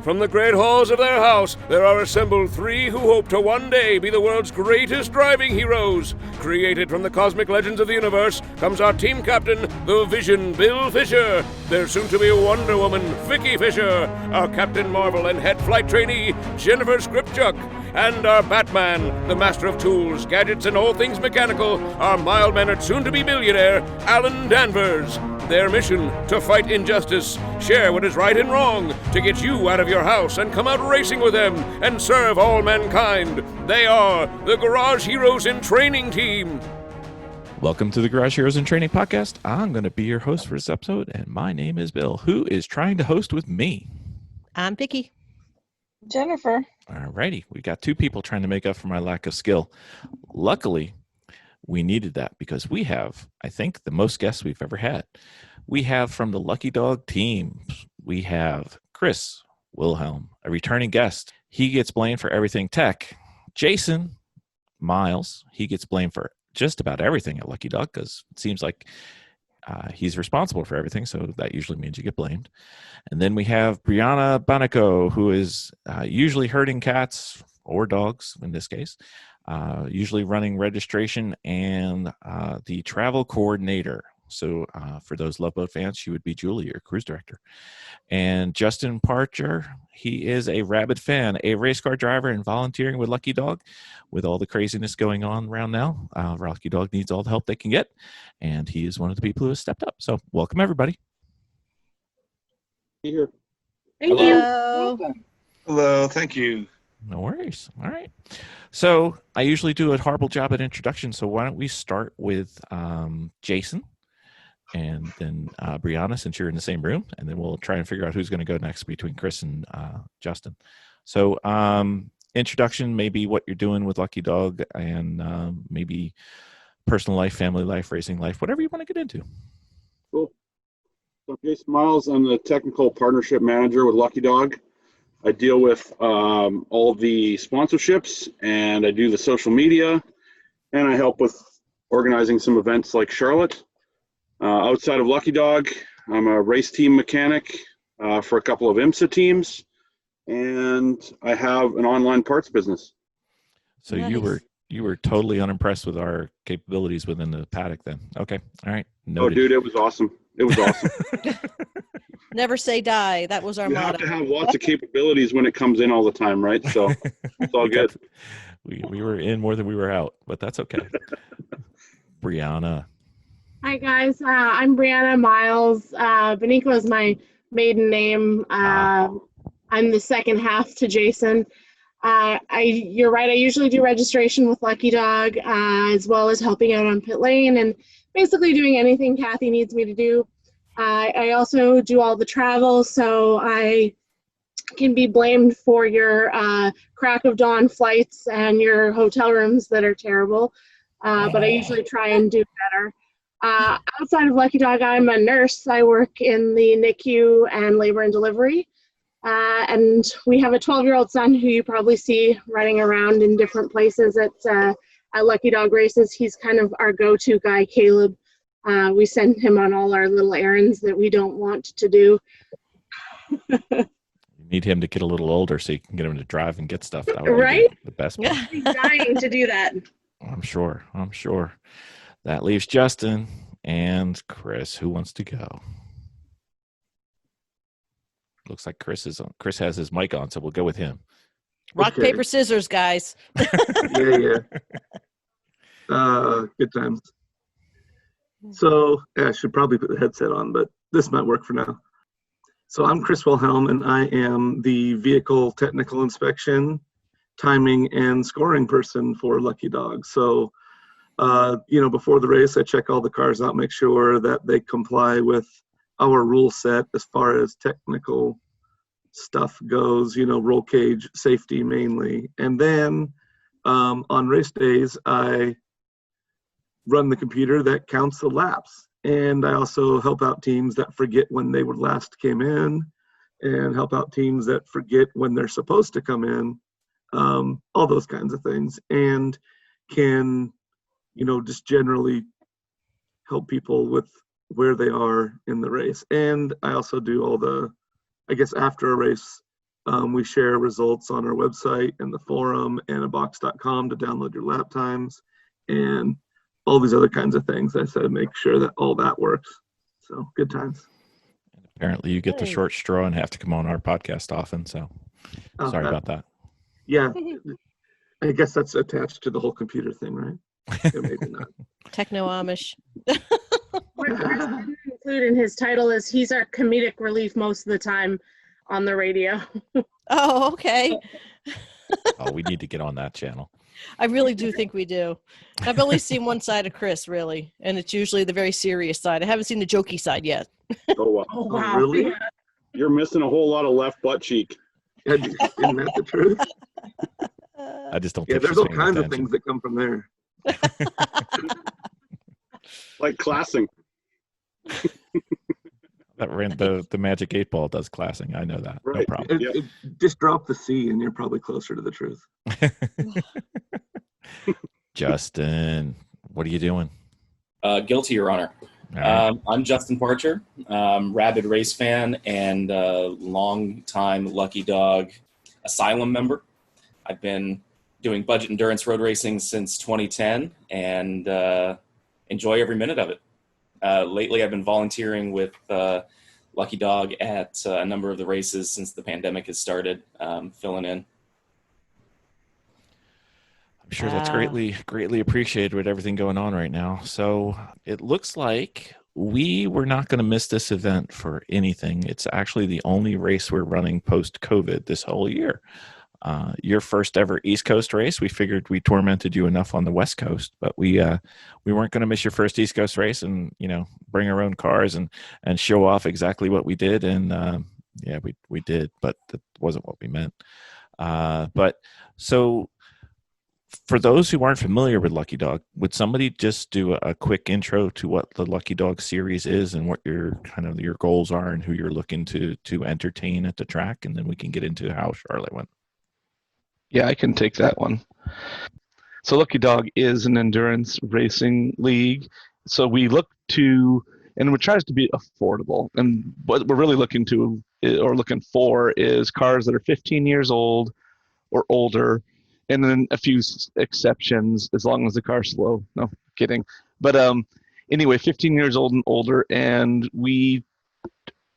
From the great halls of their house, there are assembled three who hope to one day be the world's greatest driving heroes. Created from the cosmic legends of the universe comes our team captain, the Vision, Bill Fisher. Their soon-to-be Wonder Woman, Vicki Fisher. Our Captain Marvel and head flight trainee, Jennifer Scripchuk. And our Batman, the master of tools, gadgets, and all things mechanical, our mild-mannered soon-to-be billionaire, Alan Danvers. Their mission, to fight injustice, share what is right and wrong, to get you out of your house and come out racing with them and serve all mankind. They are the Garage Heroes in Training Team. Welcome to the Garage Heroes in Training podcast. I'm going to be your host for this episode, and my name is Bill. Who is trying to host with me? I'm Vicki. Jennifer. All righty. We got two people trying to make up for my lack of skill. Luckily, we needed that because we have, I think, the most guests we've ever had. We have from the Lucky Dog team, we have Chris Wilhelm, a returning guest. He gets blamed for everything tech. Jason Miles, he gets blamed for just about everything at Lucky Dog because it seems like he's responsible for everything, so that usually means you get blamed. And then we have Briana Miles, who is usually herding cats or dogs in this case, usually running registration and the travel coordinator. So for those Love Boat fans, she would be Julie, your cruise director. And Justin Parcher, he is a rabid fan, a race car driver and volunteering with Lucky Dog. With all the craziness going on around now, Lucky Dog needs all the help they can get. And he is one of the people who has stepped up. So welcome, everybody. Here. Hello. Hello, thank you. No worries. All right. So I usually do a horrible job at introduction. So why don't we start with Jason and then Briana, since you're in the same room, and then we'll try and figure out who's going to go next between Chris and Justin. So introduction, maybe what you're doing with Lucky Dog, and maybe personal life, family life, racing life, whatever you want to get into. Cool. So Jason Miles, I'm the technical partnership manager with Lucky Dog. I deal with all the sponsorships, and I do the social media, and I help with organizing some events like Charlotte. Outside of Lucky Dog, I'm a race team mechanic for a couple of IMSA teams, and I have an online parts business. So Nice. you were totally unimpressed with our capabilities within the paddock then. Okay. All right. Noted. Oh, dude, it was awesome. It was awesome. Never say die. That was our You motto. have to have lots of capabilities when it comes in all the time, right? So it's all good. We were in more than we were out, but that's okay. Briana. Hi, guys. I'm Briana Miles. Benico is my maiden name. I'm the second half to Jason. You're right. I usually do registration with Lucky Dog, as well as helping out on pit lane and basically doing anything Kathy needs me to do. I also do all the travel, so I can be blamed for your crack of dawn flights and your hotel rooms that are terrible, but I usually try and do better. Outside of Lucky Dog, I'm a nurse. I work in the NICU and labor and delivery, and we have a 12-year-old son who you probably see running around in different places at Lucky Dog races. He's kind of our go-to guy, Caleb. We send him on all our little errands that we don't want to do. You need him to get a little older so you can get him to drive and get stuff. That would Right? be the best part. He's dying to do that. I'm sure. That leaves Justin and Chris. Who wants to go? Looks like Chris has his mic on, so we'll go with him. Rock, Okay. paper, scissors, guys. Yeah. Good times. So I should probably put the headset on, but this might work for now. So I'm Chris Wilhelm, and I am the vehicle technical inspection, timing, and scoring person for Lucky Dog. So, before the race, I check all the cars out, make sure that they comply with our rule set as far as technical stuff goes, roll cage, safety mainly. And then on race days, I run the computer that counts the laps. And I also help out teams that forget when they were last came in, and help out teams that forget when they're supposed to come in, all those kinds of things. And can, just generally help people with where they are in the race. And I also do all the, after a race, We share results on our website and the forum and abox.com to download your lap times and all these other kinds of things. I said make sure that all that works. So good times. Apparently you get the short straw and have to come on our podcast often. So sorry about that. Yeah. I guess that's attached to the whole computer thing, right? Yeah, maybe not. Techno Amish. What Chris didn't include in his title is he's our comedic relief most of the time on the radio. Oh, okay. Oh, we need to get on that channel. I really do think we do. I've only seen one side of Chris, really, and it's usually the very serious side. I haven't seen the jokey side yet. Oh, wow. Oh, wow. Really? You're missing a whole lot of left butt cheek. Isn't that the truth? I just don't Yeah, think there's she's all paying kinds of attention. things that come from there. Like classing. The Magic 8 Ball does classing. I know that. No Right. problem. Just drop the C and you're probably closer to the truth. Justin, what are you doing? Guilty, Your Honor. All right. I'm Justin Parcher, rabid race fan and long-time Lucky Dog Asylum member. I've been doing budget endurance road racing since 2010 and enjoy every minute of it. Lately, I've been volunteering with Lucky Dog at a number of the races since the pandemic has started, filling in. I'm sure that's greatly appreciated with everything going on right now. So it looks like we were not going to miss this event for anything. It's actually the only race we're running post-COVID this whole year. Your first ever East Coast race. We figured we tormented you enough on the West Coast, but we weren't going to miss your first East Coast race and bring our own cars and show off exactly what we did. And we did, but that wasn't what we meant. But so for those who aren't familiar with Lucky Dog, would somebody just do a quick intro to what the Lucky Dog series is and what your goals are and who you're looking to entertain at the track, and then we can get into how Charlotte went. Yeah, I can take that one. So Lucky Dog is an endurance racing league. So we look to, and it tries to be affordable. And what we're really looking for is cars that are 15 years old or older, and then a few exceptions as long as the car's slow. No, kidding. But anyway, 15 years old and older, and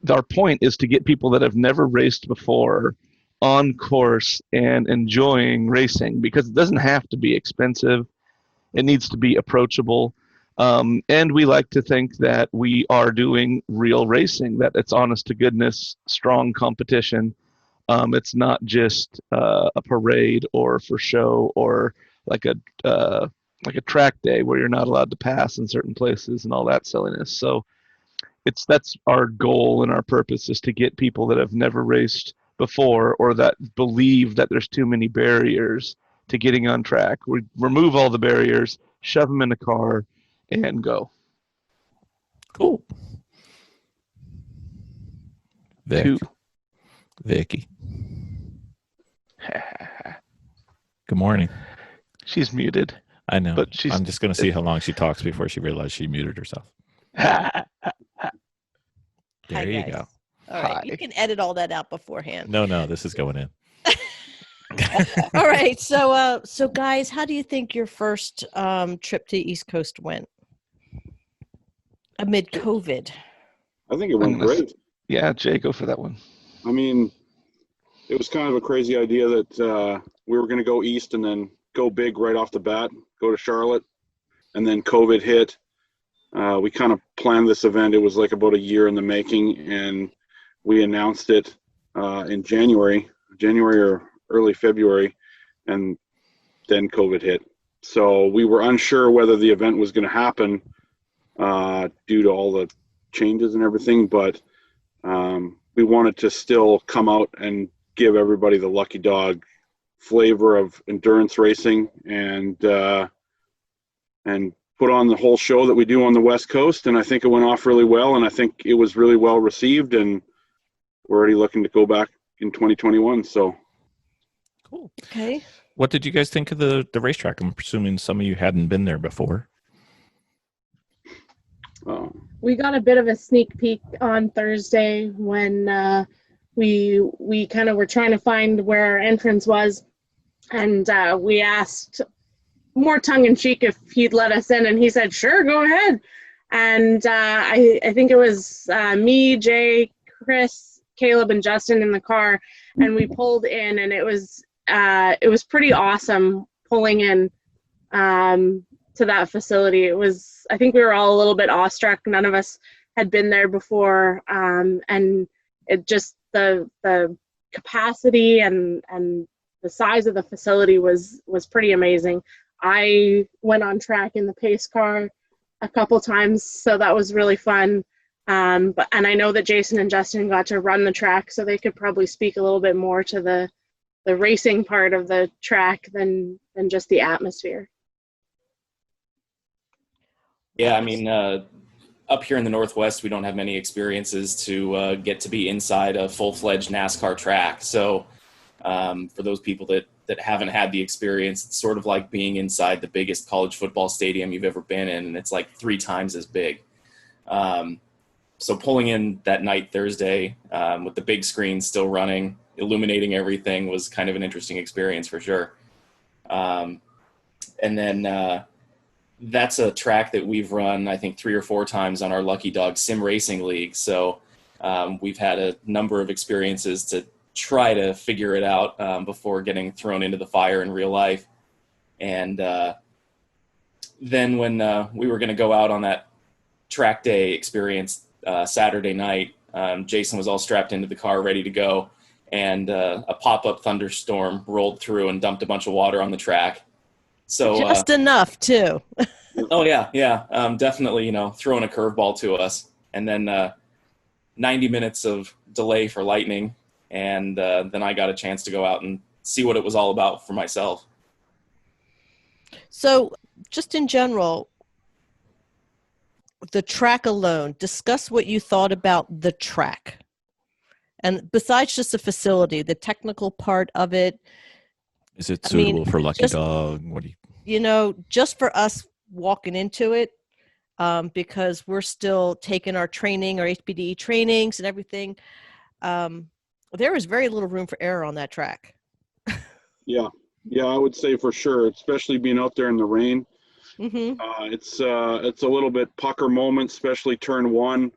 our point is to get people that have never raced before on course and enjoying racing, because it doesn't have to be expensive. It needs to be approachable. And we like to think that we are doing real racing, that it's honest to goodness, strong competition. It's not just a parade or for show or like a track day where you're not allowed to pass in certain places and all that silliness. So that's our goal and our purpose, is to get people that have never raced before or that believe that there's too many barriers to getting on track. We remove all the barriers, shove them in a car, and go. Cool. Vicki. Good morning. She's muted. I know. But I'm just going to see how long she talks before she realizes she muted herself. There you go. All right, you can edit all that out beforehand. No, this is going in. All right, so guys, how do you think your first trip to East Coast went amid COVID? I think it went great. Yeah, Jay, go for that one. I mean, it was kind of a crazy idea that we were going to go east and then go big right off the bat, go to Charlotte, and then COVID hit. We kind of planned this event. It was like about a year in the making, and we announced it in January or early February, and then COVID hit. So we were unsure whether the event was going to happen due to all the changes and everything, but we wanted to still come out and give everybody the Lucky Dog flavor of endurance racing and put on the whole show that we do on the West Coast. And I think it went off really well, and I think it was really well received, and we're already looking to go back in 2021. So cool. Okay. What did you guys think of the racetrack? I'm presuming some of you hadn't been there before. We got a bit of a sneak peek on Thursday when we kind of were trying to find where our entrance was, and we asked more tongue-in-cheek if he'd let us in, and he said, sure, go ahead. And I think it was me, Jay, Chris, Caleb, and Justin in the car, and we pulled in, and it was pretty awesome pulling in to that facility. It was, I think we were all a little bit awestruck. None of us had been there before, and it just the capacity and the size of the facility was pretty amazing. I went on track in the pace car a couple times, so that was really fun. And I know that Jason and Justin got to run the track, so they could probably speak a little bit more to the racing part of the track than just the atmosphere. Yeah, I mean, up here in the Northwest, we don't have many experiences to get to be inside a full-fledged NASCAR track. So for those people that haven't had the experience, it's sort of like being inside the biggest college football stadium you've ever been in, and it's like 3 times as big. So pulling in that night Thursday with the big screen still running, illuminating everything was kind of an interesting experience for sure. And then that's a track that we've run, I think, 3 or 4 times on our Lucky Dog Sim Racing League. So we've had a number of experiences to try to figure it out before getting thrown into the fire in real life. And then when we were going to go out on that track day experience Saturday night, Jason was all strapped into the car ready to go, and a pop-up thunderstorm rolled through and dumped a bunch of water on the track. So just enough too. Oh yeah, definitely, throwing a curveball to us. And then 90 minutes of delay for lightning, and then I got a chance to go out and see what it was all about for myself. So just in general, the track alone, discuss what you thought about the track. And besides just the facility, the technical part of it. Is it suitable for Lucky Dog? What do you just for us walking into it, because we're still taking our training, our HPDE trainings and everything, there is very little room for error on that track. Yeah, I would say for sure, especially being out there in the rain. Mm-hmm. It's a little bit pucker moment, especially turn 1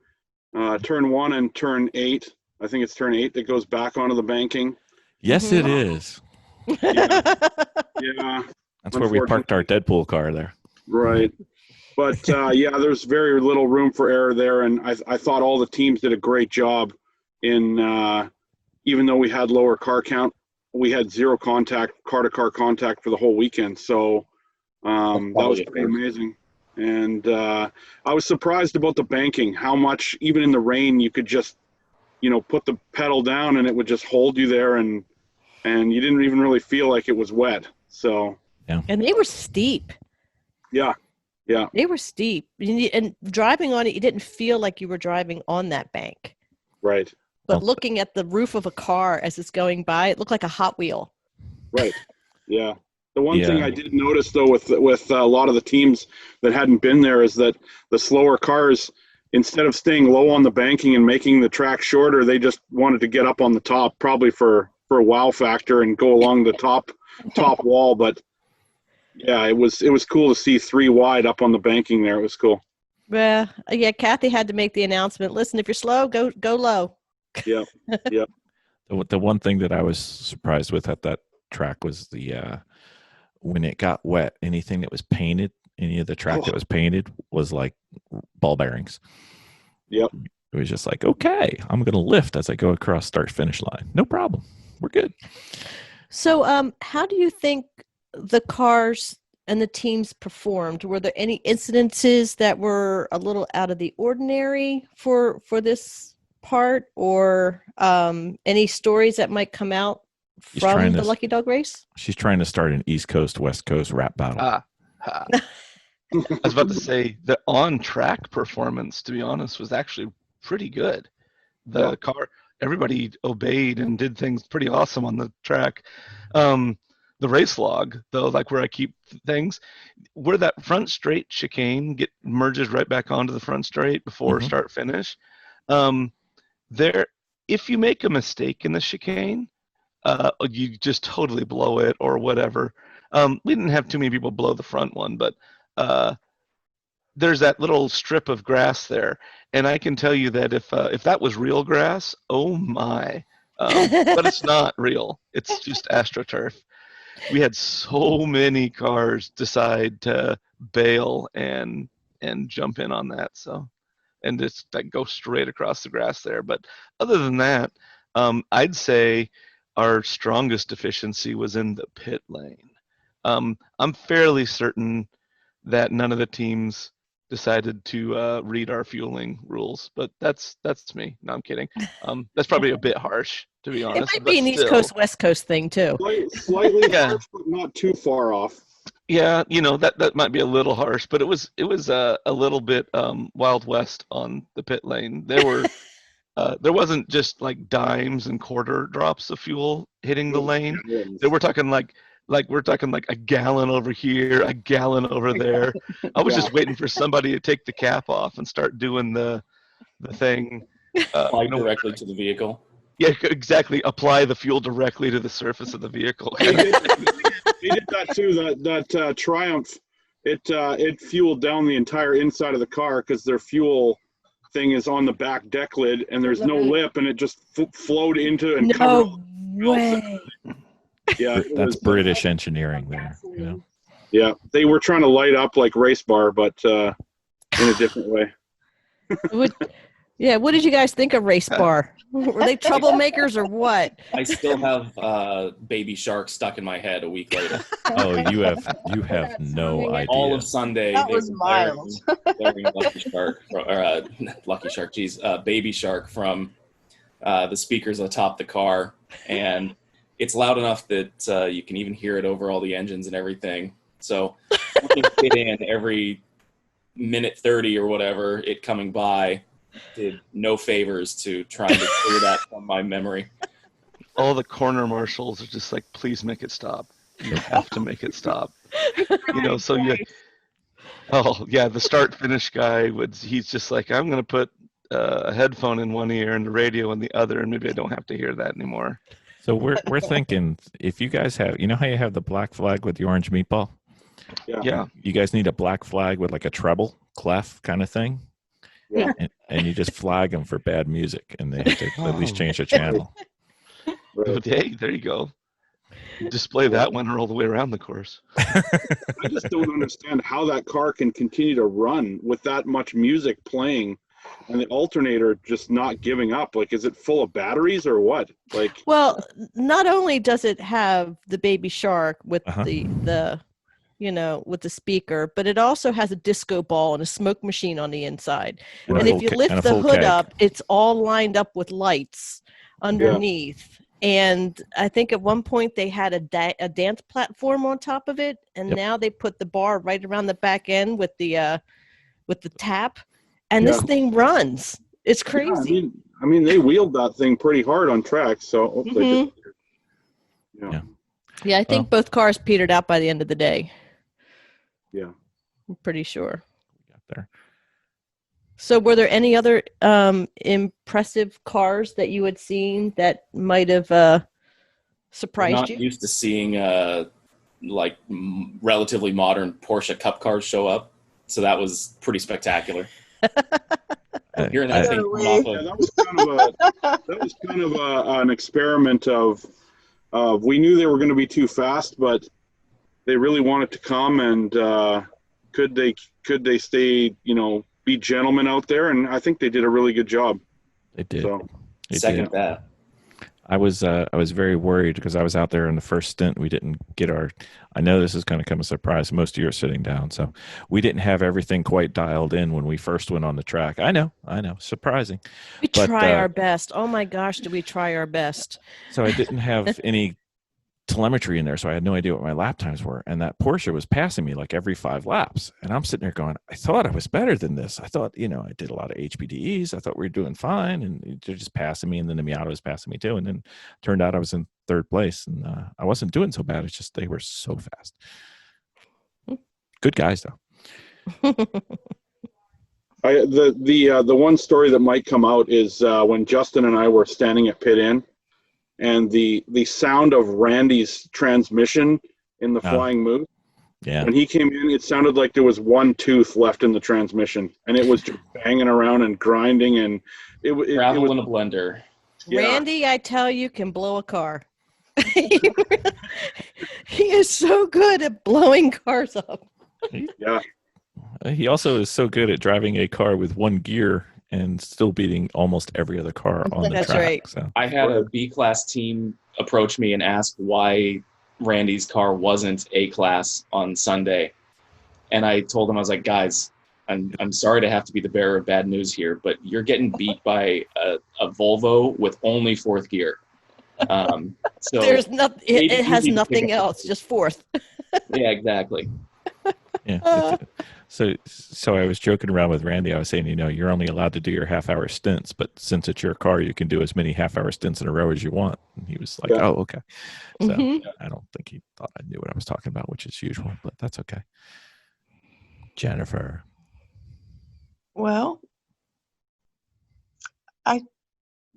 and turn 8. I think it's turn 8 that goes back onto the banking. Yes, it is. Yeah. That's where we parked our Deadpool car there. Right. But there's very little room for error there, and I thought all the teams did a great job in even though we had lower car count, we had 0 car-to-car contact for the whole weekend. So that was pretty amazing. And I was surprised about the banking, how much, even in the rain, you could just, put the pedal down and it would just hold you there, and you didn't even really feel like it was wet. So yeah. And they were steep. Yeah. They were steep. And driving on it, you didn't feel like you were driving on that bank. Right. But looking at the roof of a car as it's going by, it looked like a Hot Wheel. Right. Yeah. The one thing I did notice, though, with a lot of the teams that hadn't been there, is that the slower cars, instead of staying low on the banking and making the track shorter, they just wanted to get up on the top, probably for a wow factor, and go along the top wall. But yeah, it was cool to see 3 wide up on the banking there. It was cool. Yeah, Kathy had to make the announcement. Listen, if you're slow, go low. Yeah. The one thing that I was surprised with at that track was the when it got wet, anything that was painted, any of the track that was painted was like ball bearings. Yep. It was just like, okay, I'm going to lift as I go across start-finish line. No problem. We're good. So how do you think the cars and the teams performed? Were there any incidences that were a little out of the ordinary for this part, or any stories that might come out from the Lucky Dog race? She's trying to start an East Coast, West Coast rap battle. I was about to say the on-track performance, to be honest, was actually pretty good. The car, everybody obeyed and did things pretty awesome on the track. The race log, though, like where I keep things, where that front straight chicane merges right back onto the front straight before start finish, there if you make a mistake in the chicane, you just totally blow it or whatever. We didn't have too many people blow the front one, but there's that little strip of grass there, and I can tell you that if that was real grass, oh my! But it's not real. It's just AstroTurf. We had so many cars decide to bail and jump in on that. So, and just like go straight across the grass there. But other than that, I'd say our strongest deficiency was in the pit lane. I'm fairly certain that none of the teams decided to read our fueling rules, but that's me. No, I'm kidding. That's probably a bit harsh, to be honest. It might be an East Coast, West Coast thing too. Slightly harsh, but not too far off. Yeah, that might be a little harsh, but it was a little bit Wild West on the pit lane. There wasn't just like dimes and quarter drops of fuel hitting the lane. We're talking like a gallon over here, a gallon over there. I was just waiting for somebody to take the cap off and start doing the thing. Apply directly to the vehicle. Yeah, exactly. Apply the fuel directly to the surface of the vehicle. They did that too. That Triumph, it fueled down the entire inside of the car because their fuel thing is on the back deck lid, and there's no lip, and it just flowed into and covered. No way. Yeah, that's British engineering there. Yeah, they were trying to light up like race bar, but in a different way. What did you guys think of race bar? Were they troublemakers or what? I still have Baby Shark stuck in my head a week later. Oh, you have no idea. All of Sunday, that was Miles. Blaring Lucky Shark, Lucky Shark, Baby Shark from the speakers atop the car, and it's loud enough that you can even hear it over all the engines and everything. So I can fit in every minute 30 or whatever it coming by. Did no favors to trying to clear that from my memory. All the corner marshals are just like, please make it stop. You have to make it stop. So the start finish guy he's just like, I'm gonna put a headphone in one ear and the radio in the other, and maybe I don't have to hear that anymore. So we're thinking, if you guys have, how you have the black flag with the orange meatball? Yeah. You guys need a black flag with like a treble clef kind of thing. Yeah. And you just flag them for bad music, and they have to at least change the channel. Right. Hey, there you go. Display that one all the way around the course. I just don't understand how that car can continue to run with that much music playing and the alternator just not giving up. Like, is it full of batteries or what? Like, well, not only does it have the Baby Shark with the with the speaker, but it also has a disco ball and a smoke machine on the inside. And if you lift the hood up, it's all lined up with lights underneath. Yeah. And I think at one point they had a dance platform on top of it, and now they put the bar right around the back end with the tap, and this thing runs. It's crazy. Yeah, I mean, they wheeled that thing pretty hard on track, so I think both cars petered out by the end of the day. Yeah, I'm pretty sure. We got there. So were there any other impressive cars that you had seen that might have surprised you? Not used to seeing relatively modern Porsche Cup cars show up, so that was pretty spectacular. Hearing that thing come off of... that was kind of an experiment of we knew they were going to be too fast, but they really wanted to come, and could they stay, be gentlemen out there, and I think they did a really good job. They did. So, second that. I was very worried because I was out there in the first stint. We didn't get I know this is going to come as a surprise. Most of you are sitting down, so we didn't have everything quite dialed in when we first went on the track. I know, surprising. We try our best. Oh my gosh, do we try our best? So I didn't have any telemetry in there, so I had no idea what my lap times were, and that Porsche was passing me like every 5 laps, and I'm sitting there going, I thought I was better than this. I thought, I did a lot of HPDEs. I thought we were doing fine, and they're just passing me, and then the Miata was passing me too, and then turned out I was in 3rd place, and I wasn't doing so bad. It's just they were so fast. Good guys though. The one story that might come out is when Justin and I were standing at pit in, and the sound of Randy's transmission in the Flying Moose. Yeah. When he came in, it sounded like there was one tooth left in the transmission, and it was just banging around and grinding, and it was in a blender. Yeah. Randy, I tell you, can blow a car. He is so good at blowing cars up. Yeah. He also is so good at driving a car with one gear and still beating almost every other car on the That's track. right. So I had a B-class team approach me and ask why Randy's car wasn't A-class on Sunday. And I told him, I was like, guys, I'm sorry to have to be the bearer of bad news here, but you're getting beat by a Volvo with only fourth gear. So There's nothing. It has you need to pick nothing up- else. Just fourth. Yeah, exactly. yeah. So I was joking around with Randy. I was saying, you're only allowed to do your half-hour stints, but since it's your car, you can do as many half-hour stints in a row as you want. And he was like, "Oh, okay." So I don't think he thought I knew what I was talking about, which is usual, but that's okay. Jennifer. Well, I'm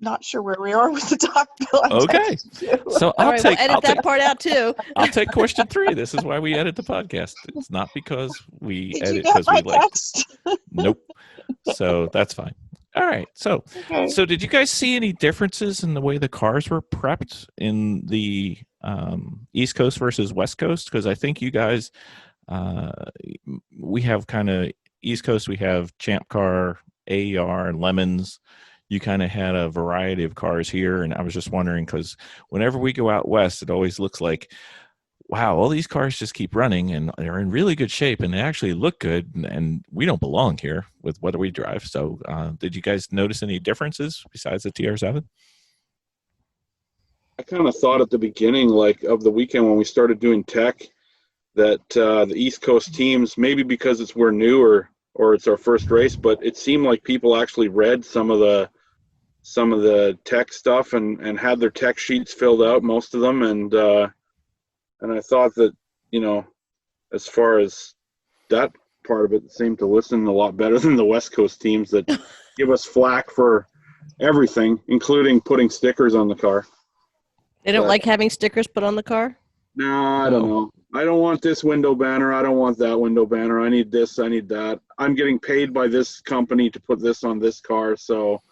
not sure where we are with the doc bill. I Okay. texted you. So All I'll right, take we'll edit that part out too. I'll take question 3. This is why we edit the podcast. It's not because we Did you edit get because my we like. text? Nope. So that's fine. All right. So Okay. so did you guys see any differences in the way the cars were prepped in the East Coast versus West Coast? Because I think you guys, we have kind of East Coast. We have Champ Car, AER, and Lemons. You kind of had a variety of cars here, and I was just wondering because whenever we go out west, it always looks like, wow, all these cars just keep running and they're in really good shape and they actually look good, and we don't belong here with what we drive. So did you guys notice any differences besides the TR7? I kind of thought at the beginning, like of the weekend when we started doing tech, that the East Coast teams, maybe because we're new or it's our first race, but it seemed like people actually read some of the tech stuff and had their tech sheets filled out, most of them, and I thought that, as far as that part of it, seemed to listen a lot better than the West Coast teams that give us flack for everything, including putting stickers on the car. They don't like having stickers put on the car? No, I don't know. I don't want this window banner. I don't want that window banner. I need this. I need that. I'm getting paid by this company to put this on this car. So,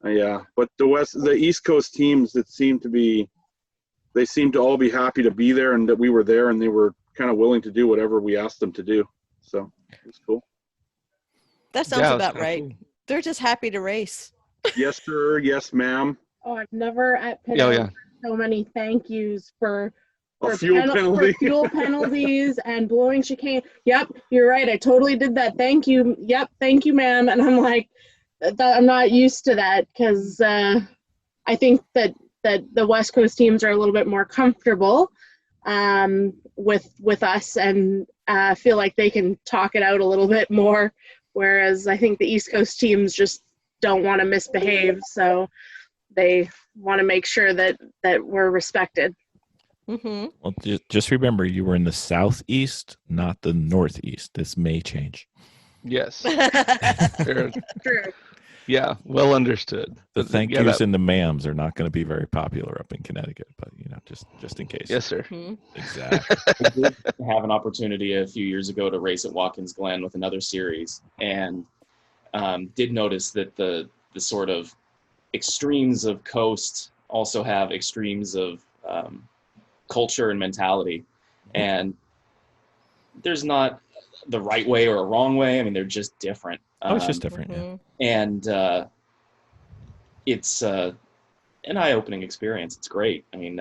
yeah. But the East Coast teams, they seem to all be happy to be there and that we were there, and they were kind of willing to do whatever we asked them to do. So it was cool. That sounds about right. They're just happy to race. Yes, sir. Yes, ma'am. Oh, I've never at pit Yeah. so many thank yous for fuel penalty. for fuel penalties and blowing chicane. Yep, you're right. I totally did that. Thank you. Yep, thank you, ma'am. And I'm like, I'm not used to that because I think that the West Coast teams are a little bit more comfortable with us and feel like they can talk it out a little bit more, whereas I think the East Coast teams just don't want to misbehave, so they want to make sure that we're respected. Mm-hmm. Well, just remember, you were in the southeast, not the northeast. This may change. Yes. Fair. True. Yeah, well understood. The thank yous and the ma'ams are not going to be very popular up in Connecticut, but just in case. Yes, sir. Mm-hmm. Exactly. I did have an opportunity a few years ago to race at Watkins Glen with another series, and did notice that the sort of extremes of coast also have extremes of culture and mentality, and there's not the right way or a wrong way. I mean, they're just different. Oh, it's just different. Mm-hmm. Yeah. And it's an eye-opening experience. It's great. I mean,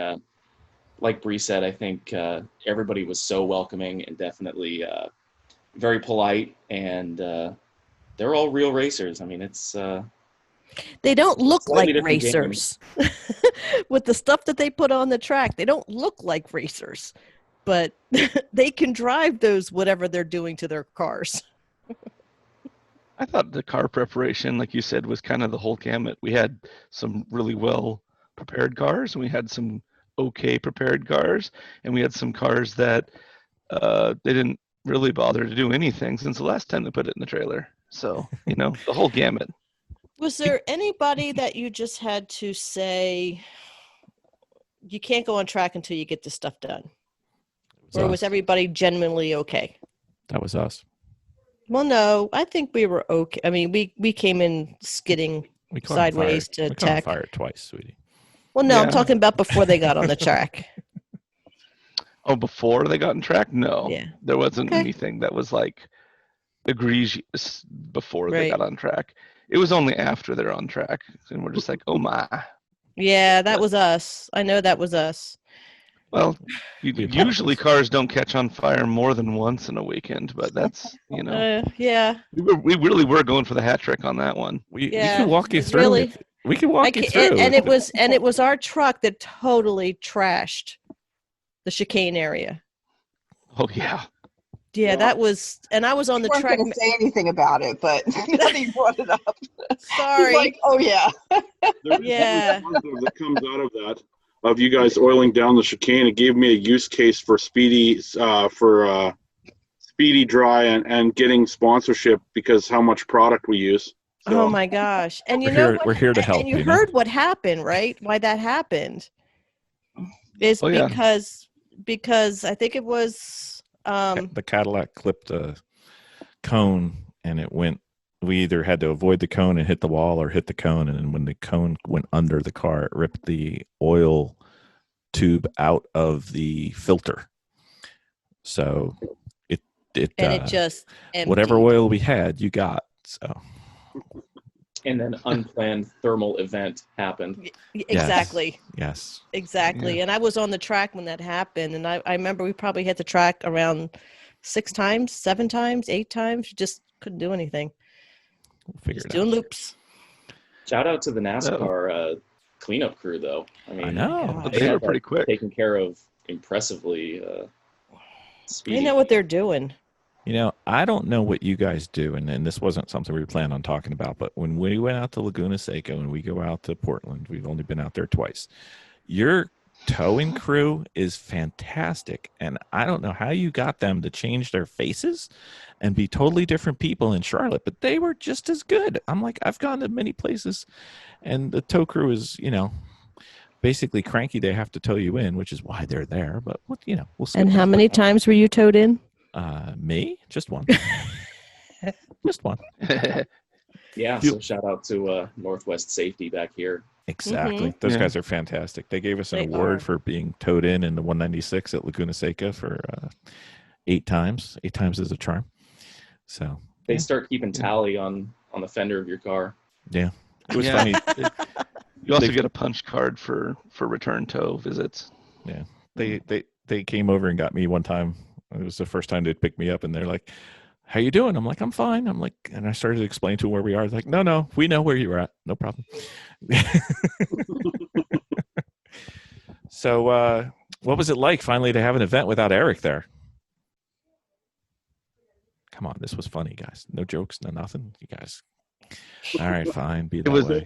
like Bree said, I think everybody was so welcoming and definitely very polite, and they're all real racers. I mean, it's They don't look like slightly different racers. With the stuff that they put on the track, they don't look like racers, but they can drive those whatever they're doing to their cars. I thought the car preparation, like you said, was kind of the whole gamut. We had some really well prepared cars, and we had some okay prepared cars, and we had some cars that they didn't really bother to do anything since the last time they put it in the trailer. So, the whole gamut. Was there anybody that you just had to say, you can't go on track until you get this stuff done? Or was everybody genuinely okay? That was us. Well, no, I think we were okay. I mean, we came in skidding sideways to we tech. caught on fire twice, sweetie. Well, no, I'm talking about before they got on the track. Oh, before they got on track? No. Yeah. There wasn't anything that was like egregious before they got on track. It was only after they're on track. And we're just like, oh my. Yeah, that was us. I know that was us. Well, usually cars don't catch on fire more than once in a weekend, but that's, yeah. We really were going for the hat trick on that one. We can walk you through. Really, we can walk you through. And it was our truck that totally trashed the chicane area. Oh yeah. Yeah, that was, and I was on the track. I wasn't going to say anything about it, but he brought it up. Sorry. He's like, oh yeah. Yeah. That comes out of that, of you guys oiling down the chicane. It gave me a use case for Speedy Dry and getting sponsorship because how much product we use. So. Oh my gosh! And we're here to help. And you heard what happened, right? Why that happened is because I think it was. The Cadillac clipped a cone and it went. We either had to avoid the cone and hit the wall or hit the cone. And then when the cone went under the car, it ripped the oil tube out of the filter. So it just emptied. Whatever oil we had, you got. So. And then unplanned thermal event happened. Exactly. Yes. Exactly. Yeah. And I was on the track when that happened. And I remember we probably hit the track around 6 times, 7 times, 8 times. You just couldn't do anything. We'll figure just it out. doing loops. Shout out to the NASCAR cleanup crew, though. I mean, I know. They were pretty quick. Taken care of impressively. Speedy. They know what they're doing. I don't know what you guys do, and this wasn't something we planned on talking about, but when we went out to Laguna Seca and we go out to Portland, we've only been out there twice. Your towing crew is fantastic, and I don't know how you got them to change their faces and be totally different people in Charlotte, but they were just as good. I'm like, I've gone to many places, and the tow crew is, basically cranky. They have to tow you in, which is why they're there, but we'll see. And how many times were you towed in? Me? Just one. Just one. Yeah, so shout out to Northwest Safety back here. Exactly. Mm-hmm. Those guys are fantastic. They gave us an award for being towed in the 196 at Laguna Seca for 8 times. 8 times is a charm. So they start keeping tally on the fender of your car. Yeah. It was funny. You also get a punch card for return tow visits. Yeah. They came over and got me one time. It was the first time they'd pick me up, and they're like, "How you doing?" I'm like, "I'm fine." I'm like, and I started to explain to them where we are. They're like, no, we know where you're at. No problem. So, what was it like finally to have an event without Eric there? Come on, this was funny, guys. No jokes, no nothing. You guys. All right, fine. Be that way.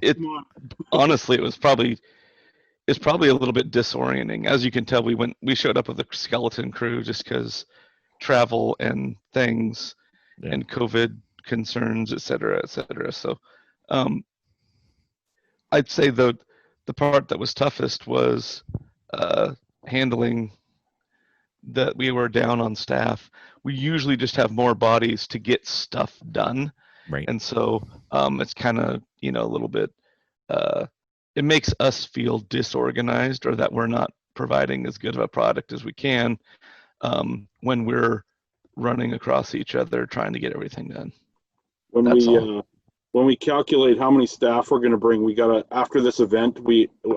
Honestly, it's probably a little bit disorienting. As you can tell, we showed up with a skeleton crew just because travel and things and COVID concerns, et cetera, et cetera. So I'd say the part that was toughest was handling that we were down on staff. We usually just have more bodies to get stuff done. Right. And so it's kind of, a little bit, it makes us feel disorganized or that we're not providing as good of a product as we can when we're running across each other trying to get everything done. When we calculate how many staff we're going to bring, after this event,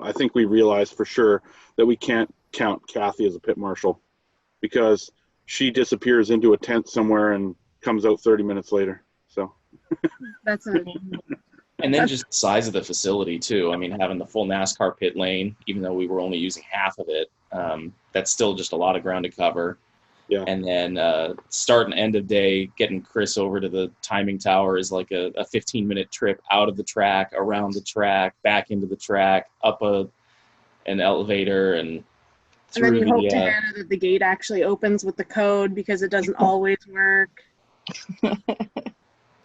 I think we realized for sure that we can't count Kathy as a pit marshal because she disappears into a tent somewhere and comes out 30 minutes later. So That's it. And then just the size of the facility too. I mean, having the full NASCAR pit lane, even though we were only using half of it, that's still just a lot of ground to cover. Yeah. And then start and end of day, getting Chris over to the timing tower is like a 15-minute trip out of the track, around the track, back into the track, up an elevator, and through then you hope to Hannah that the gate actually opens with the code because it doesn't always work.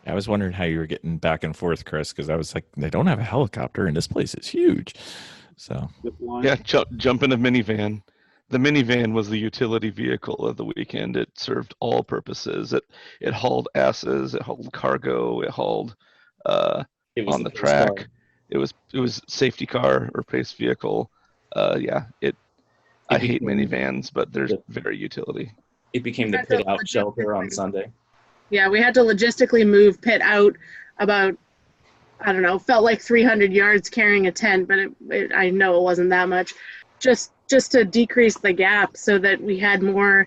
I was wondering how you were getting back and forth, Chris, because I was like, they don't have a helicopter, and this place is huge. So Yeah, jump in a minivan. The minivan was the utility vehicle of the weekend. It served all purposes. It hauled asses. It hauled cargo. It hauled It was on the pace car. track. It was safety car or pace vehicle. Yeah, I hate became minivans, but they're very utility. It became the pit out shelter on Sunday. Yeah, we had to logistically move Pitt out about, I don't know, felt like 300 yards carrying a tent, but I know it wasn't that much. Just to decrease the gap so that we had more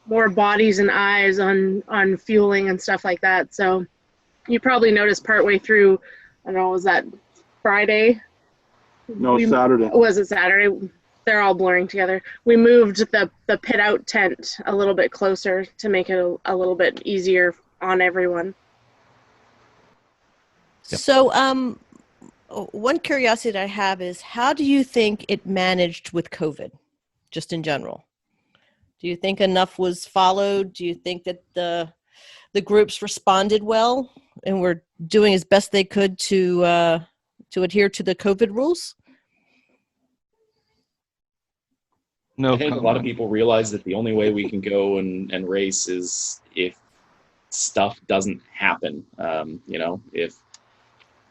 bodies and eyes on fueling and stuff like that. So you probably noticed partway through, I don't know, was that Friday? No, Saturday. Was it Saturday? They're all blurring together. We moved the pit out tent a little bit closer to make it a little bit easier on everyone. Yep. So, one curiosity that I have is, how do you think it managed with COVID, just in general? Do you think enough was followed? Do you think that the groups responded well and were doing as best they could to adhere to the COVID rules? No I think comment. a lot of people realize that the only way we can go and race is if stuff doesn't happen. If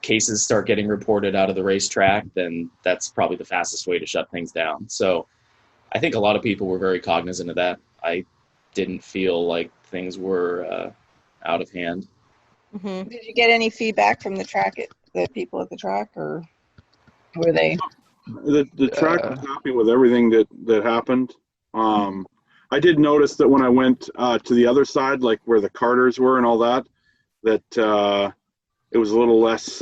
cases start getting reported out of the racetrack, then that's probably the fastest way to shut things down. So I think a lot of people were very cognizant of that. I didn't feel like things were out of hand. Mm-hmm. Did you get any feedback from the people at the track, or were they? The track was happy with everything that happened. I did notice that when I went to the other side, like where the carters were and all that it was a little less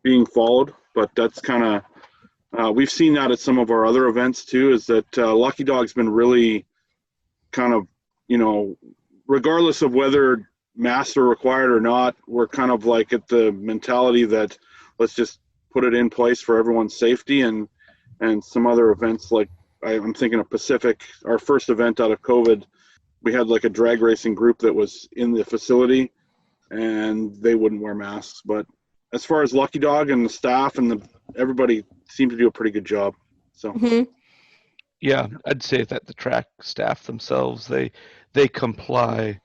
being followed. But that's kind of we've seen that at some of our other events too. Is that Lucky Dog's been really kind of, regardless of whether masks are required or not, we're kind of like at the mentality that let's just put it in place for everyone's safety. And some other events, like I'm thinking of Pacific, our first event out of COVID, we had like a drag racing group that was in the facility and they wouldn't wear masks. But as far as Lucky Dog and the staff and everybody seemed to do a pretty good job. So Mm-hmm. Yeah, I'd say that the track staff themselves, they comply,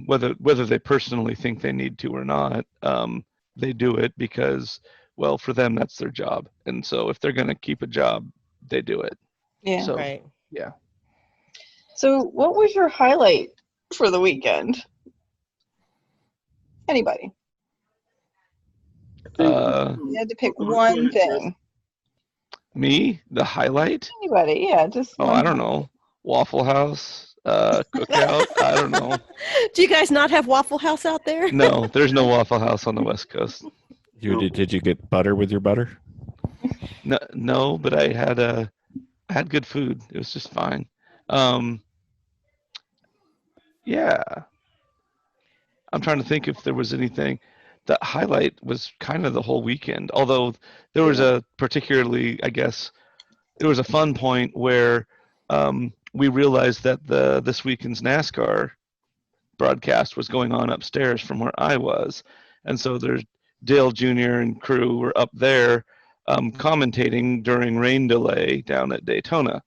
whether they personally think they need to or not. They do it because, well, for them that's their job, and so if they're going to keep a job, they do it. Yeah. So Right. yeah. So what was your highlight for the weekend? Anybody? You had to pick one thing. Me, the highlight? Anybody? Yeah, just. Oh, I don't know. Waffle House, cookout. I don't know. Do you guys not have Waffle House out there? No, there's no Waffle House on the West Coast. Did you get butter with your butter? No, but I had good food. It was just fine. Yeah. I'm trying to think if there was anything. The highlight was kind of the whole weekend, although there was a particularly, I guess, there was a fun point where we realized that this weekend's NASCAR broadcast was going on upstairs from where I was. And so there's Dale Jr. and crew were up there commentating during rain delay down at Daytona.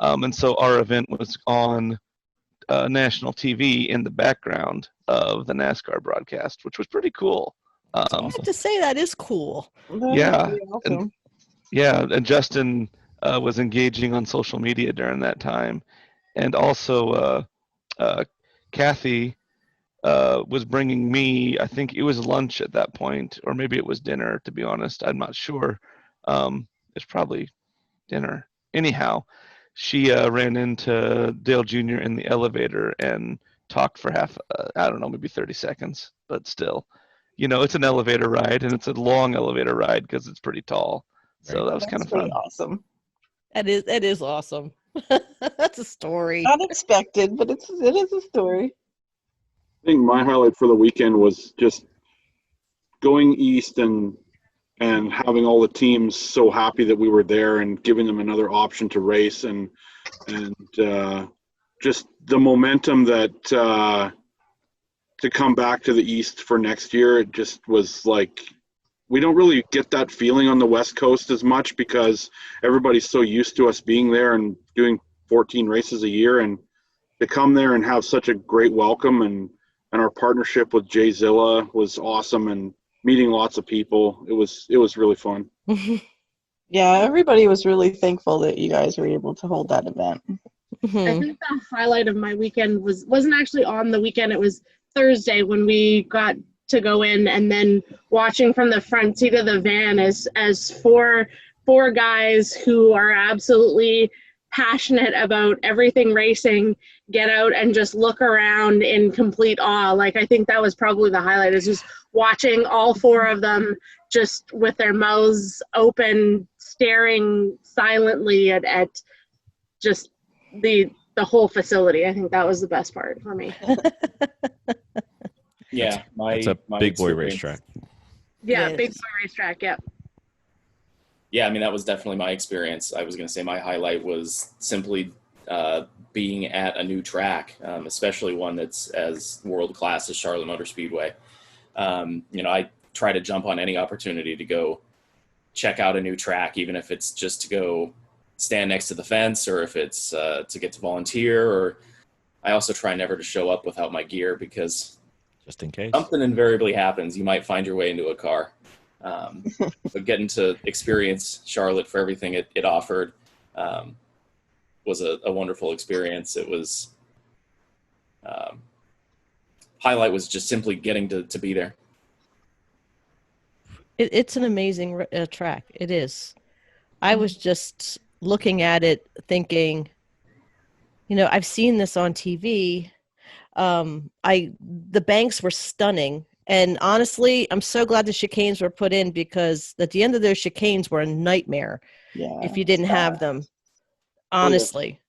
And so our event was on national TV in the background of the NASCAR broadcast, which was pretty cool. I have to say that is cool. Yeah, Awesome. and Justin was engaging on social media during that time, and also Kathy was bringing me, I think it was lunch at that point, or maybe it was dinner, to be honest. I'm not sure. It's probably dinner. Anyhow, she ran into Dale Jr. in the elevator and talked for I don't know, maybe 30 seconds, but still. It's an elevator ride, and it's a long elevator ride because it's pretty tall. So that was kind of fun. Awesome. That is awesome. That's a story. Not expected, but it is a story. I think my highlight for the weekend was just going east and having all the teams so happy that we were there and giving them another option to race and just the momentum that to come back to the East for next year. It just was like, we don't really get that feeling on the West Coast as much because everybody's so used to us being there and doing 14 races a year, and to come there and have such a great welcome, and our partnership with Jay Zilla was awesome, and meeting lots of people. It was really fun. Yeah, everybody was really thankful that you guys were able to hold that event. I think the highlight of my weekend wasn't actually on the weekend. It was Thursday when we got to go in, and then watching from the front seat of the van as four guys who are absolutely passionate about everything racing get out and just look around in complete awe. Like, I think that was probably the highlight, is just watching all four of them just with their mouths open, staring silently at just the whole facility. I think that was the best part for me. Yeah, It's a big boy racetrack. Yeah, Yes. big boy racetrack. Yep. Yeah, I mean, that was definitely my experience. I was going to say my highlight was simply being at a new track, especially one that's as world-class as Charlotte Motor Speedway. I try to jump on any opportunity to go check out a new track, even if it's just to go stand next to the fence, or if it's to get to volunteer, or I also try never to show up without my gear, because Just in case. something invariably happens. You might find your way into a car. But getting to experience Charlotte for everything it offered was a wonderful experience. It was highlight was just simply getting to be there. It's an amazing track. It is. I was just looking at it thinking, I've seen this on TV. The banks were stunning. And honestly, I'm so glad the chicanes were put in, because at the end of those chicanes were a nightmare if you didn't have them, honestly.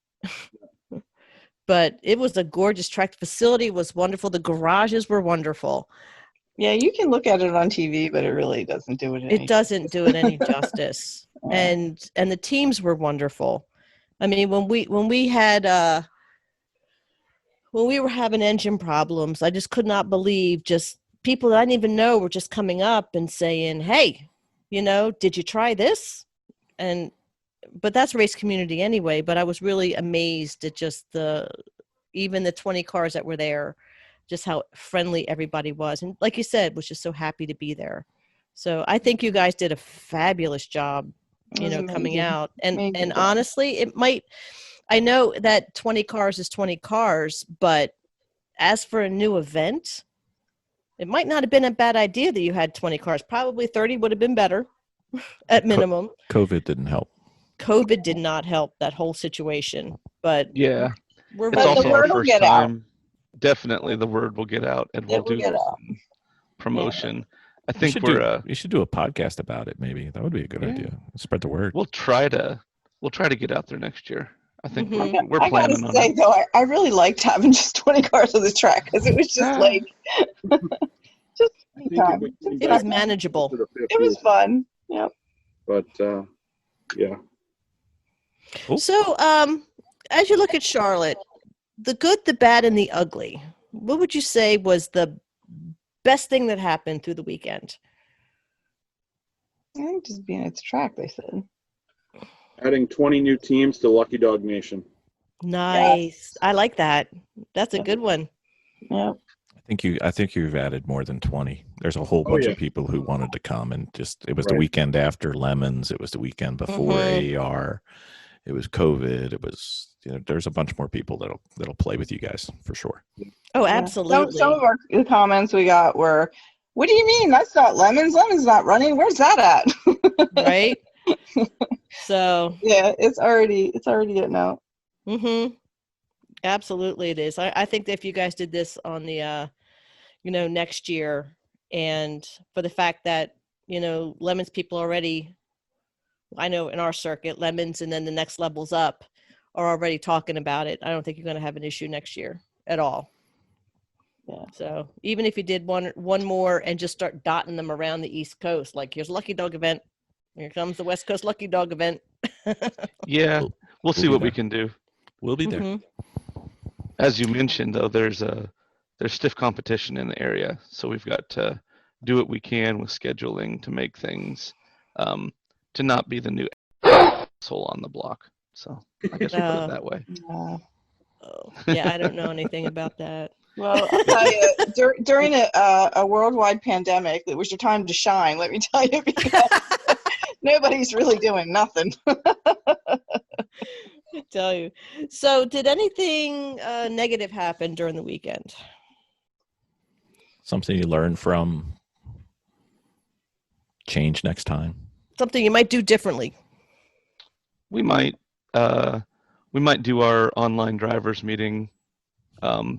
But it was a gorgeous track. The facility was wonderful. The garages were wonderful. Yeah, you can look at it on TV, but it really doesn't do it any It doesn't do it any justice. And the teams were wonderful. I mean, when we had when we were having engine problems, I just could not believe just people that I didn't even know were just coming up and saying, hey, did you try this? But that's race community anyway. But I was really amazed at just even the 20 cars that were there, just how friendly everybody was. And like you said, was just so happy to be there. So I think you guys did a fabulous job, coming out. And honestly, I know that 20 cars is 20 cars, but as for a new event, it might not have been a bad idea that you had 20 cars. Probably 30 would have been better at minimum. COVID didn't help. COVID did not help that whole situation. But Yeah, we're it's But the also word our will first get out. time. Definitely, the word will get out, and we'll It will do get out. promotion. I You think should do a podcast about it. Maybe that would be a good Yeah. idea. Spread the word. we'll try to get out there next year. I think Mhm. we're I gotta planning on say it. though, I really liked having just 20 cars on the track, because it was just like just I think time. if we it was manageable. It was fun. Yep. But yeah. Cool. So as you look at Charlotte, the good, the bad, and the ugly, what would you say was the best thing that happened through the weekend? I think just being at the track, they said. Adding 20 new teams to Lucky Dog Nation. Nice. I like that. That's a good one. Yep. I think you've added more than 20. There's a whole bunch yeah. of people who wanted to come, and it was the Right. weekend after Lemons. It was the weekend before AAR. It was COVID. It was, there's a bunch more people that'll play with you guys for sure. Oh, Yeah. absolutely. Some of the comments we got were, "What do you mean? That's not Lemons. Lemons not running. Where's that at?" Right? So, Yeah, it's already getting out. absolutely it is. I think that if you guys did this on the, next year, and for the fact that, Lemons people already, I know in our circuit, Lemons and then the next levels up are already talking about it. I don't think you're going to have an issue next year at all. Yeah. So even if you did one more and just start dotting them around the East Coast, like here's a Lucky Dog event, here comes the West Coast Lucky Dog event. Yeah, we'll see be what we there. can do. We'll be there. Mhm. As you mentioned, though, there's there's stiff competition in the area, so we've got to do what we can with scheduling to make things to not be the new asshole on the block. So I guess we'll put it that way. Oh, yeah, I don't know anything about that. Well, I'll tell you, during a worldwide pandemic, it was your time to shine, let me tell you, because nobody's really doing nothing. I tell you. So, did anything negative happen during the weekend? Something you learn from, change next time. Something you might do differently. We might do our online drivers meeting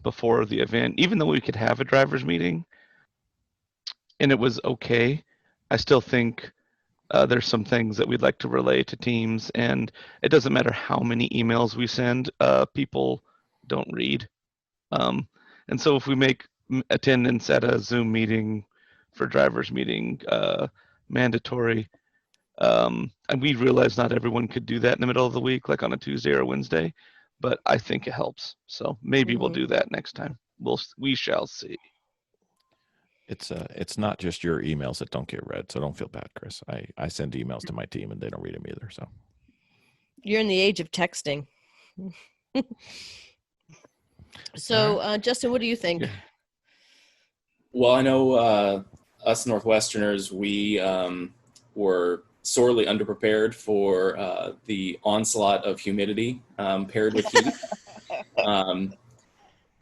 before the event, even though we could have a drivers meeting and it was okay. I still think there's some things that we'd like to relay to teams, and it doesn't matter how many emails we send, people don't read. And so if we make attendance at a Zoom meeting for drivers meeting mandatory, and we realize not everyone could do that in the middle of the week, like on a Tuesday or a Wednesday, but I think it helps. So maybe we'll do that next time. We shall see. It's not just your emails that don't get read, so don't feel bad, Chris. I send emails to my team and they don't read them either. So you're in the age of texting. So Justin, what do you think? Well, I know us Northwesterners, we were sorely underprepared for the onslaught of humidity paired with heat.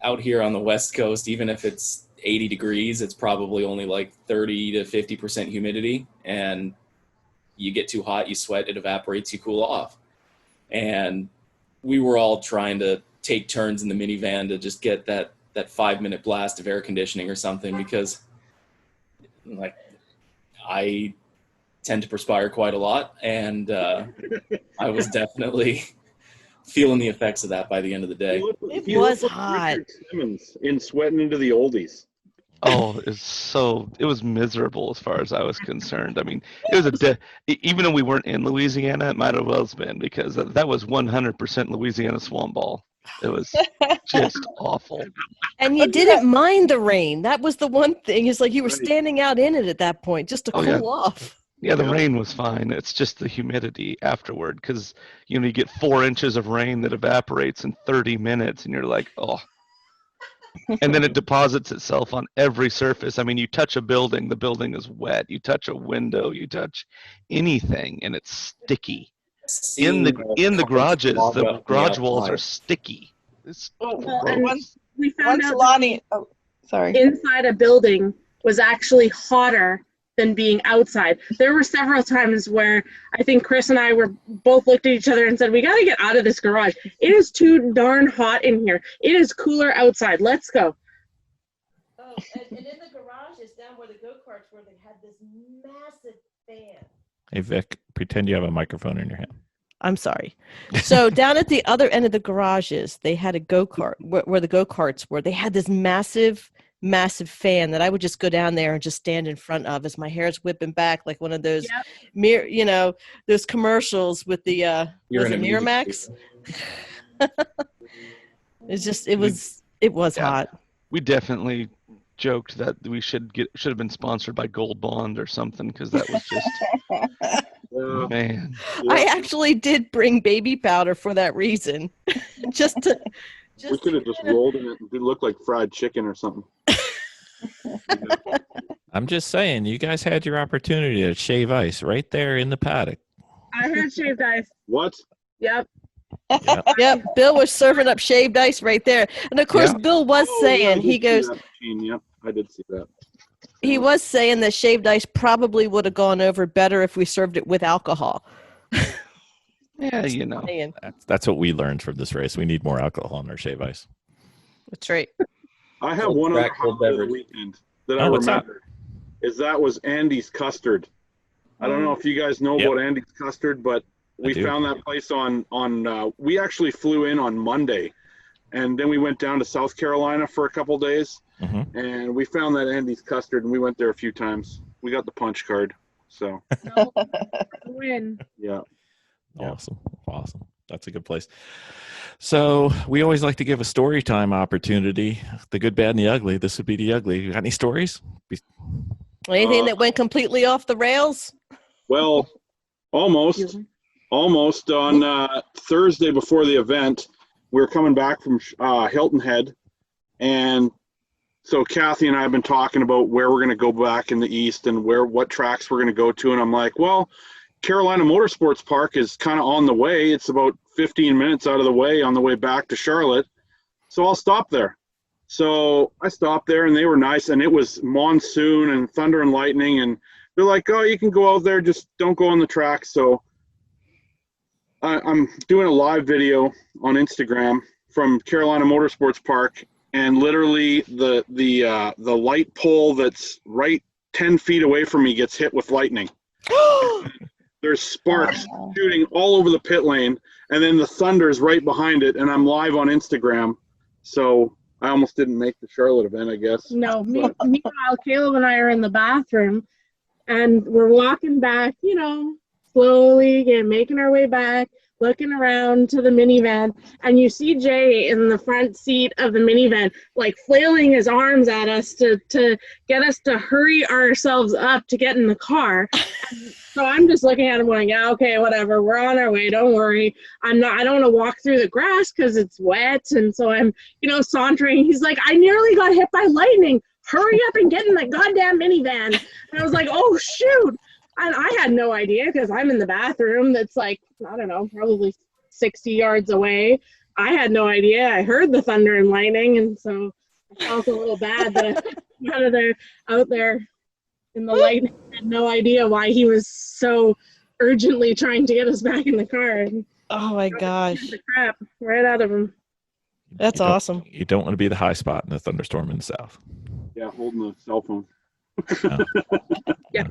Out here on the West Coast, even if it's 80 degrees, it's probably only like 30 to 50% humidity, and you get too hot, you sweat, it evaporates, you cool off. And we were all trying to take turns in the minivan to just get that 5-minute blast of air conditioning or something, because like I tend to perspire quite a lot, and I was definitely feeling the effects of that by the end of the day. It was hot. Simmons in sweating into the oldies. Oh, it was miserable as far as I was concerned. I mean, it was even though we weren't in Louisiana, it might have well been, because that was 100% Louisiana swamp ball. It was just awful. And you didn't mind the rain. That was the one thing. It's like you were standing out in it at that point just to cool off. Yeah, the rain was fine. It's just the humidity afterward, because you get 4 inches of rain that evaporates in 30 minutes, and you're like, oh. And then it deposits itself on every surface. I mean, you touch a building, the building is wet. You touch a window, you touch anything, and it's sticky. In the garages, the garage walls are sticky. It's gross. We found out that inside a building was actually hotter than being outside. There were several times where I think Chris and I were both looked at each other and said, we got to get out of this garage. It is too darn hot in here. It is cooler outside. Let's go. Oh, and in the garages down where the go-karts were, they had this massive fan. Hey, Vic, pretend you have a microphone in your hand. I'm sorry. So down at the other end of the garages, they had a go-kart where the go-karts were. They had this massive fan that I would just go down there and just stand in front of as my hair's whipping back like one of those those commercials with the Miramax. It was hot. We definitely joked that we should have been sponsored by Gold Bond or something, because that was just man. I actually did bring baby powder for that reason. We could have just rolled in it and it looked like fried chicken or something. I'm just saying, you guys had your opportunity to shave ice right there in the paddock. I had shaved ice. What? Yep. Yep. Bill was serving up shaved ice right there. And of course, Bill was saying, he goes, Yep, I did see that. He was saying that shaved ice probably would have gone over better if we served it with alcohol. Yeah, That's what we learned from this race. We need more alcohol in our shave ice. That's right. I have one other highlight of the weekend that I remember. That was Andy's Custard. I don't know if you guys know about Andy's Custard, but we found that place on we actually flew in on Monday, and then we went down to South Carolina for a couple days, and we found that Andy's Custard, and we went there a few times. We got the punch card, so Win. Yeah. Awesome. That's a good place. So we always like to give a story time opportunity. The good, bad, and the ugly. This would be the ugly. You got any stories? Anything that went completely off the rails? Well, almost on Thursday before the event, we were coming back from Hilton Head, and so Kathy and I have been talking about where we're going to go back in the east and what tracks we're going to go to, and I'm like, well, Carolina Motorsports Park is kind of on the way. It's about 15 minutes out of the way on the way back to Charlotte, so I'll stop there. So I stopped there, and they were nice, and it was monsoon and thunder and lightning, and they're like, oh, you can go out there, just don't go on the track. So I'm doing a live video on Instagram from Carolina Motorsports Park, and literally the light pole that's right 10 feet away from me gets hit with lightning. There's sparks shooting all over the pit lane, and then the thunder's right behind it, and I'm live on Instagram. So I almost didn't make the Charlotte event, I guess. No, meanwhile, Caleb and I are in the bathroom, and we're walking back, slowly, again, making our way back, looking around to the minivan, and you see Jay in the front seat of the minivan, like flailing his arms at us to get us to hurry ourselves up to get in the car. So I'm just looking at him going, yeah, okay, whatever, we're on our way, don't worry. I don't want to walk through the grass because it's wet, and so I'm, sauntering. He's like, I nearly got hit by lightning. Hurry up and get in the goddamn minivan. And I was like, oh, shoot. And I had no idea because I'm in the bathroom that's like, I don't know, probably 60 yards away. I had no idea. I heard the thunder and lightning, and so I felt a little bad that out there in the lightning. I had no idea why he was so urgently trying to get us back in the car. And oh my gosh. the crap right out of him. That's awesome. You don't want to be the high spot in a thunderstorm in the south. Yeah, holding the cell phone. Yeah.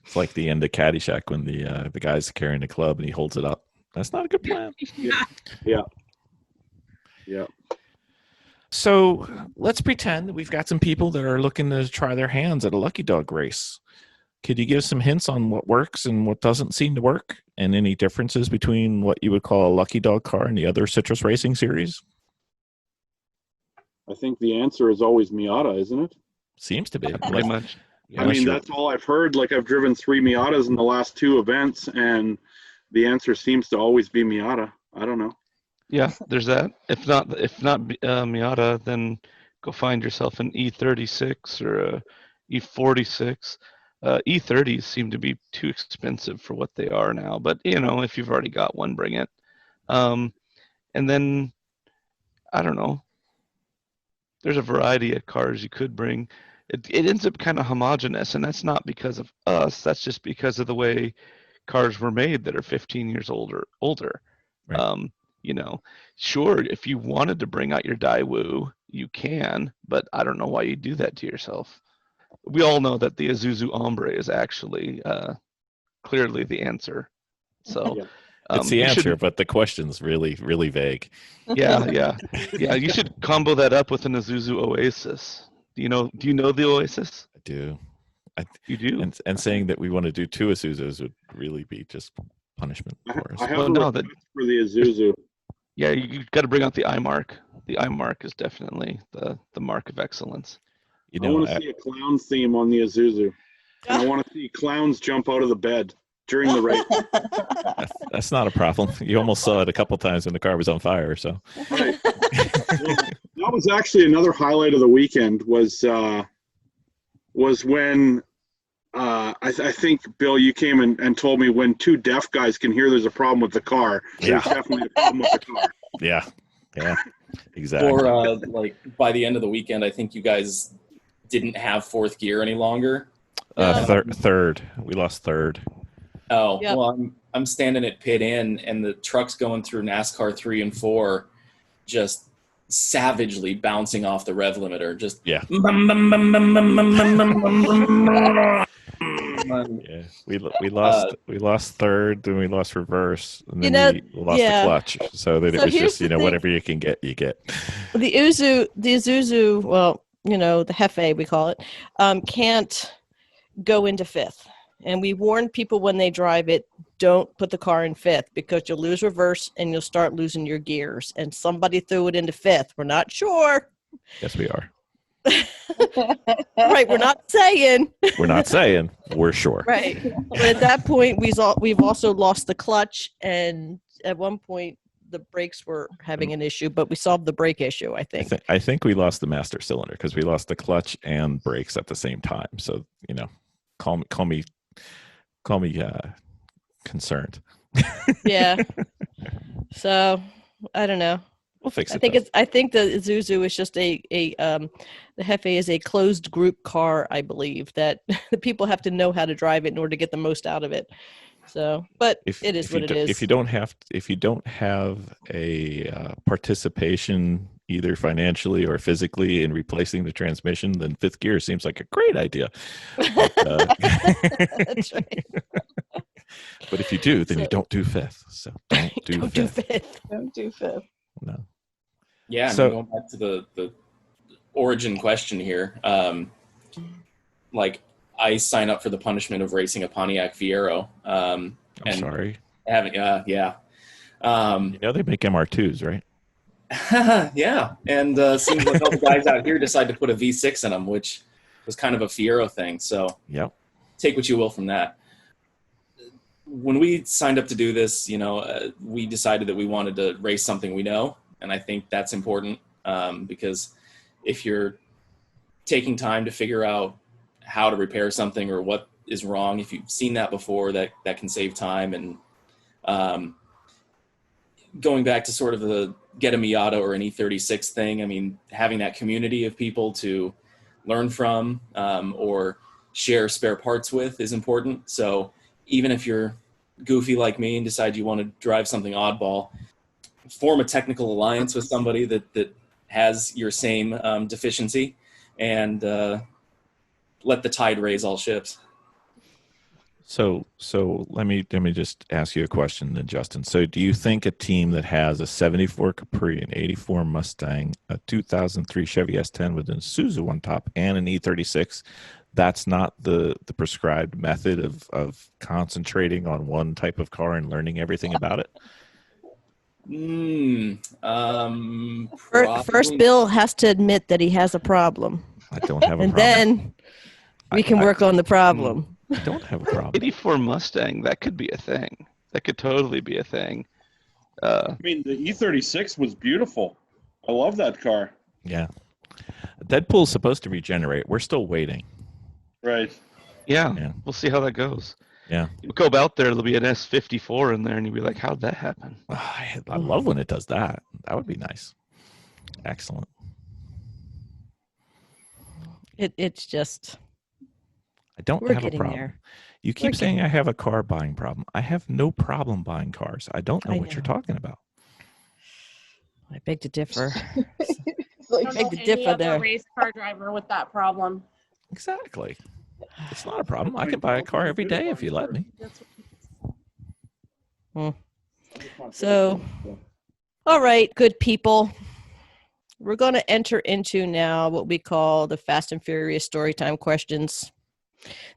It's like the end of Caddyshack when the guy's carrying the club and he holds it up. That's not a good plan. Yeah. So let's pretend that we've got some people that are looking to try their hands at a Lucky Dog race. Could you give some hints on what works and what doesn't seem to work, and any differences between what you would call a Lucky Dog car and the other Citrus Racing series? I think the answer is always Miata, isn't it? Seems to be. Pretty much. I mean, that's all I've heard. Like, I've driven 3 Miatas in the last 2 events, and the answer seems to always be Miata. I don't know. Yeah, there's that. If not Miata, then go find yourself an E36 or a E46. E30s seem to be too expensive for what they are now, but if you've already got one, bring it. And then I don't know. There's a variety of cars you could bring. It ends up kind of homogenous, and that's not because of us. That's just because of the way cars were made that are 15 years older. Right. Sure, if you wanted to bring out your Daewoo, you can, but I don't know why you do that to yourself. We all know that the Isuzu Ombre is actually clearly the answer. So it's the answer, but the question's really, really vague. Yeah. You should combo that up with an Isuzu Oasis. Do you know the Oasis? I do. You do? And saying that we want to do 2 Isuzus would really be just punishment for us. I have for the Isuzu. Yeah, you got to bring out the iMark. The iMark is definitely the mark of excellence. I want to see a clown theme on the Isuzu. And I want to see clowns jump out of the bed during the race. That's not a problem. You almost saw it a couple times when the car was on fire. So right. That was actually another highlight of the weekend. Was when I think, Bill, you came and told me when 2 deaf guys can hear there's a problem with the car. There's definitely a problem with the car. Yeah, exactly. Or by the end of the weekend, I think you guys didn't have 4th gear any longer. Third. We lost third. Oh, yep. Well, I'm standing at pit in, and the truck's going through NASCAR 3 and 4, just savagely bouncing off the rev limiter. Just yeah. We lost third, then we lost reverse, and then we lost the clutch. So that it was just whatever you can get, you get. The Isuzu, well, the Hefe we call it, can't go into 5th. And we warn people when they drive it, don't put the car in fifth because you'll lose reverse and you'll start losing your gears. And somebody threw it into fifth. We're not sure. Yes, we are. Right. We're not saying. We're not saying. We're sure. Right. But at that point, we've also lost the clutch. And at one point, the brakes were having an issue, but we solved the brake issue, I think. I think we lost the master cylinder because we lost the clutch and brakes at the same time. So, call me concerned. Yeah. So I don't know. We'll fix it. I think the Isuzu is just the Hefe is a closed group car, I believe, that the people have to know how to drive it in order to get the most out of it. So, but it is what it is. If you don't have a participation either financially or physically in replacing the transmission, then fifth gear seems like a great idea. But, that's right. But if you do, then you don't do fifth. So don't do fifth. Don't do fifth. No. Yeah. So going back to the origin question here, like I sign up for the punishment of racing a Pontiac Fiero. I'm sorry. Having yeah. They make MR2s, right? Yeah, and seems like all the guys out here decide to put a V6 in them, which was kind of a Fiero thing. So yep. Take what you will from that. When we signed up to do this, we decided that we wanted to race something we know, and I think that's important because if you're taking time to figure out how to repair something or what is wrong, if you've seen that before, that can save time. And going back to sort of the get a Miata or an E36 thing, I mean, having that community of people to learn from or share spare parts with is important. So even if you're goofy like me and decide you want to drive something oddball, form a technical alliance with somebody that has your same deficiency, and let the tide raise all ships. So let me just ask you a question then, Justin. So do you think a team that has a 74 Capri, an 84 Mustang, a 2003 Chevy S10 with an Isuzu on top and an E36, that's not the prescribed method of concentrating on one type of car and learning everything about it? First, Bill has to admit that he has a problem. I don't have a and problem. Then we can work on the problem. I don't have a problem. 84 Mustang, that could be a thing. That could totally be a thing. I mean, the E36 was beautiful. I love that car. Yeah. Deadpool's supposed to regenerate. We're still waiting. Right. Yeah. We'll see how that goes. Yeah. You go out there, there'll be an S54 in there, and you'll be like, how'd that happen? I love when it does that. That would be nice. Excellent. It's just... I don't have a problem. There. You keep saying I have a car buying problem. I have no problem buying cars. I don't know what you're talking about. I beg to differ. I beg to differ there. Race car driver with that problem. Exactly. It's not a problem. I can buy a car every day if you let me. So, all right, good people. We're going to enter into now what we call the Fast and Furious Storytime questions.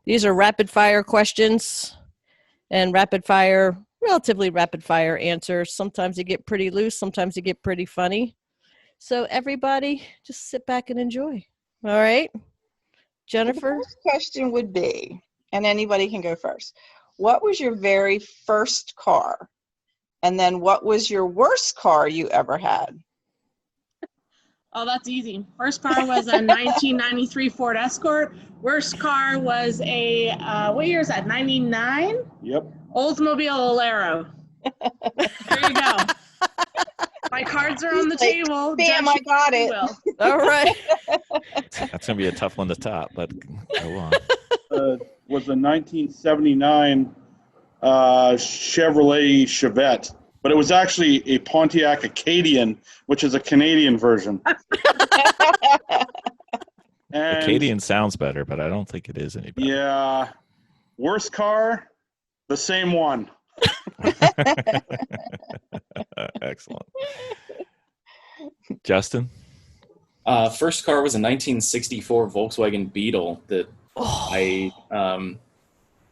These are rapid fire questions and relatively rapid fire answers. Sometimes they get pretty loose. Sometimes they get pretty funny. So everybody just sit back and enjoy. All right. Jennifer? The first question would be, and anybody can go first, what was your very first car? And then what was your worst car you ever had? Oh, that's easy. First car was a 1993 Ford Escort. Worst car was a, what year is that, 99? Yep. Oldsmobile Alero. There you go. My cards are on the table. Bam, I got it. All right. That's going to be a tough one to top, but go on. Was a 1979 Chevrolet Chevette. But it was actually a Pontiac Acadian, which is a Canadian version. And, Acadian sounds better, but I don't think it is any better. Yeah. Worst car, the same one. Excellent. Justin? First car was a 1964 Volkswagen Beetle that I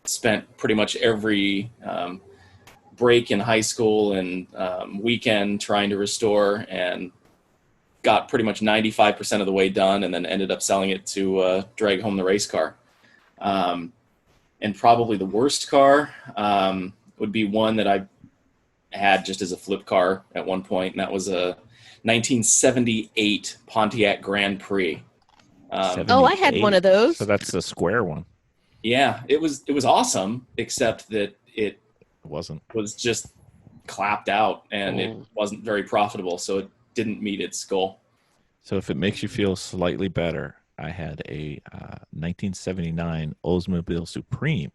spent pretty much every break in high school and weekend trying to restore, and got pretty much 95% of the way done, and then ended up selling it to drag home the race car. And probably the worst car would be one that I had just as a flip car at one point, and that was a 1978 Pontiac Grand Prix. Oh, I had one of those. So that's the square one. Yeah, it was awesome, except that it wasn't. Was just clapped out, and it wasn't very profitable, so it didn't meet its goal. So if it makes you feel slightly better, I had a 1979 Oldsmobile Supreme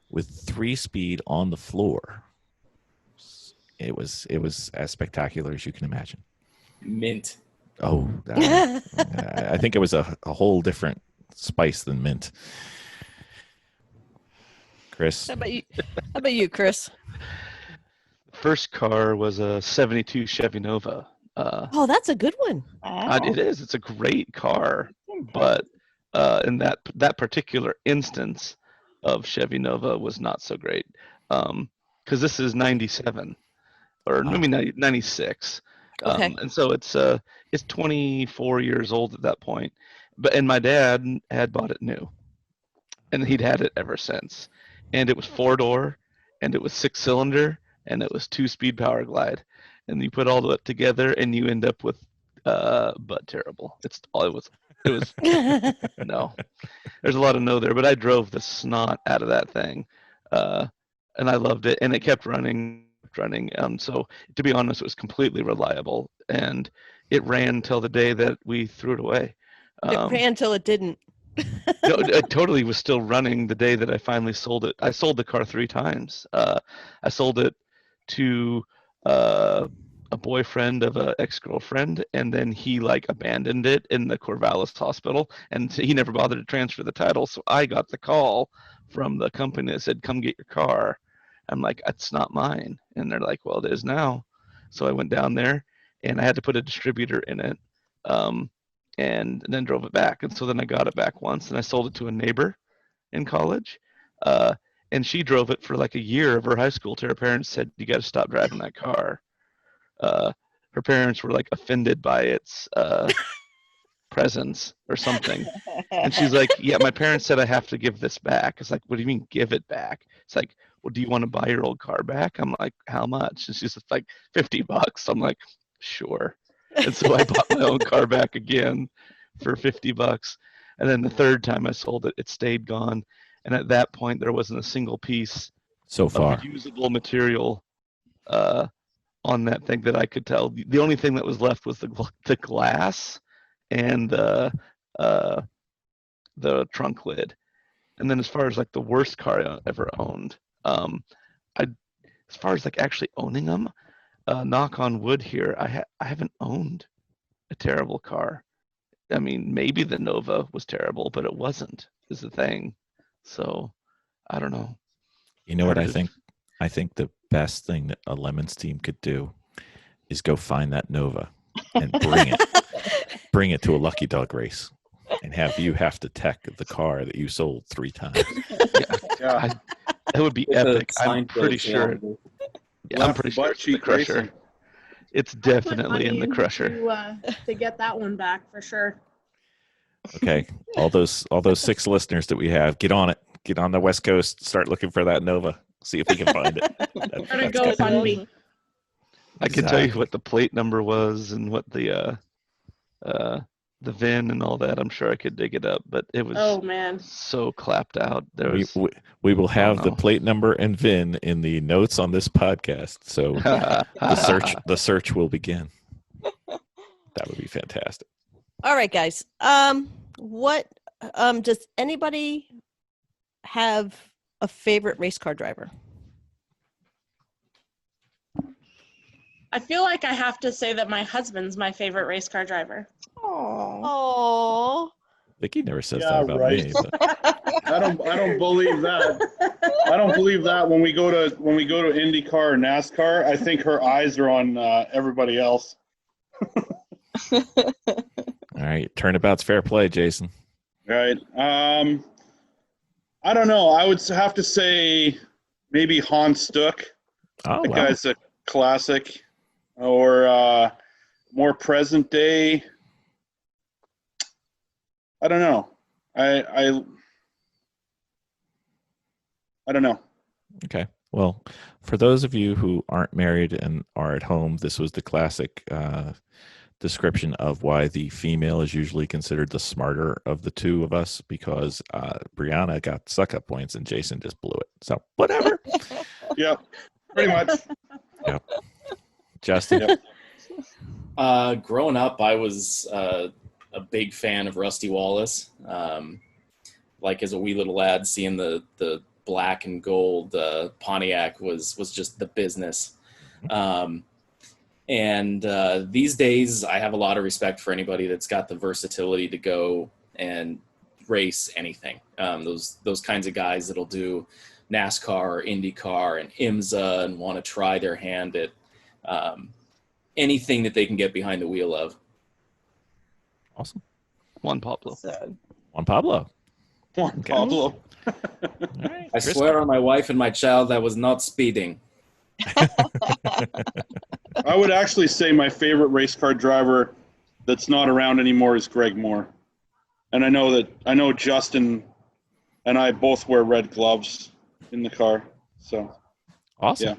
with 3-speed on the floor. It was as spectacular as you can imagine. Mint. Oh, I think it was a whole different spice than mint. Chris, How about you, Chris? First car was a 72 Chevy Nova. Oh, that's a good one. It is. It's a great car, but in that particular instance of Chevy Nova was not so great, because this is 97 or maybe 96, Okay. and so it's 24 years old at that point. And my dad had bought it new, and he'd had it ever since, and it was 4-door, and it was 6-cylinder, and it was 2-speed power glide. And you put all of it together, and you end up with, but terrible. It was no. There's a lot of no there, but I drove the snot out of that thing, and I loved it, and it kept running. So to be honest, it was completely reliable, and it ran till the day that we threw it away. It ran till it didn't. No, it totally was still running the day that I finally sold it. I sold the car 3 times. I sold it to a boyfriend of an ex-girlfriend, and then he abandoned it in the Corvallis hospital, and he never bothered to transfer the title. So I got the call from the company that said, "Come get your car." I'm like, "It's not mine," and they're like, "Well, it is now." So I went down there, and I had to put a distributor in it, and then drove it back. And so then I got it back once, and I sold it to a neighbor in college, and she drove it for a year of her high school till her parents said, "You got to stop driving that car." Her parents were offended by its presence or something, and she's like, "Yeah, my parents said I have to give this back." It's like, "What do you mean give it back?" It's like, "Well, do you want to buy your old car back?" I'm like, "How much?" And she's just like, $50. I'm like, "Sure." And so I bought my own car back again for $50. And then the third time I sold it, it stayed gone. And at that point, there wasn't a single piece of usable material on that thing that I could tell. The only thing that was left was the glass and the trunk lid. And then as far as the worst car I ever owned, as far as actually owning them, knock on wood here, I haven't owned a terrible car. I mean, maybe the Nova was terrible, but it wasn't, is the thing. So I don't know. You know what I think? I think the best thing that a Lemons team could do is go find that Nova and bring it to a Lucky Dog race, and have to tech the car that you sold 3 times. Yeah. That would be epic. I'm pretty sure. Yeah, I'm pretty sure it's the Crusher. It's definitely in the Crusher. To get that one back for sure. Okay, all those 6 listeners that we have, get on it. Get on the West Coast. Start looking for that Nova. See if we can find it. Gotta go fund me. I can tell you what the plate number was and what the VIN and all that. I'm sure I could dig it up, but it was so clapped out. We will have the plate number and VIN in the notes on this podcast, so the search will begin. That would be fantastic. All right, guys. What does anybody have a favorite race car driver? I feel like I have to say that my husband's my favorite race car driver. Oh. Vicki never says that about me. But. I don't believe that. I don't believe that when we go to IndyCar or NASCAR. I think her eyes are on everybody else. All right, turnabout's fair play, Jason. Right. I don't know. I would have to say maybe Hans Stuck. Oh, That wow. guy's a classic. Or more present day. I don't know. I don't know. Okay. Well, for those of you who aren't married and are at home, this was the classic description of why the female is usually considered the smarter of the two of us, because Briana got suck-up points and Jason just blew it. So whatever. Yep, pretty much. Yep. Justin. Yep. Growing up, I was a big fan of Rusty Wallace. Like as a wee little lad, seeing the black and gold Pontiac was just the business. And these days, I have a lot of respect for anybody that's got the versatility to go and race anything. Those kinds of guys that'll do NASCAR, IndyCar, and IMSA and want to try their hand at anything that they can get behind the wheel of. Awesome. Juan Pablo. So, Juan Pablo. Juan Pablo. All right. I swear on my wife and my child I was not speeding. I would actually say my favorite race car driver that's not around anymore is Greg Moore. And I know Justin and I both wear red gloves in the car. So Awesome. yeah.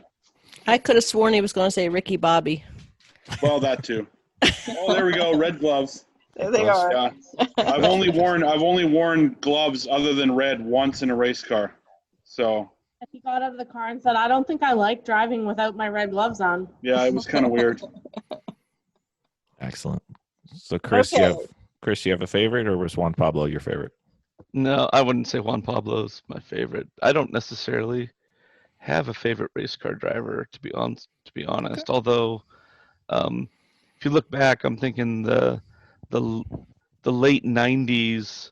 I could have sworn he was going to say Ricky Bobby. Well, that too. Oh, there we go. Red gloves. there they are. Yeah. I've only worn gloves other than red once in a race car. So If he got out of the car and said, I don't think I like driving without my red gloves on. yeah, it was kind of weird. Excellent. So Chris, you have a favorite, or was Juan Pablo your favorite? No, I wouldn't say Juan Pablo's my favorite. I don't necessarily have a favorite race car driver, to be honest. Okay. Although, if you look back, I'm thinking the late '90s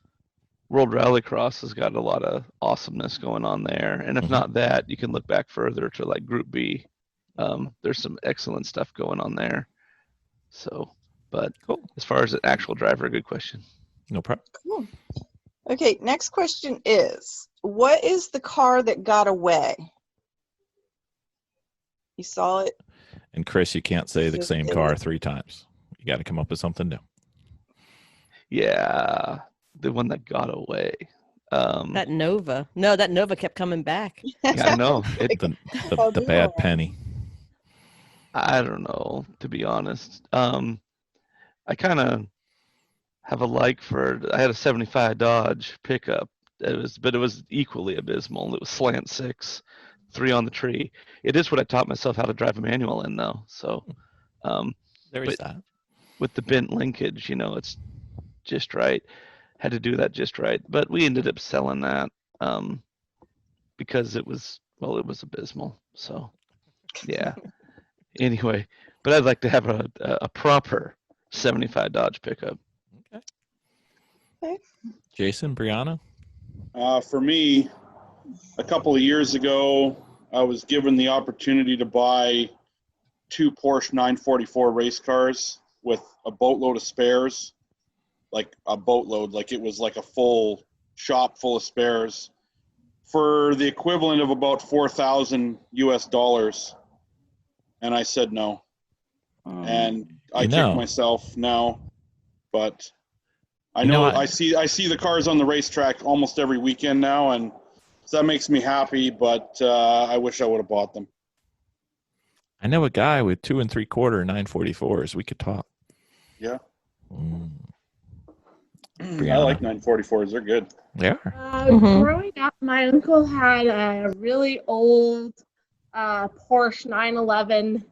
World Rallycross has got a lot of awesomeness going on there. And if not that, you can look back further to like Group B. There's some excellent stuff going on there. So, but Cool. as far as an actual driver, good question. No problem. Cool. Okay, next question is, what is the car that got away? You saw it? And Chris, you can't say the same car 3 times. You got to come up with something new. Yeah, the one that got away. That Nova. No, that Nova kept coming back. Yeah, I know. The bad penny. I don't know, to be honest. I kind of have a like for. I had a '75 Dodge pickup. But it was equally abysmal. It was slant 6, 3 on the tree. It is what I taught myself how to drive a manual in, though. So, There is that. with the bent linkage, it's just right. Had to do that just right. But we ended up selling that because it was abysmal. So, yeah. Anyway, but I'd like to have a proper '75 Dodge pickup. Okay. Jason, Briana? For me, a couple of years ago, I was given the opportunity to buy 2 Porsche 944 race cars with a boatload of spares, like a boatload, like it was like a full shop full of spares for the equivalent of about $4,000 US. And I said no. And I kick myself now, but I know I see the cars on the racetrack almost every weekend now, and so that makes me happy, but I wish I would have bought them. I know a guy with 2 3/4 944s. We could talk. Yeah. Briana. I like 944s. They're good. Yeah. Growing up, my uncle had a really old Porsche 911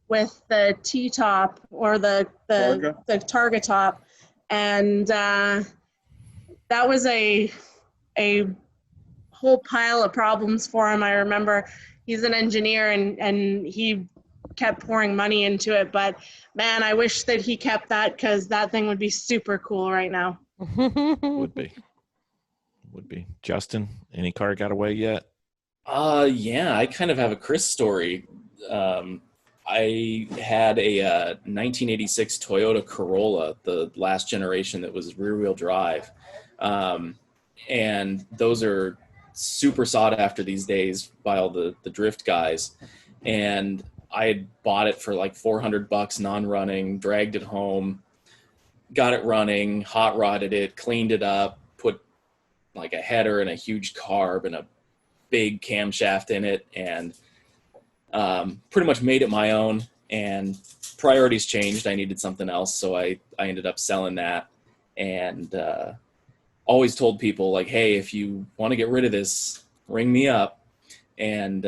with the T-top or the Targa top, and that was a whole pile of problems for him. I remember he's an engineer and he kept pouring money into it, but man, I wish that he kept that, because that thing would be super cool right now. Would be. Justin, any car got away yet? Yeah, I kind of have a Chris story. I had a 1986 Toyota Corolla, the last generation that was rear-wheel drive. And those are super sought after these days by all the drift guys. And I had bought it for like $400 non-running, dragged it home, got it running, hot rodded it, cleaned it up, put like a header and a huge carb and a big camshaft in it, and pretty much made it my own. And priorities changed. I needed something else, so I ended up selling that. And always told people, like, hey, if you want to get rid of this, ring me up. And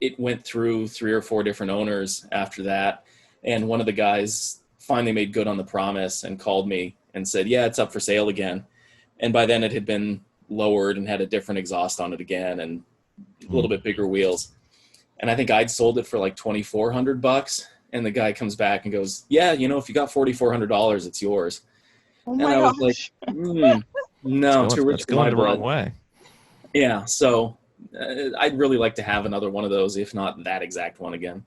it went through 3 or 4 different owners after that. And one of the guys finally made good on the promise and called me and said, yeah, it's up for sale again. And by then it had been lowered and had a different exhaust on it again and a little bit bigger wheels. And I think I'd sold it for like $2,400. And the guy comes back and goes, yeah, you know, if you got $4,400, it's yours. Oh And my I was gosh. like, no, too rich It's for my going the wrong blood. way. Yeah, so I'd really like to have another one of those, if not that exact one again.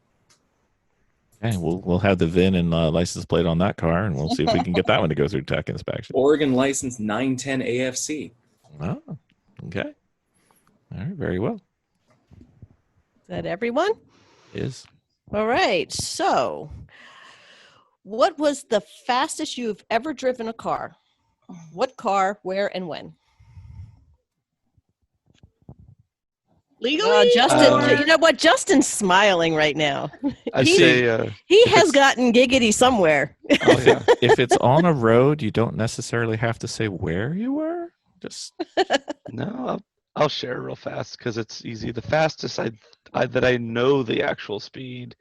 Okay, we'll have the VIN and license plate on that car, and we'll see if we can get that one to go through tech inspection. Oregon license 910 AFC. Oh, okay. All right, very well. Is that everyone? Is All right. So, what was the fastest you've ever driven a car? What car, where, and when? Legally? Justin, you know what? Justin's smiling right now. I He- say, He If has it's- gotten giggity somewhere. oh yeah, if it's on a road, you don't necessarily have to say where you were. Just no, I'll share real fast because it's easy. The fastest I that I know the actual speed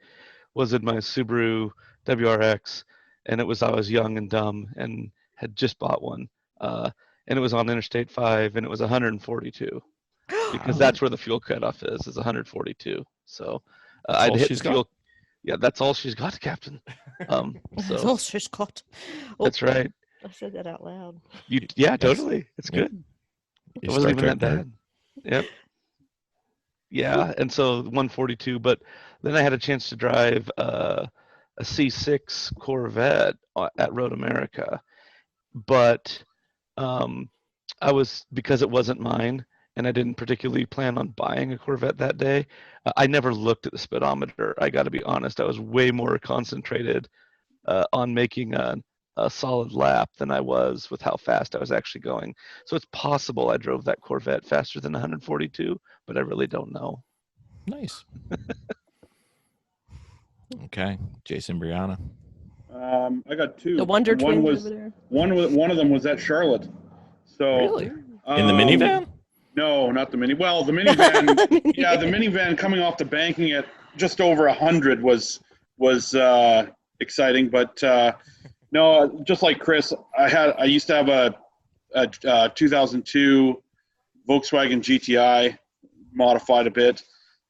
was in my Subaru WRX, and I was young and dumb and had just bought one, and it was on Interstate 5, and it was 142 because that's where the fuel cutoff is 142. So That's I'd all hit she's the got? fuel. Yeah, that's all she's got, Captain. That's So all she's got. Oh, that's right. I said that out loud. Yeah, totally. It's Yeah. good. It you wasn't Star even that Trek nerd. bad. Yep. Yeah, and so 142, but then I had a chance to drive a C6 Corvette at Road America, but I was, because it wasn't mine and I didn't particularly plan on buying a Corvette that day, I never looked at the speedometer. I got to be honest, I was way more concentrated on making a solid lap than I was with how fast I was actually going. So it's possible I drove that Corvette faster than 142, but I really don't know. Nice. Okay, Jason, Brianna. I got 2. The Wonder And one Twins was over there. one of them was at Charlotte. So Really? In the minivan? No, not the mini. Well, the minivan. Yeah, the minivan coming off the banking at just over 100 was exciting, but no, just like Chris, I used to have a 2002 Volkswagen GTI, modified a bit,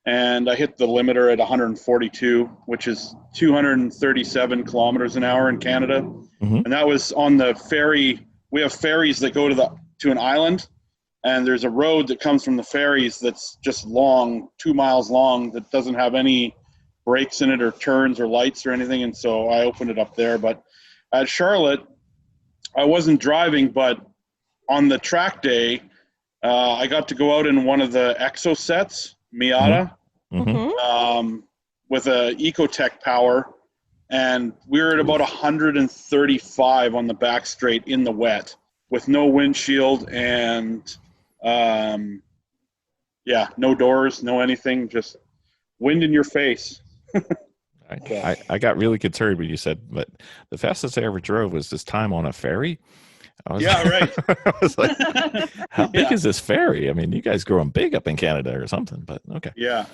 and I hit the limiter at 142, which is 237 kilometers an hour in Canada. Mhm. And that was on the ferry. We have ferries that go to an island, and there's a road that comes from the ferries that's just long, 2 miles long, that doesn't have any brakes in it or turns or lights or anything. And so I opened it up there. But at Charlotte, I wasn't driving, but on the track day, I got to go out in one of the Exo sets, Miata, Mhm. with a Ecotech power, and we were at about 135 on the back straight in the wet with no windshield and no doors, no anything, just wind in your face. I got really concerned when you said, but the fastest I ever drove was this time on a ferry. I was Right. I was like, how big Yeah. is this ferry? I mean, you guys growing big up in Canada or something, but okay. Yeah.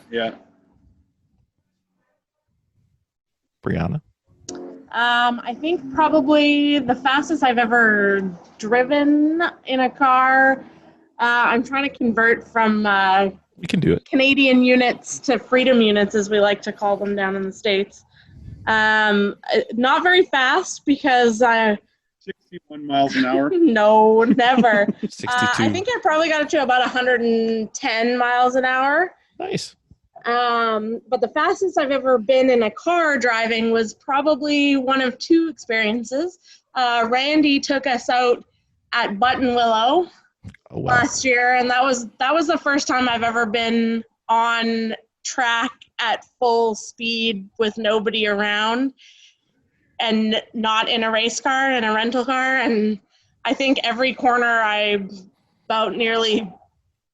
Brianna? I think probably the fastest I've ever driven in a car. I'm trying to convert from We can do it. Canadian units to freedom units, as we like to call them down in the States. Not very fast because 61 miles an hour. no, never. 62. I think I probably got it to about 110 miles an hour. Nice. But the fastest I've ever been in a car driving was probably one of 2 experiences. Randy took us out at Buttonwillow Oh wow. last year, and that was the first time I've ever been on track at full speed with nobody around and not in a race car, in a rental car. And I think every corner I about nearly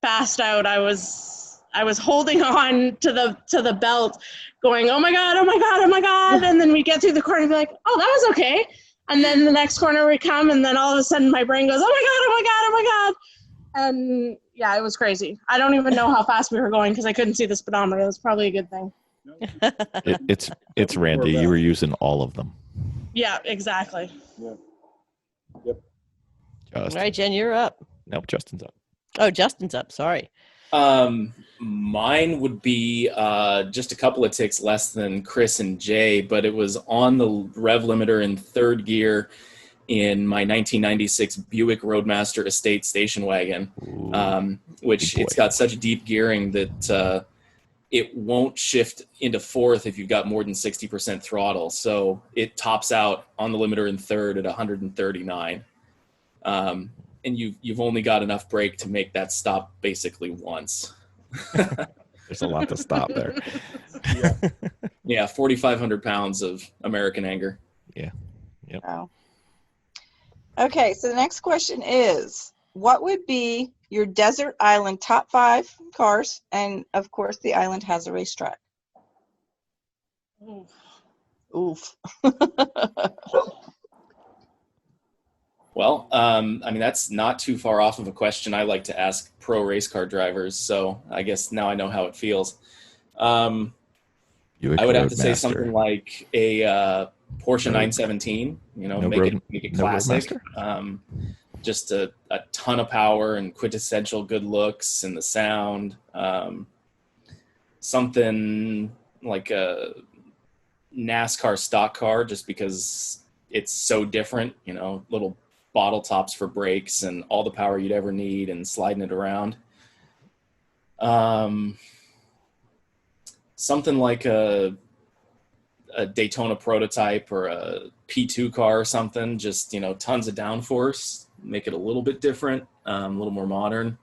passed out. I was holding on to the belt going, oh my God, oh my God, oh my God. And then we get through the corner and be like, oh, that was okay. And then the next corner we come, and then all of a sudden my brain goes, oh my God, oh my God, oh my God. And yeah, it was crazy. I don't even know how fast we were going because I couldn't see the speedometer. It was probably a good thing. It's Randy. You were using all of them. Yeah, exactly. Yeah. Yep. All right, Jen, you're up. Nope, Justin's up. Oh, Justin's up. Sorry. Mine would be just a couple of ticks less than Chris and Jay, but it was on the rev limiter in third gear in my 1996 Buick Roadmaster Estate station wagon, which it's got such deep gearing that it won't shift into fourth if you've got more than 60% throttle. So it tops out on the limiter in third at 139. And you've only got enough brake to make that stop basically once. There's a lot to stop there. Yeah, 4,500 pounds of American anger. Yeah. Yep. Wow. Okay, so the next question is, what would be your desert island top 5 cars? And of course, the island has a racetrack. Oof. Well, I mean, that's not too far off of a question I like to ask pro race car drivers. So I guess now I know how it feels. I would have to say something like a Porsche 917, make it classic. Just a ton of power and quintessential good looks and the sound. Something like a NASCAR stock car, just because it's so different, little bottle tops for brakes and all the power you'd ever need and sliding it around. Something like a Daytona prototype or a P2 car or something, just, tons of downforce, make it a little bit different, a little more modern.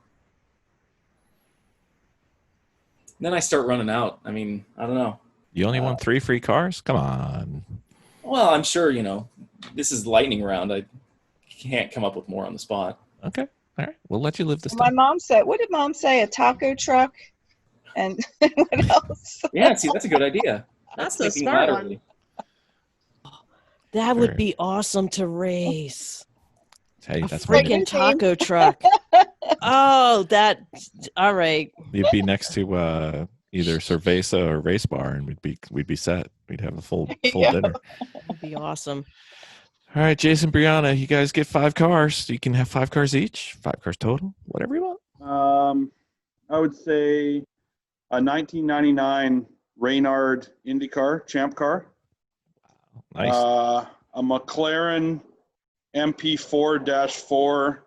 Then I start running out. I mean, I don't know. You only want 3 free cars? Come on. Well, I'm sure, this is lightning round. I can't come up with more on the spot. Okay. All right. We'll let you live this My time. mom said, what did Mom say? A taco truck? And what else? Yeah, see, that's a good idea. That's a thinking smart laterally. That would be awesome to race. Hey, A that's freaking taco truck. Oh, all right. You'd be next to either Cerveza or Race Bar, and we'd be set. We'd have a full dinner. That'd be awesome. All right, Jason, Briana, you guys get 5 cars. You can have 5 cars each, 5 cars total, whatever you want. I would say a 1999 Reynard IndyCar Champ car. Nice. A McLaren MP4-4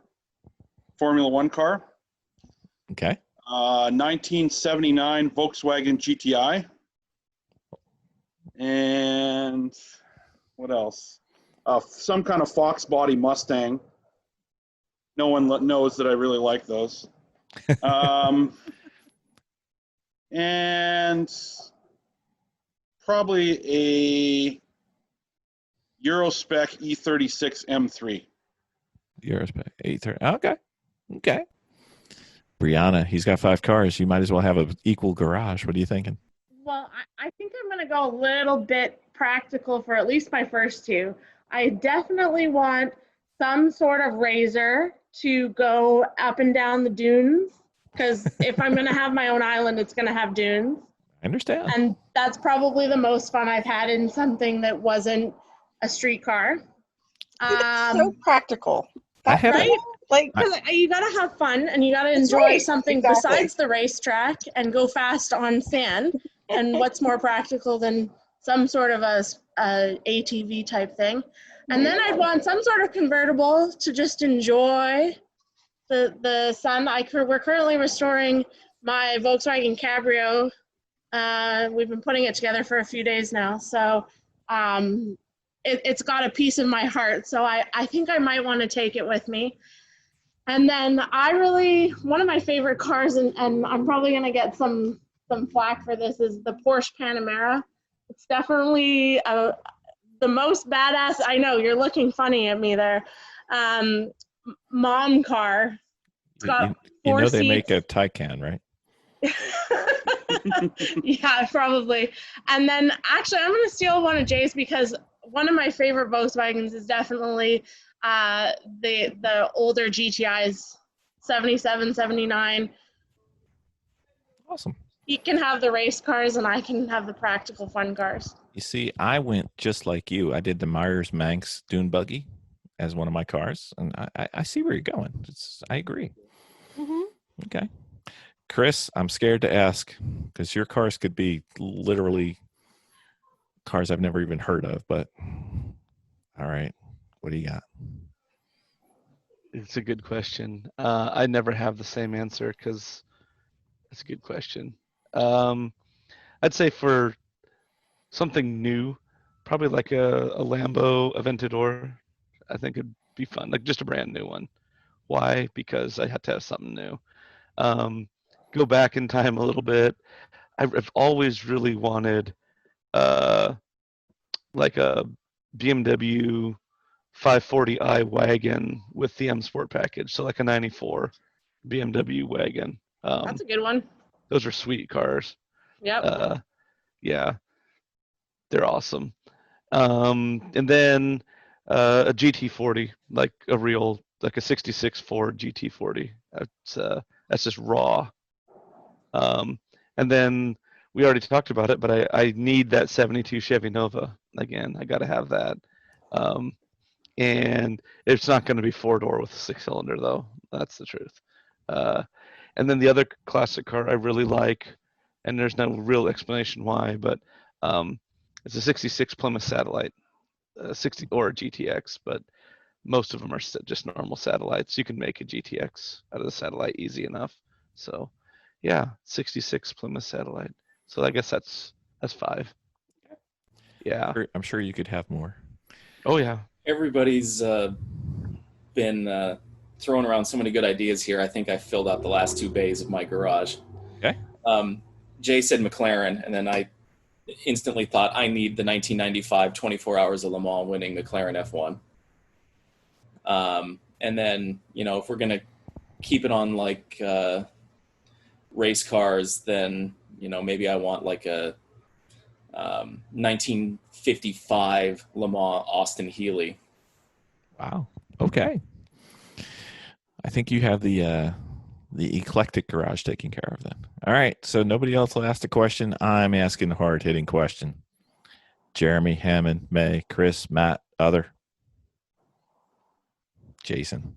Formula One car. Okay. 1979 Volkswagen GTI. And what else? Some kind of Fox body Mustang. No one knows that I really like those. And probably a Eurospec E36 M3. Eurospec E30. Okay. Briana, he's got 5 cars. You might as well have an equal garage. What are you thinking? Well, I think I'm going to go a little bit practical for at least my first 2. I definitely want some sort of razor to go up and down the dunes, because if I'm going to have my own island, it's going to have dunes. I understand. And that's probably the most fun I've had in something that wasn't a street car. That's so practical. Right? Like, because you got to have fun and you got to enjoy something besides the racetrack and go fast on sand. And what's more practical than some sort of a ATV type thing? And then I'd want some sort of convertible to just enjoy the sun. We're currently restoring my Volkswagen Cabrio. We've been putting it together for a few days now. So it's got a piece of my heart. So I think I might want to take it with me. And then one of my favorite cars, and I'm probably going to get some flack for this, is the Porsche Panamera. It's definitely the most badass. I know you're looking funny at me there. Mom car. It's got you know they seats. make a Taycan, right? Yeah, probably. And then actually, I'm going to steal one of Jay's because one of my favorite Volkswagens is definitely the older GTIs, 77, 79. Awesome. He can have the race cars and I can have the practical fun cars. You see, I went just like you. I did the Myers-Manx dune buggy as one of my cars, and I see where you're going. I agree. Mm-hmm. Okay. Chris, I'm scared to ask because your cars could be literally cars I've never even heard of, but all right. What do you got? It's a good question. I never have the same answer because it's a good question. I'd say for something new, probably like a Lambo Aventador. I think it'd be fun, like just a brand new one. Why? Because I had to have something new. Go back in time a little bit. I've always really wanted like a BMW 540i wagon with the M Sport package, so like a 94 BMW wagon. That's a good one. Those are sweet cars. Yep. Yeah, they're awesome. And then a GT40, like a 66 Ford GT40. That's just raw. And then we already talked about it, but I need that 72 Chevy Nova again. I got to have that. And it's not going to be 4-door with a 6-cylinder though. That's the truth. And then the other classic car I really like, and there's no real explanation why, but it's a 66 Plymouth Satellite, 60 or a GTX, but most of them are just normal satellites. You can make a GTX out of the Satellite easy enough. So yeah, 66 Plymouth Satellite. So I guess that's 5. Yeah. I'm sure you could have more. Oh yeah. Everybody's been throwing around so many good ideas here. I think I filled out the last 2 bays of my garage. Okay. Jay said McLaren, and then I instantly thought I need the 1995 24 Hours of Le Mans winning McLaren F1. And then, if we're going to keep it on like race cars, then, maybe I want like a 1955 Le Mans Austin Healey. Wow. Okay. I think you have the eclectic garage taken care of then. All right. So nobody else will ask the question. I'm asking the hard-hitting question. Jeremy, Hammond, May, Chris, Matt, other. Jason.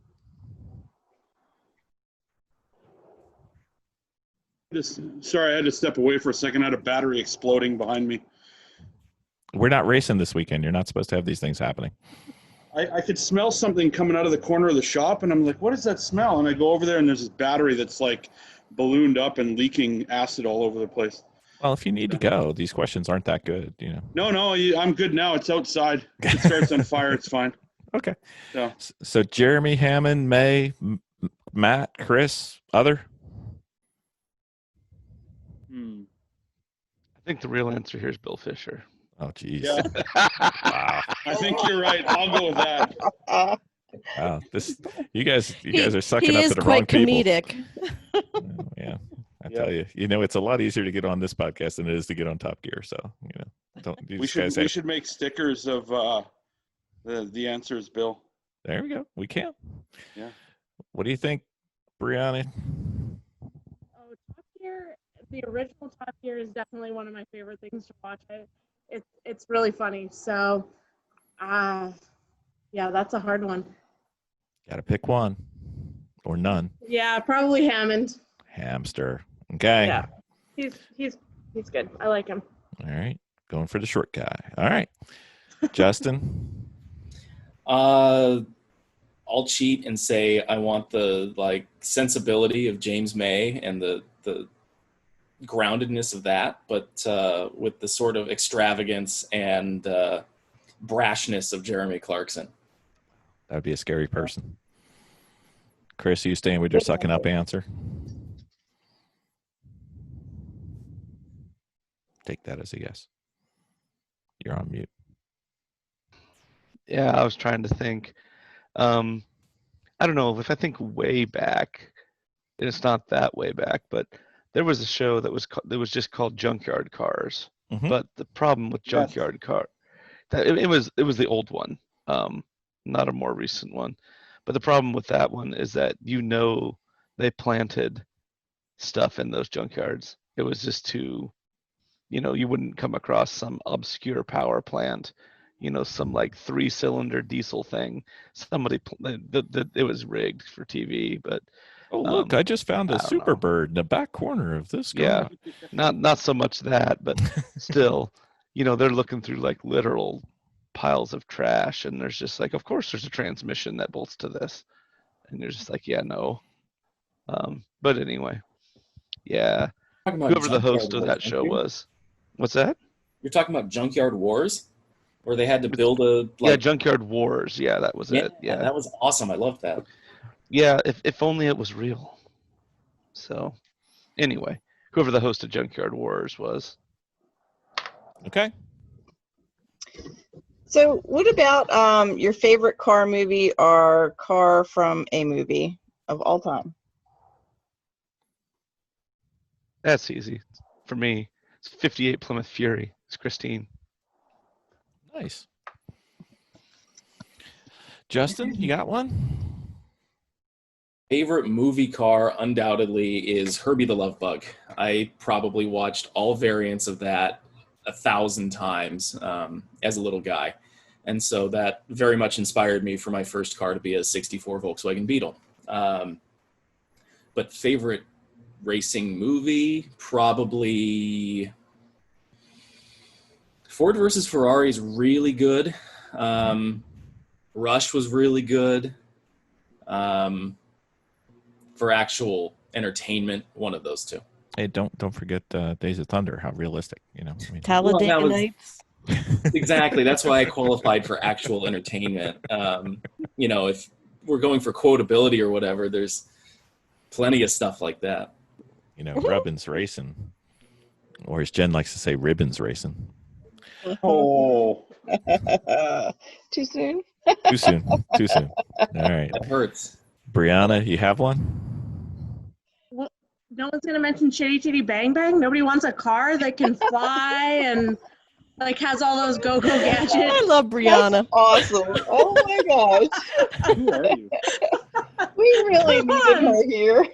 Sorry, I had to step away for a second. I had a battery exploding behind me. We're not racing this weekend. You're not supposed to have these things happening. I could smell something coming out of the corner of the shop, and I'm like, what is that smell? And I go over there, and there's this battery that's like ballooned up and leaking acid all over the place. Well, if you need to go, these questions aren't that good, No, I'm good now. It's outside. If it starts on fire, it's fine. Okay. So Jeremy, Hammond, May, Matt, Chris, other? I think the real answer here is Bill Fisher. Oh, geez. Yeah. Wow. I think you're right. I'll go with that. Wow. You guys are sucking up to the wrong quite people. comedic. Yeah. I tell you, it's a lot easier to get on this podcast than it is to get on Top Gear. So, We should make stickers of the answers, Bill. There we go. We can. Yeah. What do you think, Briana? Oh, Top Gear, the original Top Gear is definitely one of my favorite things to watch. It's really funny. So, yeah, that's a hard one. Got to pick one or none. Yeah, probably Hammond. Hamster. Okay. Yeah, he's good. I like him. All right. Going for the short guy. All right. Justin. I'll cheat and say I want the sensibility of James May and the groundedness of that, but with the sort of extravagance and brashness of Jeremy Clarkson. That would be a scary person. Chris, are you staying with your sucking up answer? Take that as a yes. You're on mute. Yeah, I was trying to think. I don't know if I think way back, and it's not that way back, but there was a show that was just called Junkyard Cars. Mhm. But the problem with Junkyard Car, it was the old one, not a more recent one. But the problem with that one is that they planted stuff in those junkyards. It was just too, you wouldn't come across some obscure power plant, some like 3-cylinder diesel thing. It was rigged for TV, but Oh, look, I just found a I don't know. Superbird in the back corner of this Yeah, garage. not so much that, but still, they're looking through like literal piles of trash, and there's just like, of course, there's a transmission that bolts to this, and you're just like, yeah, no. But anyway, yeah, Talking about whoever the host Junkyard of Wars, that aren't show you? was. What's that? You're talking about Junkyard Wars, where they had to build Yeah, Junkyard Wars. Yeah, that was it. Yeah, that was awesome. I loved that. yeah. If only it was real. So, anyway, whoever the host of Junkyard Wars was. Okay. So, what about your favorite car movie or car from a movie of all time? That's easy for me. It's 58 Plymouth Fury. It's Christine. Nice. Justin, you got one? Favorite movie car undoubtedly is Herbie the Love Bug. I probably watched all variants of that 1,000 times as a little guy. And so that very much inspired me for my first car to be a 64 Volkswagen Beetle. But favorite racing movie, probably Ford versus Ferrari is really good. Rush was really good. For actual entertainment, one of those two. Hey, don't forget Days of Thunder. How realistic, Talladega Well, that was- Nights. Exactly. That's why I qualified for actual entertainment. If we're going for quotability or whatever, there's plenty of stuff like that. Rubbins racing, or as Jen likes to say, ribbons racing. Oh, Too soon? Too soon. Too soon. All right, That hurts. Brianna, you have one? No one's gonna mention Chitty Chitty Bang Bang. Nobody wants a car that can fly and like has all those go-go gadgets. I love Brianna. Awesome. Oh my gosh. who are you? We really needed her here.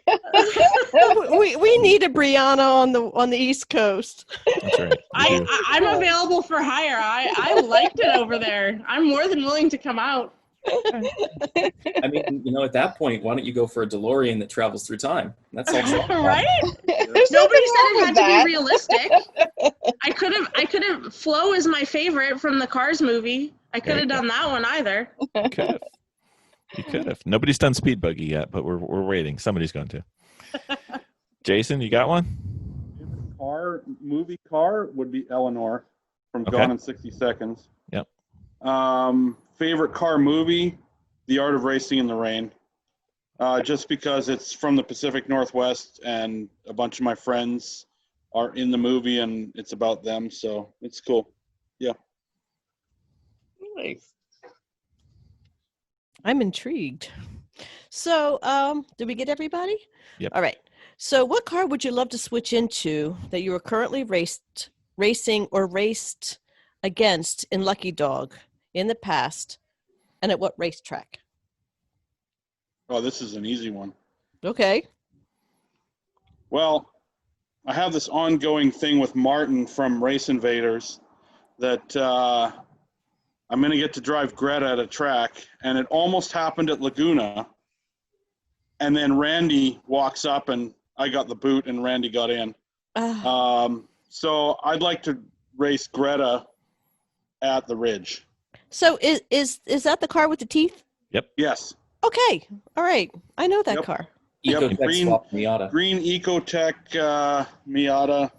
we need a Brianna on the East Coast. That's right. We do. I'm available for hire. I liked it over there. I'm more than willing to come out. I mean, at that point, why don't you go for a DeLorean that travels through time? That's all. Right? There's Nobody nothing said wrong it had with to that. be realistic. I could have Flo is my favorite from the Cars movie. I could have done that one either. You could have. Nobody's done Speed Buggy yet, but we're waiting. Somebody's going to. Jason, you got one? Movie car would be Eleanor from Okay. Gone in 60 Seconds. Yep. Favorite car movie, The Art of Racing in the Rain. Just because it's from the Pacific Northwest and a bunch of my friends are in the movie and it's about them, so it's cool. Yeah. Nice. I'm intrigued. So, did we get everybody? Yep. All right. So, what car would you love to switch into that you are currently racing or raced against in Lucky Dog in the past, and at what racetrack? Oh, this is an easy one. Okay. Well, I have this ongoing thing with Martin from Race Invaders that I'm going to get to drive Greta at a track, and it almost happened at Laguna. And then Randy walks up, and I got the boot, and Randy got in. So I'd like to race Greta at the Ridge. So is that the car with the teeth? Yes. Okay. All right. I know that Yep. car. Yep, Ecotech green- swap Miata. Green Ecotech Miata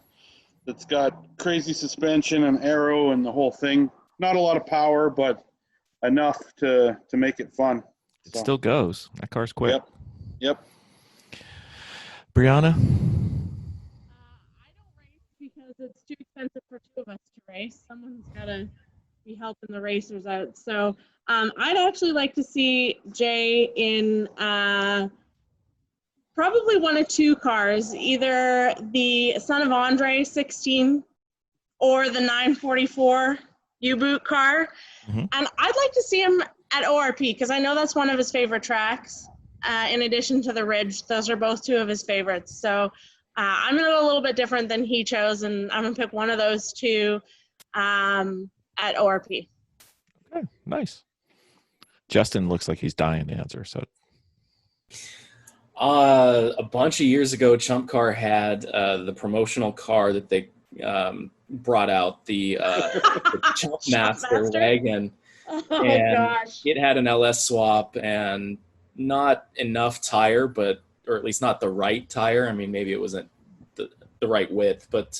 that's got crazy suspension and aero and the whole thing. Not a lot of power, but enough to make it fun. It still goes. That car's quick. Yep. Yep. Briana? I don't race because it's too expensive for two of us to race. Someone's got to be helping the racers out. So I'd actually like to see Jay in probably one of two cars, either the Son of Andre 16 or the 944 U-Boot car. Mhm. And I'd like to see him at ORP because I know that's one of his favorite tracks. In addition to the Ridge, those are both two of his favorites. So I'm going to go a little bit different than he chose, and I'm going to pick one of those two at ORP. Okay, nice. Justin looks like he's dying to answer. So A bunch of years ago, Chump Car had the promotional car that they brought out, the Chump Master wagon. Oh, And gosh. it had an LS swap and not enough tire, or at least not the right tire. I mean, maybe it wasn't the right width, but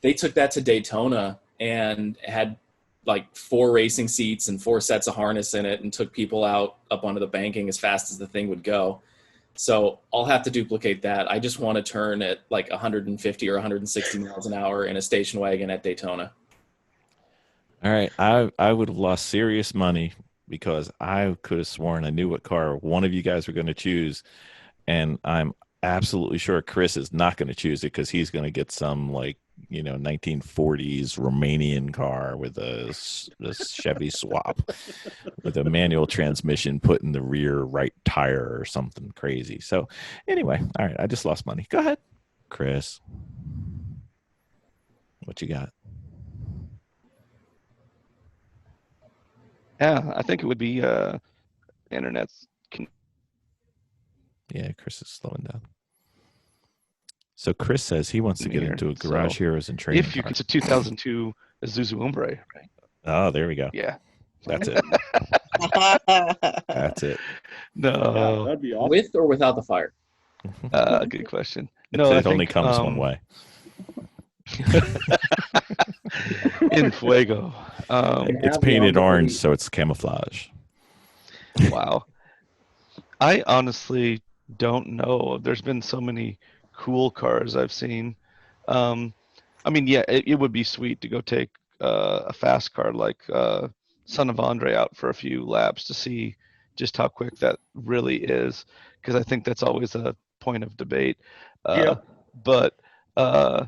they took that to Daytona and had like 4 racing seats and 4 sets of harness in it and took people out up onto the banking as fast as the thing would go. So I'll have to duplicate that. I just want to turn at like 150 or 160 miles an hour in a station wagon at Daytona. all right, I would have lost serious money because I could have sworn I knew what car one of you guys were going to choose, and I'm absolutely sure Chris is not going to choose it because he's going to get some 1940s Romanian car with a Chevy swap with a manual transmission put in the rear right tire or something crazy. So anyway, all right, I just lost money. Go ahead, Chris. What you got? Yeah, I think it would be internet's. Yeah, Chris is slowing down. So Chris says he wants to get Here, into a Garage so Heroes and training If you car. it's a 2002 Isuzu Umbre, right? Oh, there we go. Yeah. That's it. That's it. No. That'd be awesome. With or without the fire? Good question. It, No, it I only think, comes one way. In fuego. It's painted orange, so it's camouflage. Wow. I honestly don't know. There's been so many cool cars I've seen. I mean, yeah, it would be sweet to go take a fast car like Son of Andre out for a few laps to see just how quick that really is, because I think that's always a point of debate. Yep. But yeah,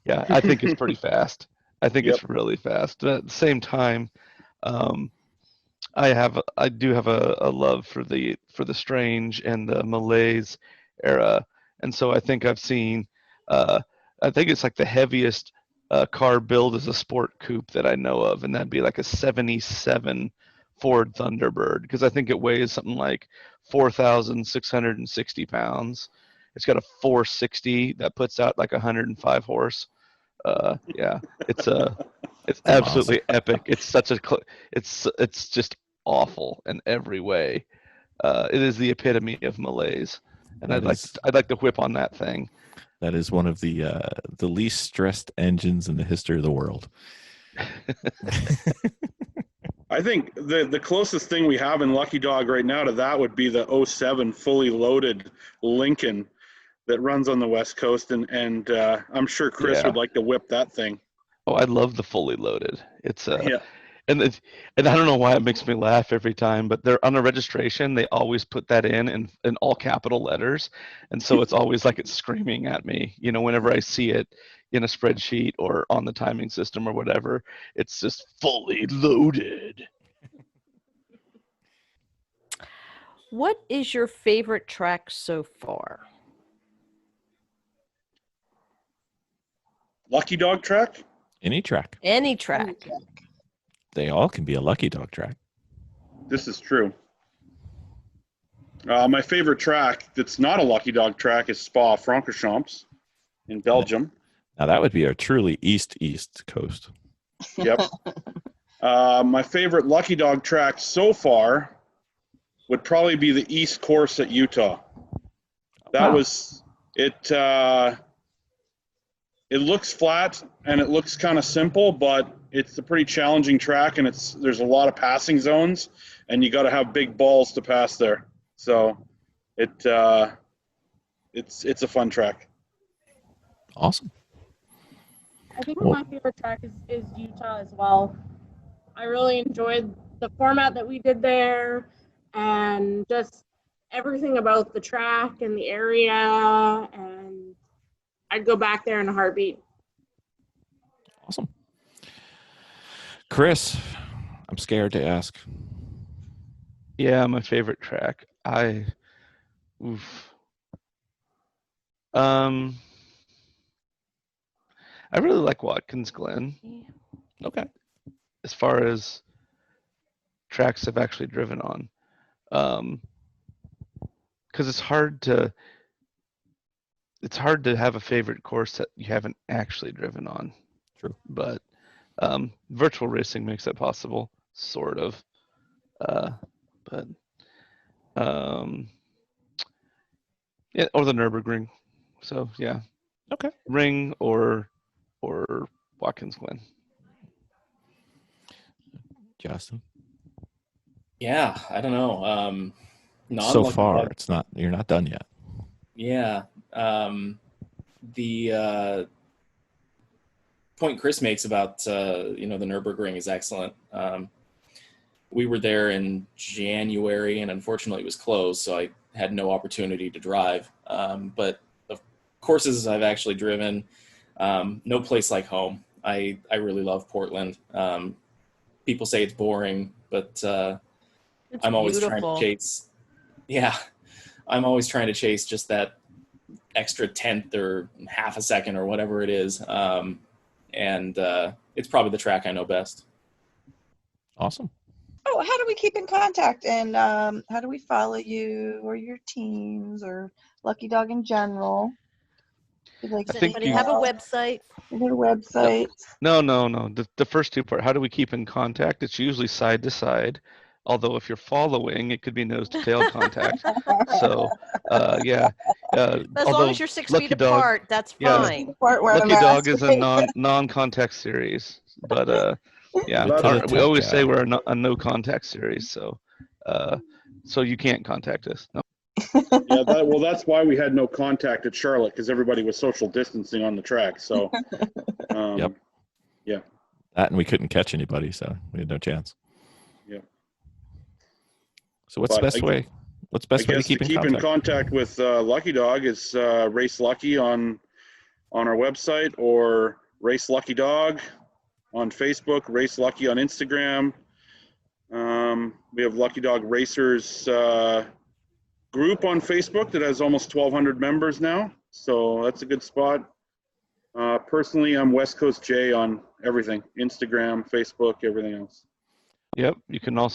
I think it's pretty fast. I think it's really fast. But at the same time, I do have a love for the strange and the malaise era, and so I think I've seen. I think it's like the heaviest car build is a sport coupe that I know of, and that'd be like a '77 Ford Thunderbird, because I think it weighs something like 4,660 pounds. It's got a 460 that puts out like 105 horse. Yeah, it's absolutely epic. It's such a it's just awful in every way. It is the epitome of malaise, and I'd like to whip on that thing. That is one of the least stressed engines in the history of the world. I think the closest thing we have in Lucky Dog right now to that would be the '07 fully loaded Lincoln that runs on the West Coast, and I'm sure Chris would like to whip that thing. Oh, I love the fully loaded. It's and I don't know why it makes me laugh every time, but they're on the registration. They always put that in all capital letters, and so it's always like it's screaming at me. You know, whenever I see it in a spreadsheet or on the timing system or whatever, it's just fully loaded. What is your favorite track so far? Lucky Dog track? Any track. Any track. They all can be a Lucky Dog track. This is true. My favorite track that's not a Lucky Dog track is Spa-Francorchamps in Belgium. Now that would be a truly east coast. Yep. My favorite Lucky Dog track so far would probably be the East Course at Utah. That was it. It looks flat and it looks kind of simple, but it's a pretty challenging track, and there's a lot of passing zones, and you got to have big balls to pass there. So it's a fun track. Awesome. I think my favorite track is Utah as well. I really enjoyed the format that we did there and just everything about the track and the area, and I'd go back there in a heartbeat. Awesome. Chris, I'm scared to ask. Yeah, my favorite track. I really like Watkins Glen. Okay. As far as tracks I've actually driven on, because it's hard to have a favorite course that you haven't actually driven on. True. But virtual racing makes that possible, sort of. But yeah, or the Nürburgring. So yeah. Okay. Ring or Watkins Glen. Justin. Yeah, I don't know. So far, you're not done yet. Yeah. The point Chris makes about the Nürburgring is excellent. We were there in January, and unfortunately it was closed, so I had no opportunity to drive. But the courses I've actually driven, no place like home. I really love Portland. People say it's boring, but I'm always trying to chase. Yeah, I'm always trying to chase just that extra tenth or half a second or whatever it is. And it's probably the track I know best. Awesome. Oh, how do we keep in contact, and how do we follow you or your teams or Lucky Dog in general? Does anybody have a website? Is there a website? No. The first two part. How do we keep in contact? It's usually side to side. Although if you're following, it could be nose to tail contact. So, yeah. As long as you're 6 feet apart, that's fine. Lucky Dog is a non-contact series, but yeah, we always say we're a no contact series. So, so you can't contact us. No. Yeah, that's why we had no contact at Charlotte, because everybody was social distancing on the track. So, yep. Yeah. That, and we couldn't catch anybody, so we had no chance. Yeah. So what's the best way? What's the best way to keep in contact with Lucky Dog is Race Lucky on our website, or Race Lucky Dog on Facebook, Race Lucky on Instagram. We have Lucky Dog Racers group on Facebook that has almost 1,200 members now, so that's a good spot. Personally, I'm West Coast J on everything: Instagram, Facebook, everything else. Yep. You can always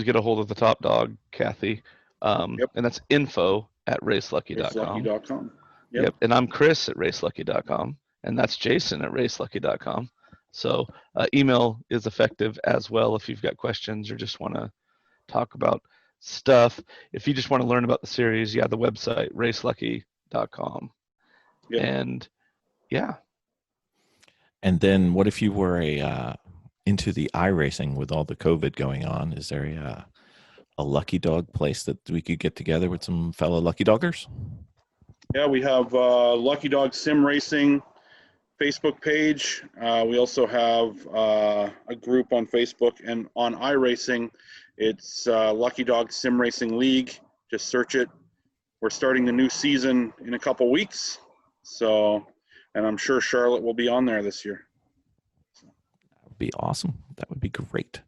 get a hold of the top dog, Kathy, and that's info@racelucky.com. Racelucky.com. Yep. And I'm Chris at racelucky.com, and that's Jason at racelucky.com. So email is effective as well if you've got questions or just want to talk about stuff. If you just want to learn about the series, the website, racelucky.com. Yep. And yeah. And then what if you were into the iRacing with all the COVID going on? Is there a Lucky Dog place that we could get together with some fellow Lucky Doggers? Yeah, we have Lucky Dog Sim Racing Facebook page. We also have a group on Facebook, and on iRacing, it's Lucky Dog Sim Racing League. Just search it. We're starting the new season in a couple weeks, so, and I'm sure Charlotte will be on there this year. That would be awesome. That would be great.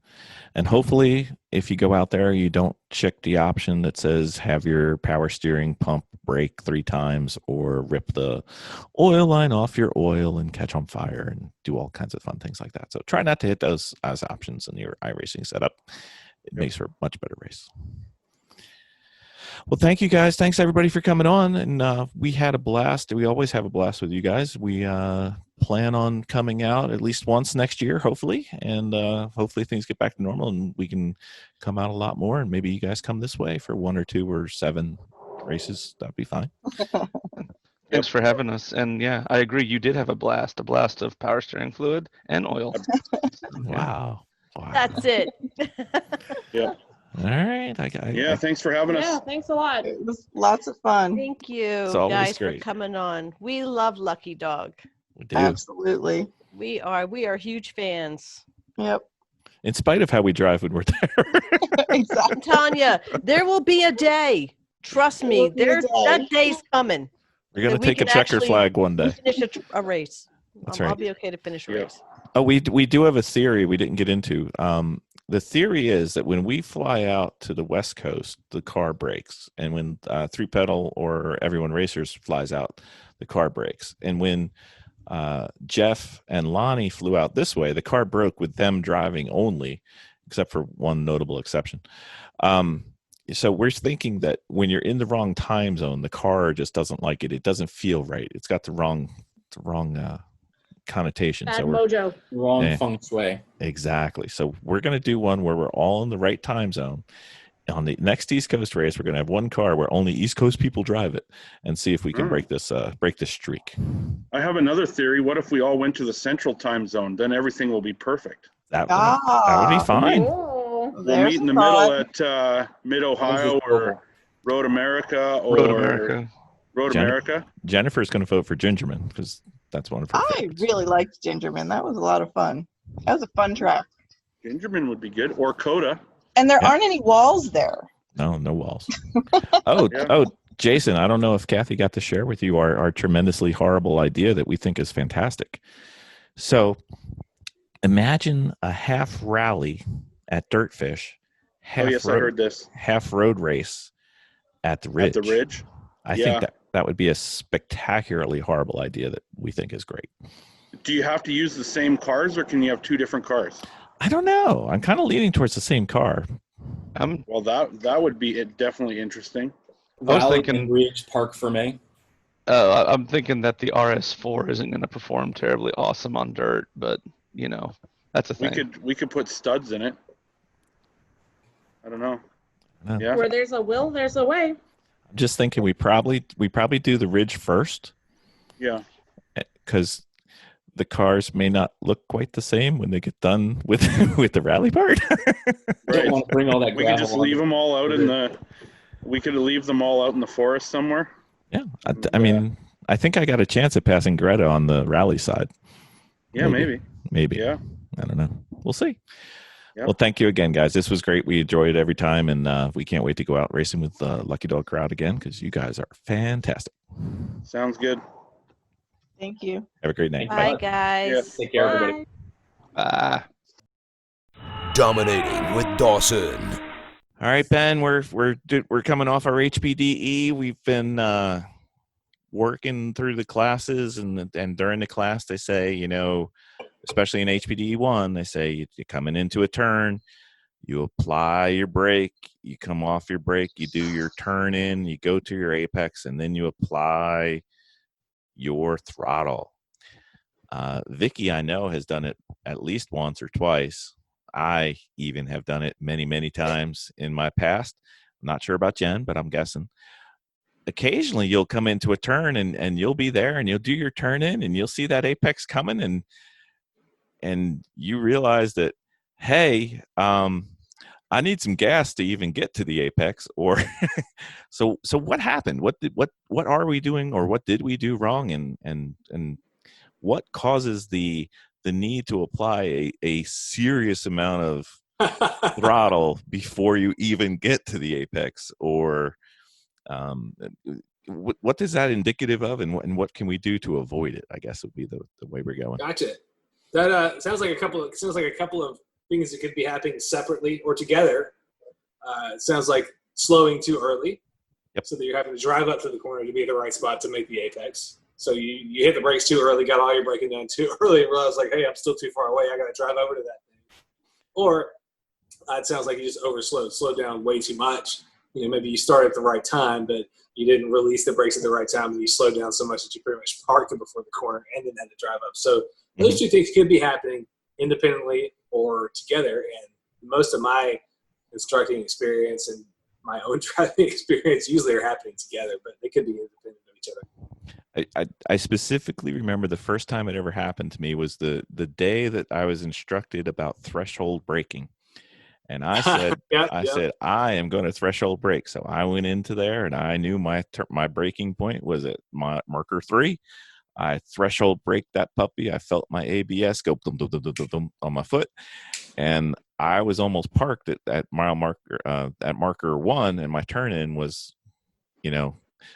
And hopefully, if you go out there, you don't check the option that says have your power steering pump break 3 times or rip the oil line off your oil and catch on fire and do all kinds of fun things like that. So try not to hit those as options in your iRacing setup. It makes for a much better race. Well, thank you guys. Thanks everybody for coming on. And we had a blast. We always have a blast with you guys. We plan on coming out at least once next year, hopefully. And hopefully things get back to normal and we can come out a lot more. And maybe you guys come this way for 1 or 2 or 7 races. That'd be fine. Thanks for having us. And yeah, I agree. You did have a blast of power steering fluid and oil. Wow. That's it. Yeah. All right. Yeah, thanks for having Yeah, us. thanks a lot. It was lots of fun. Thank you, It's always guys, great. for coming on. We love Lucky Dog. We do. Absolutely. We are huge fans. Yep. In spite of how we drive when we're there. Exactly. I'm telling you, there will be a day. Trust me, There will be a day. that day's coming. We're going that to we take a can checker actually flag one day. Finish a race. That's I'll right. be okay to finish a Yeah. race. Oh, we do have a theory we didn't get into. The theory is that when we fly out to the West Coast, the car brakes, and when Three Pedal or Everyone Racers flies out, the car brakes. And when Jeff and Lonnie flew out this way, the car broke with them driving only, except for one notable exception. So we're thinking that when you're in the wrong time zone, the car just doesn't like it. It doesn't feel right. It's got the wrong connotation. Bad So mojo. Wrong Yeah. feng shui. exactly. So we're going to do one where we're all in the right time zone. On the next East Coast race, we're going to have one car where only East Coast people drive it, and see if we can break this streak. I have another theory. What if we all went to the central time zone? Then everything will be perfect. That would be fine. Oh. We'll There's meet in the a middle thought. at Mid-Ohio or Road America or Road America. Road Jen- America. Jennifer's going to vote for Gingerman because that's one of her I favorites. really liked Gingerman. That was a lot of fun. That was a fun track. Gingerman would be good. Or Coda. And there Yeah. aren't any walls there. No walls. Oh, Yeah. Jason, I don't know if Kathy got to share with you our tremendously horrible idea that we think is fantastic. So imagine a half rally at Dirtfish, Oh, yes, I heard this. half road race at the Ridge. At the Ridge. I Yeah. think that would be a spectacularly horrible idea that we think is great. Do you have to use the same cars or can you have two different cars? I don't know. I'm kind of leaning towards the same car. Well, that would be definitely interesting. I was Rally thinking- and Ridge Park for me. I'm thinking that the RS4 isn't going to perform terribly awesome on dirt, but that's a thing. We could put studs in it. I don't know. No. Yeah. Where there's a will, there's a way. I'm just thinking we probably do the Ridge first Yeah. because the cars may not look quite the same when they get done with with the rally part. Right. Don't want to bring all that We gravel. could just on leave the- them all out in the. We could leave them all out in the forest somewhere. Yeah, I mean, I think I got a chance at passing Greta on the rally side. Yeah, maybe. Maybe. Yeah. I don't know. We'll see. Yep. Well, thank you again, guys. This was great. We enjoyed it every time, and we can't wait to go out racing with the Lucky Dog crowd again because you guys are fantastic. Sounds good. Thank you. Have a great night. Bye, Bye. guys. Yeah. Take care, everybody. Ah. Dominating with Dawson. All right, Ben, we're coming off our HPDE. We've been working through the classes, and during the class, they say, especially in HPDE 1, they say you're coming into a turn, you apply your brake, you come off your brake, you do your turn in, you go to your apex, and then you apply your throttle. Vicki, I know, has done it at least once or twice. I even have done it many, many times in my past. I'm not sure about Jen, but I'm guessing. Occasionally you'll come into a turn and you'll be there and you'll do your turn in and you'll see that apex coming and you realize that, hey, I need some gas to even get to the apex. Or so what happened? What are we doing, or what did we do wrong, and what causes the need to apply a serious amount of throttle before you even get to the apex? Or what is that indicative of, and what can we do to avoid it? I guess would be the way we're going. Gotcha. That sounds like a couple of things that could be happening separately or together. It sounds like slowing too early. Yep. So that you're having to drive up to the corner to be at the right spot to make the apex. So you hit the brakes too early, got all your braking done too early, and realized like, hey, I'm still too far away. I got to drive over to that thing. Or it sounds like you just slowed down way too much. Maybe you started at the right time, but you didn't release the brakes at the right time, and you slowed down so much that you pretty much parked it before the corner and then had to drive up. So those two things could be happening independently or together. And most of my instructing experience and my own driving experience usually are happening together, but they could be independent of each other. I specifically remember the first time it ever happened to me was the day that I was instructed about threshold braking. And I said, Yep, I yep. said, I am going to threshold brake. So I went into there and I knew my braking point was at my marker 3. I threshold braked that puppy. I felt my ABS go dum, dum, dum, dum, dum, dum, on my foot. And I was almost parked at mile marker, at marker 1. And my turn in was,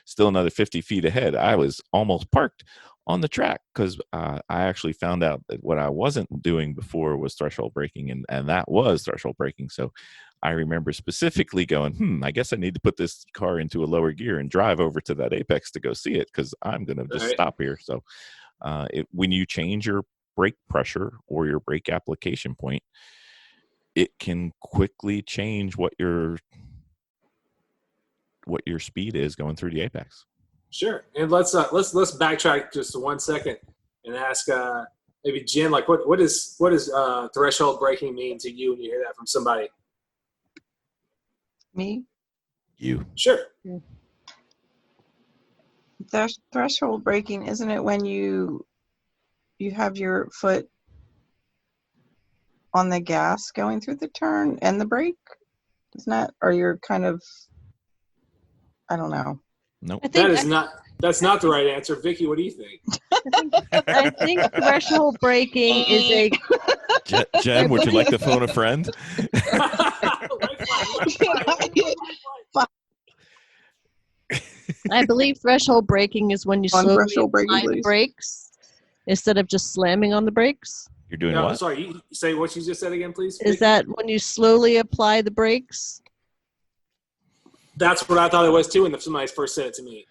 still another 50 feet ahead. I was almost parked on the track because I actually found out that what I wasn't doing before was threshold braking, and that was threshold braking. So I remember specifically going, I guess I need to put this car into a lower gear and drive over to that apex to go see it because I'm going to just stop here. So when you change your brake pressure or your brake application point, it can quickly change what your speed is going through the apex. Sure. And let's backtrack just 1 second and ask maybe Jen, like what does threshold braking mean to you when you hear that from somebody? Me? You. Sure. Threshold braking, isn't it when you have your foot on the gas going through the turn and the brake? Isn't that, or you're kind of, I don't know. Nope. That's not the right answer. Vicki, what do you think? I think threshold braking is a. Jen, would you like to phone a friend? I believe threshold braking is when you slowly apply the brakes instead of just slamming on the brakes. You're doing what? Sorry, you say what you just said again, please. Is that when you slowly apply the brakes? That's what I thought it was too when somebody first said it to me.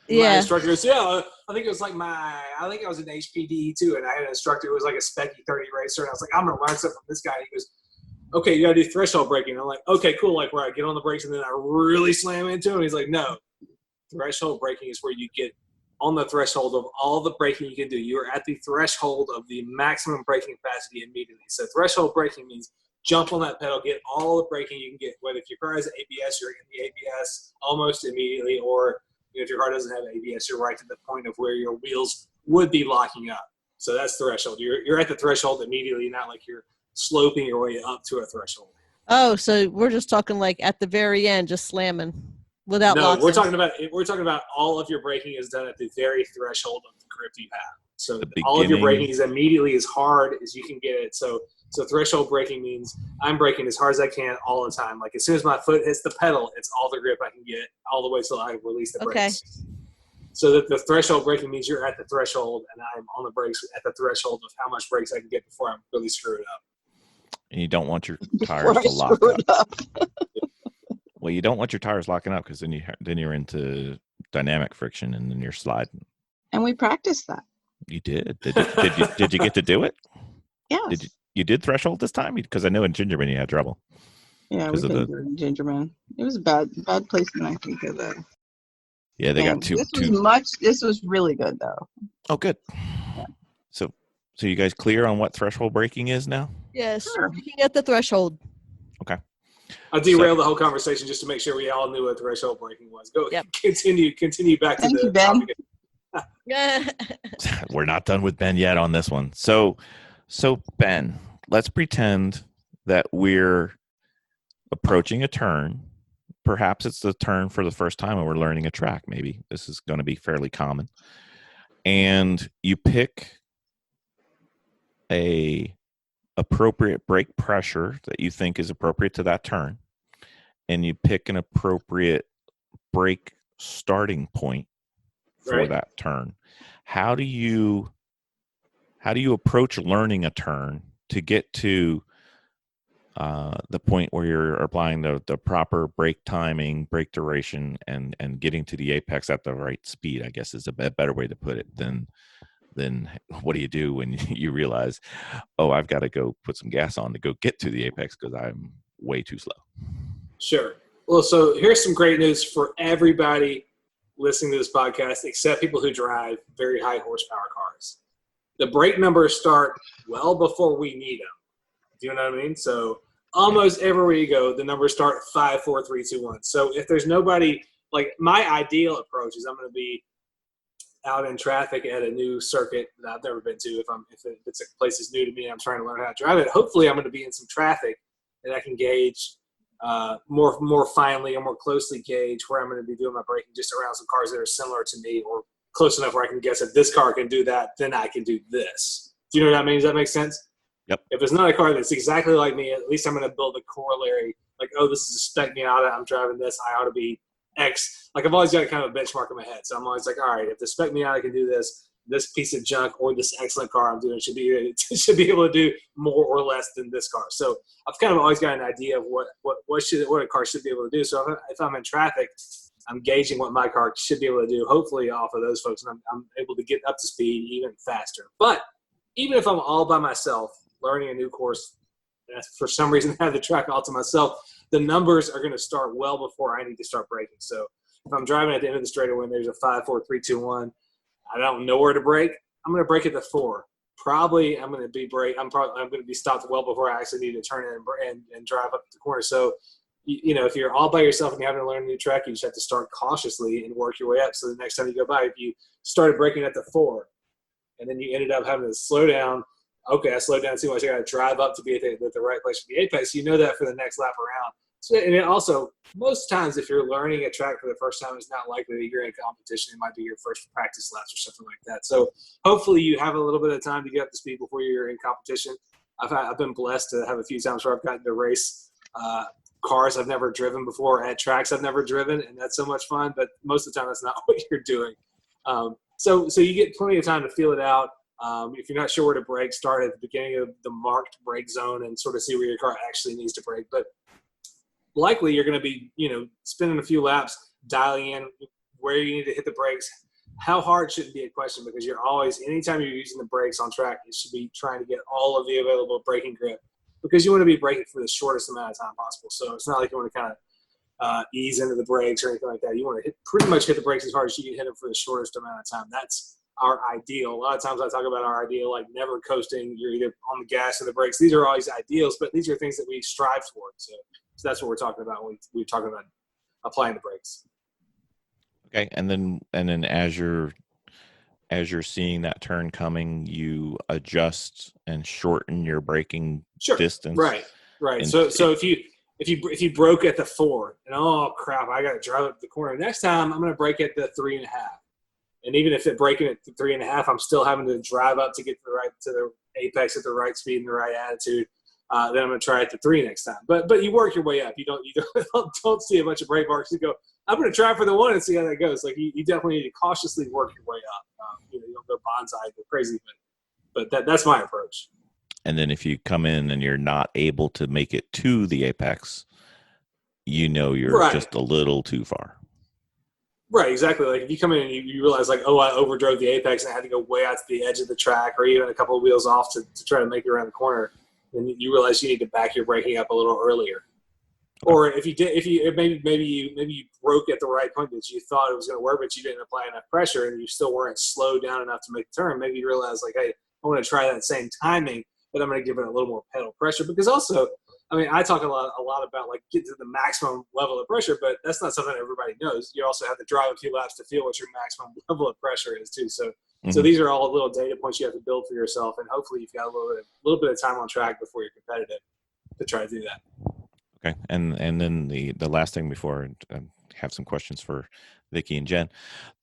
Yeah. My instructor was, I think it was like I think I was an HPD too, and I had an instructor who was like a Specky 30 racer, and I was like, I'm going to learn something from this guy. And he goes, okay, you got to do threshold braking. And I'm like, okay, cool. Like where I get on the brakes and then I really slam into him. He's like, no, threshold braking is where you get on the threshold of all the braking you can do. You're at the threshold of the maximum braking capacity immediately. So threshold braking means jump on that pedal, get all the braking you can get. Whether if your car has ABS, you're in the ABS almost immediately, or if your car doesn't have ABS, you're right to the point of where your wheels would be locking up. So that's threshold. You're at the threshold immediately, not like you're sloping your way up to a threshold. Oh, so we're just talking like at the very end, just slamming without locking. We're talking about all of your braking is done at the very threshold of the grip you have. So all of your braking is immediately as hard as you can get it. So threshold braking means I'm braking as hard as I can all the time. Like as soon as my foot hits the pedal, it's all the grip I can get all the way till I release the brakes. So that the threshold braking means you're at the threshold and I'm on the brakes at the threshold of how much brakes I can get before I'm really screwed up. And you don't want your tires to lock up. Well, you don't want your tires locking up because then you're into dynamic friction and then you're sliding. And we practiced that. You did. Did you get to do it? Yes. You did threshold this time? Because I know in Gingerman you had trouble. Yeah, we couldn't do it in Gingerman. It was a bad placement, I think, of that. Yeah, they got two. This was really good, though. Oh, good. Yeah. So you guys clear on what threshold braking is now? Yes, braking at the threshold. Okay. I derailed the whole conversation just to make sure we all knew what threshold braking was. Go. Yep. Continue back to the topic. We're not done with Ben yet on this one. So Ben, let's pretend that we're approaching a turn. Perhaps it's the turn for the first time and we're learning a track. Maybe this is going to be fairly common. And you pick a appropriate brake pressure that you think is appropriate to that turn. And you pick an appropriate brake starting point for that turn. How do you approach learning a turn to get to the point where you're applying the proper brake timing, brake duration, and getting to the apex at the right speed? I guess is a better way to put it than what do you do when you realize, oh, I've got to go put some gas on to go get to the apex because I'm way too slow. Sure. Well, so here's some great news for everybody listening to this podcast, except people who drive very high horsepower cars. The brake numbers start well before we need them. Do you know what I mean? So almost everywhere you go, the numbers start 5, 4, 3, 2, 1. So if there's nobody, like my ideal approach is I'm going to be out in traffic at a new circuit that I've never been to. If it's a place that's new to me and I'm trying to learn how to drive it, hopefully I'm going to be in some traffic and I can gauge more finely or more closely gauge where I'm going to be doing my braking just around some cars that are similar to me or close enough where I can guess if this car can do that, then I can do this. Do you know what I mean? Does that make sense? Yep. If it's not a car that's exactly like me, at least I'm going to build a corollary. Like, oh, this is a spec Miata. I'm driving this. I ought to be X. Like, I've always got kind of a benchmark in my head. So I'm always like, all right, if the spec Miata can do this piece of junk or this excellent car I'm doing should be able to do more or less than this car. So I've kind of always got an idea of what a car should be able to do. So if I'm in traffic, I'm gauging what my car should be able to do, hopefully off of those folks, and I'm able to get up to speed even faster. But even if I'm all by myself, learning a new course, for some reason I have the track all to myself, the numbers are going to start well before I need to start braking. So if I'm driving at the end of the straightaway and there's a 5, 4, 3, 2, 1, I don't know where to brake, I'm going to brake at the 4. Probably I'm going to be stopped well before I actually need to turn in and drive up the corner. So, if you're all by yourself and you're having to learn a new track, you just have to start cautiously and work your way up. So the next time you go by, if you started braking at the 4 and then you ended up having to slow down, okay, I slowed down too much. I got to drive up to be at the right place for the apex. You know that for the next lap around. So, and it also, most times if you're learning a track for the first time, it's not likely that you're in competition. It might be your first practice laps or something like that. So hopefully you have a little bit of time to get up to speed before you're in competition. I've been blessed to have a few times where I've gotten to race cars I've never driven before at tracks I've never driven, and that's so much fun. But most of the time, that's not what you're doing. So you get plenty of time to feel it out. If you're not sure where to brake, start at the beginning of the marked brake zone and sort of see where your car actually needs to brake. But likely you're going to be, spending a few laps, dialing in where you need to hit the brakes. How hard shouldn't be a question, because you're always, anytime you're using the brakes on track, you should be trying to get all of the available braking grip, because you want to be braking for the shortest amount of time possible. So it's not like you want to kind of ease into the brakes or anything like that. You want to pretty much hit the brakes as hard as you can hit them for the shortest amount of time. That's our ideal. A lot of times I talk about our ideal, like never coasting. You're either on the gas or the brakes. These are always ideals, but these are things that we strive towards. So that's what we're talking about when we're talking about applying the brakes. Okay, and then as you're seeing that turn coming, you adjust and shorten your braking distance. Right. So if you broke at the 4 and oh crap, I got to drive up the corner. Next time I'm going to brake at the 3.5. And even if it braking at the 3.5, I'm still having to drive up to get to the apex at the right speed and the right attitude. Then I'm going to try at the 3 next time. But you work your way up. You don't see a bunch of brake marks. You go, I'm going to try for the 1 and see how that goes. Like you definitely need to cautiously work your way up. You don't go bonsai, go crazy, but that's my approach. And then if you come in and you're not able to make it to the apex, you're just a little too far. Right, exactly. Like if you come in and you realize like, oh, I overdrove the apex and I had to go way out to the edge of the track or even a couple of wheels off to try to make it around the corner, then you realize you need to back your braking up a little earlier. Okay. Or maybe you broke at the right point that you thought it was going to work, but you didn't apply enough pressure and you still weren't slowed down enough to make the turn. Maybe you realize like, hey, I want to try that same timing, but I'm going to give it a little more pedal pressure, because also, I talk a lot about like get to the maximum level of pressure, but that's not something everybody knows. You also have to drive a few laps to feel what your maximum level of pressure is too. So these are all little data points you have to build for yourself, and hopefully you've got a little bit of time on track before you're competitive to try to do that. Okay, and then the last thing before I have some questions for Vicki and Jen,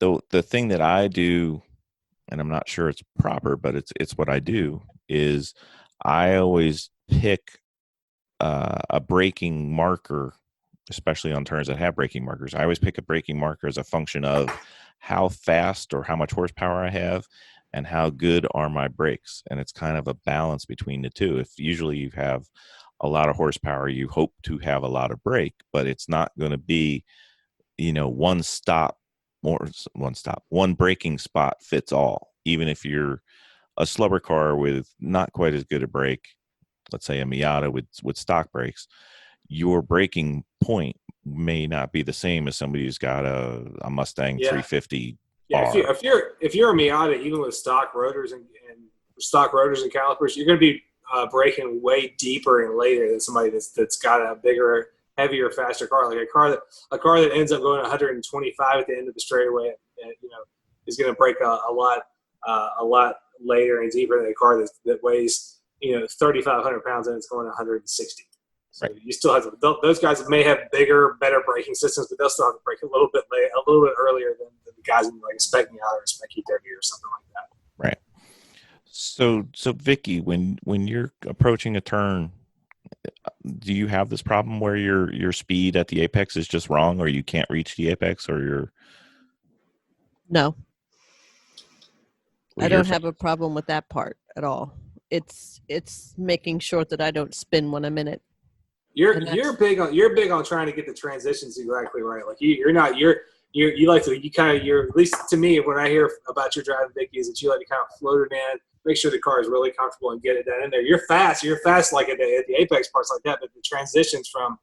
the thing that I do, and I'm not sure it's proper, but it's what I do, is I always pick a braking marker, especially on turns that have braking markers. I always pick a braking marker as a function of how fast or how much horsepower I have and how good are my brakes. And it's kind of a balance between the two. If usually you have a lot of horsepower, you hope to have a lot of brake, but it's not going to be, one braking spot fits all. Even if you're a slower car with not quite as good a brake, let's say a Miata with stock brakes, your braking point may not be the same as somebody who's got a Mustang 350. Yeah, if you're a Miata, even with stock rotors and calipers, you're going to be braking way deeper and later than somebody that's got a bigger, heavier, faster car. Like a car that ends up going 125 at the end of the straightaway, is going to brake a lot later and deeper than a car that weighs 3,500 pounds and it's going 160. So Right. you still have to, those guys may have bigger, better braking systems, but they'll still have to brake a little bit earlier than the guys in like spec Miata or spec E30 or something like that. Right. So Vicky, when you're approaching a turn, do you have this problem where your speed at the apex is just wrong, or you can't reach the apex, or you're? No, Well, I don't have a problem with that part at all. It's making sure that I don't spin when I'm in it. You're big on trying to get the transitions exactly right. Like you like to at least to me when I hear about your driving, Vicky, is that you like to kind of float it in, make sure the car is really comfortable and get it down in there. You're fast like at the apex parts like that, but the transitions from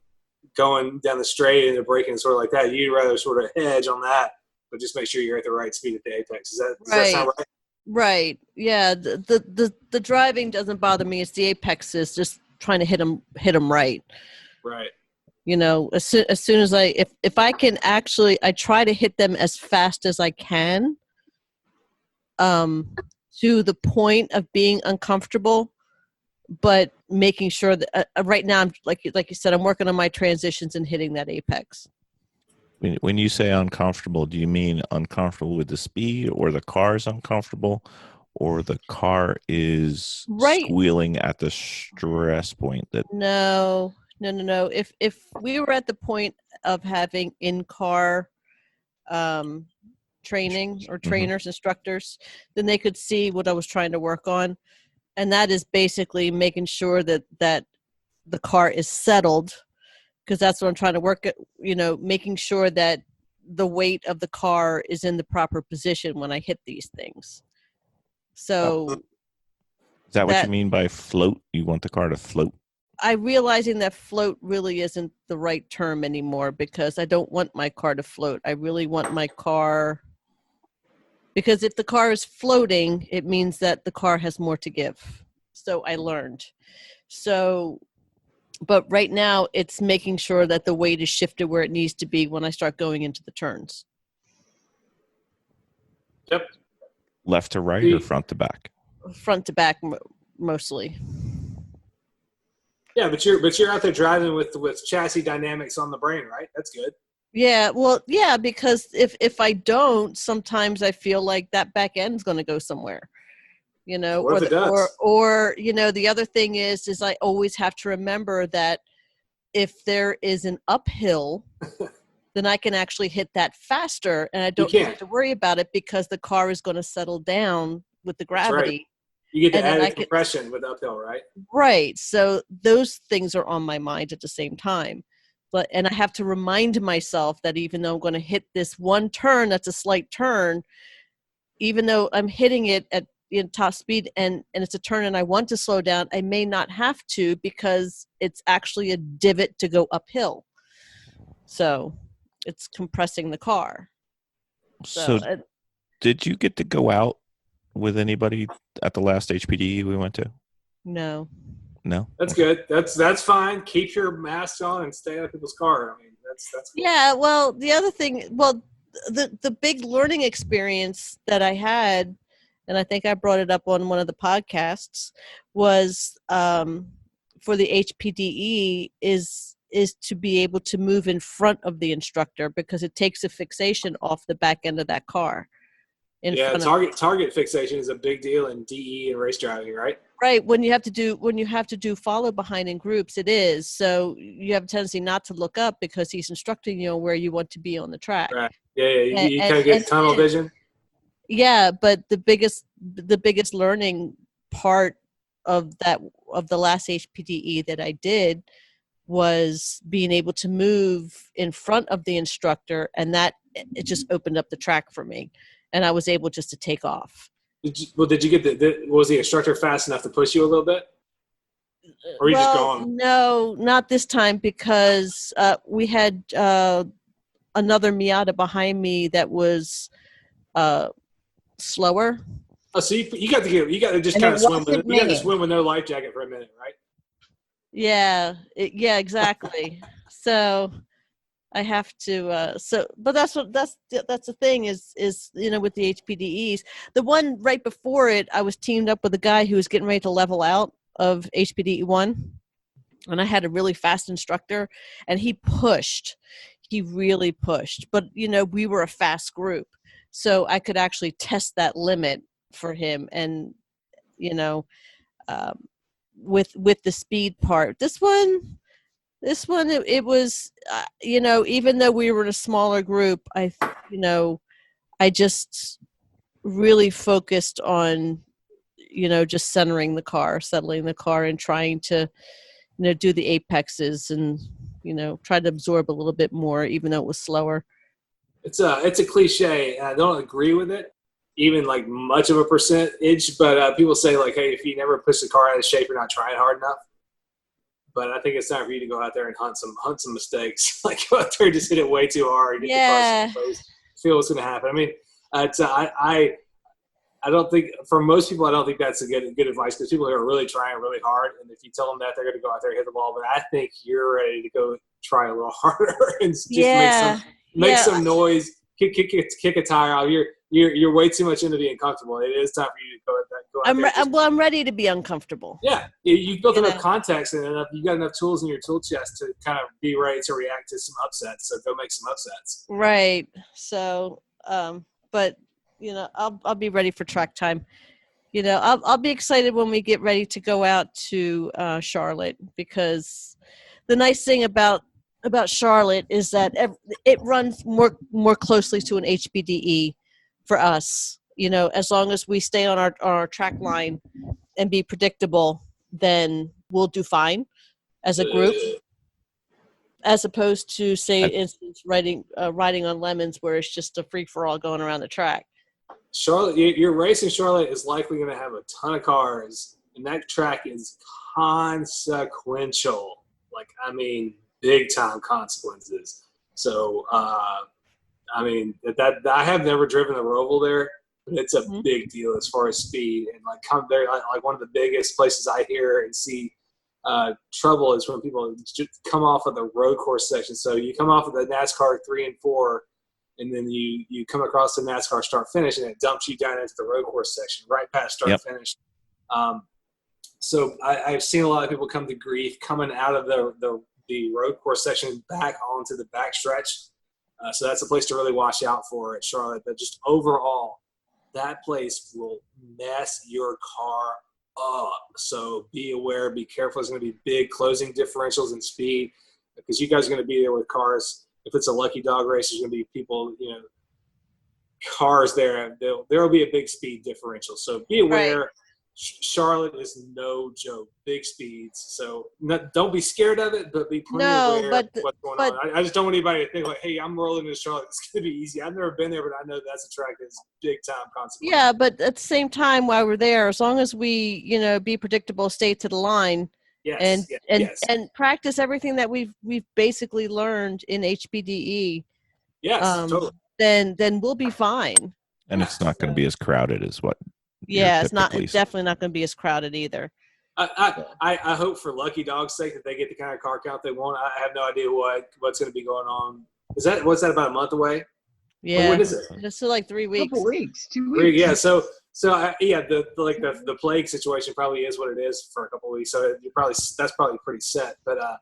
going down the straight and the braking and sort of like that, you'd rather sort of hedge on that, but just make sure you're at the right speed at the apex. Does that sound right? Right. Yeah. The driving doesn't bother me. It's the apexes, just trying to hit them right. Right. You know, as soon as if I can actually, I try to hit them as fast as I can, to the point of being uncomfortable, but making sure that right now, I'm like you said, I'm working on my transitions and hitting that apex. When you say uncomfortable, do you mean uncomfortable with the speed, or the car is uncomfortable, or the car is squealing at the stress point? No. If we were at the point of having in-car training or trainers, instructors, then they could see what I was trying to work on. And that is basically making sure that the car is settled, because that's what I'm trying to work at, making sure that the weight of the car is in the proper position when I hit these things. So is that what you mean by float? You want the car to float? I'm realizing that float really isn't the right term anymore, because I don't want my car to float. I really want my car, because if the car is floating, it means that the car has more to give. So I learned. But right now it's making sure that the weight is shifted where it needs to be when I start going into the turns. Yep. Left to right or front to back? Front to back mostly. Yeah, but you're out there driving with chassis dynamics on the brain, right? That's good. Yeah, well, yeah, because if I don't, sometimes I feel like that back end's going to go somewhere, What if it does? or the other thing is I always have to remember that if there is an uphill, then I can actually hit that faster, and I don't have to worry about it because the car is going to settle down with the gravity. Right. You get the added compression with uphill, right? Right. So those things are on my mind at the same time. And I have to remind myself that even though I'm going to hit this one turn, that's a slight turn, even though I'm hitting it at top speed and it's a turn and I want to slow down, I may not have to, because it's actually a divot to go uphill. So it's compressing the car. So did you get to go out with anybody at the last HPDE we went to? No. That's good. That's fine. Keep your mask on and stay out of people's car. I mean, that's cool. Yeah. Well, the other thing, the big learning experience that I had, and I think I brought it up on one of the podcasts, was for the HPDE is to be able to move in front of the instructor, because it takes a fixation off the back end of that car. Target fixation is a big deal in DE and race driving, right? Right. When you have to do follow behind in groups, it is. So you have a tendency not to look up because he's instructing you where you want to be on the track. Right. Yeah. You kind of get tunnel vision. Yeah, but the biggest learning part of the last HPDE that I did was being able to move in front of the instructor, and that it just opened up the track for me, and I was able just to take off. Did you get was the instructor fast enough to push you a little bit? Or were you just going? No, not this time, because we had another Miata behind me that was slower. Oh, so you got to just kind of swim with it. You got to swim with no life jacket for a minute, right? Yeah, exactly. So I have to. But that's the thing is with the HPDEs, the one right before it, I was teamed up with a guy who was getting ready to level out of HPDE 1. and I had a really fast instructor, and he really pushed, but we were a fast group, so I could actually test that limit for him. And with the speed part, this one it was even though we were in a smaller group, I just really focused on just settling the car, and trying to do the apexes and try to absorb a little bit more, even though it was slower. It's a cliche, and I don't agree with it, even like much of a percentage. But people say like, hey, if you never push the car out of shape, you're not trying hard enough. But I think it's time for you to go out there and hunt some mistakes. Like go out there and just hit it way too hard. Get the car exposed, feel what's going to happen. I mean, I don't think, for most people, I don't think that's a good advice, because people are really trying really hard, and if you tell them that, they're going to go out there and hit the ball. But I think you're ready to go try a little harder and just make some noise, kick a tire out. You're way too much into being comfortable. It is time for you to go out there. I'm ready to be uncomfortable. Yeah, you've built enough context and you got enough tools in your tool chest to kind of be ready to react to some upsets. So go make some upsets. Right. So, but I'll be ready for track time. I'll be excited when we get ready to go out to Charlotte, because the nice thing about Charlotte is that it runs more closely to an HPDE for us. As long as we stay on our track line and be predictable, then we'll do fine as a group, as opposed to, say, instance, riding on lemons, where it's just a free-for-all going around the track. Charlotte, your race in Charlotte is likely going to have a ton of cars, and that track is consequential. Like, I mean, big-time consequences. So, I mean, that I have never driven the Roval there, but it's a big deal as far as speed. And like come there, like one of the biggest places I hear and see trouble is when people just come off of the road course section. So you come off of the NASCAR 3 and 4, and then you come across the NASCAR start finish, and it dumps you down into the road course section right past start finish. So I've seen a lot of people come to grief coming out of the road course section back onto the back stretch. So that's a place to really watch out for at Charlotte. But just overall, that place will mess your car up. So be aware, be careful. There's going to be big closing differentials in speed, because you guys are going to be there with cars. If it's a Lucky Dog race, there's going to be people, cars there. There will be a big speed differential. So be aware. Right. Charlotte is no joke. Big speeds. So don't be scared of it, but be plenty aware of what's going on. I just don't want anybody to think like, hey, I'm rolling into Charlotte. It's going to be easy. I've never been there, but I know that's a track that's big time consequence. Yeah, but at the same time, while we're there, as long as we, be predictable, stay to the line, and practice everything that we've basically learned in HPDE. Yes, totally. Then we'll be fine. And it's not going to be as crowded as what. Yeah, it's definitely not going to be as crowded either. I hope for Lucky Dog's sake that they get the kind of car count they want. I have no idea what's going to be going on. What's that, about a month away? Yeah. When is it? Just like 3 weeks. Couple weeks, 2 weeks. Yeah. So the plague situation probably is what it is for a couple of weeks. So that's probably pretty set. But I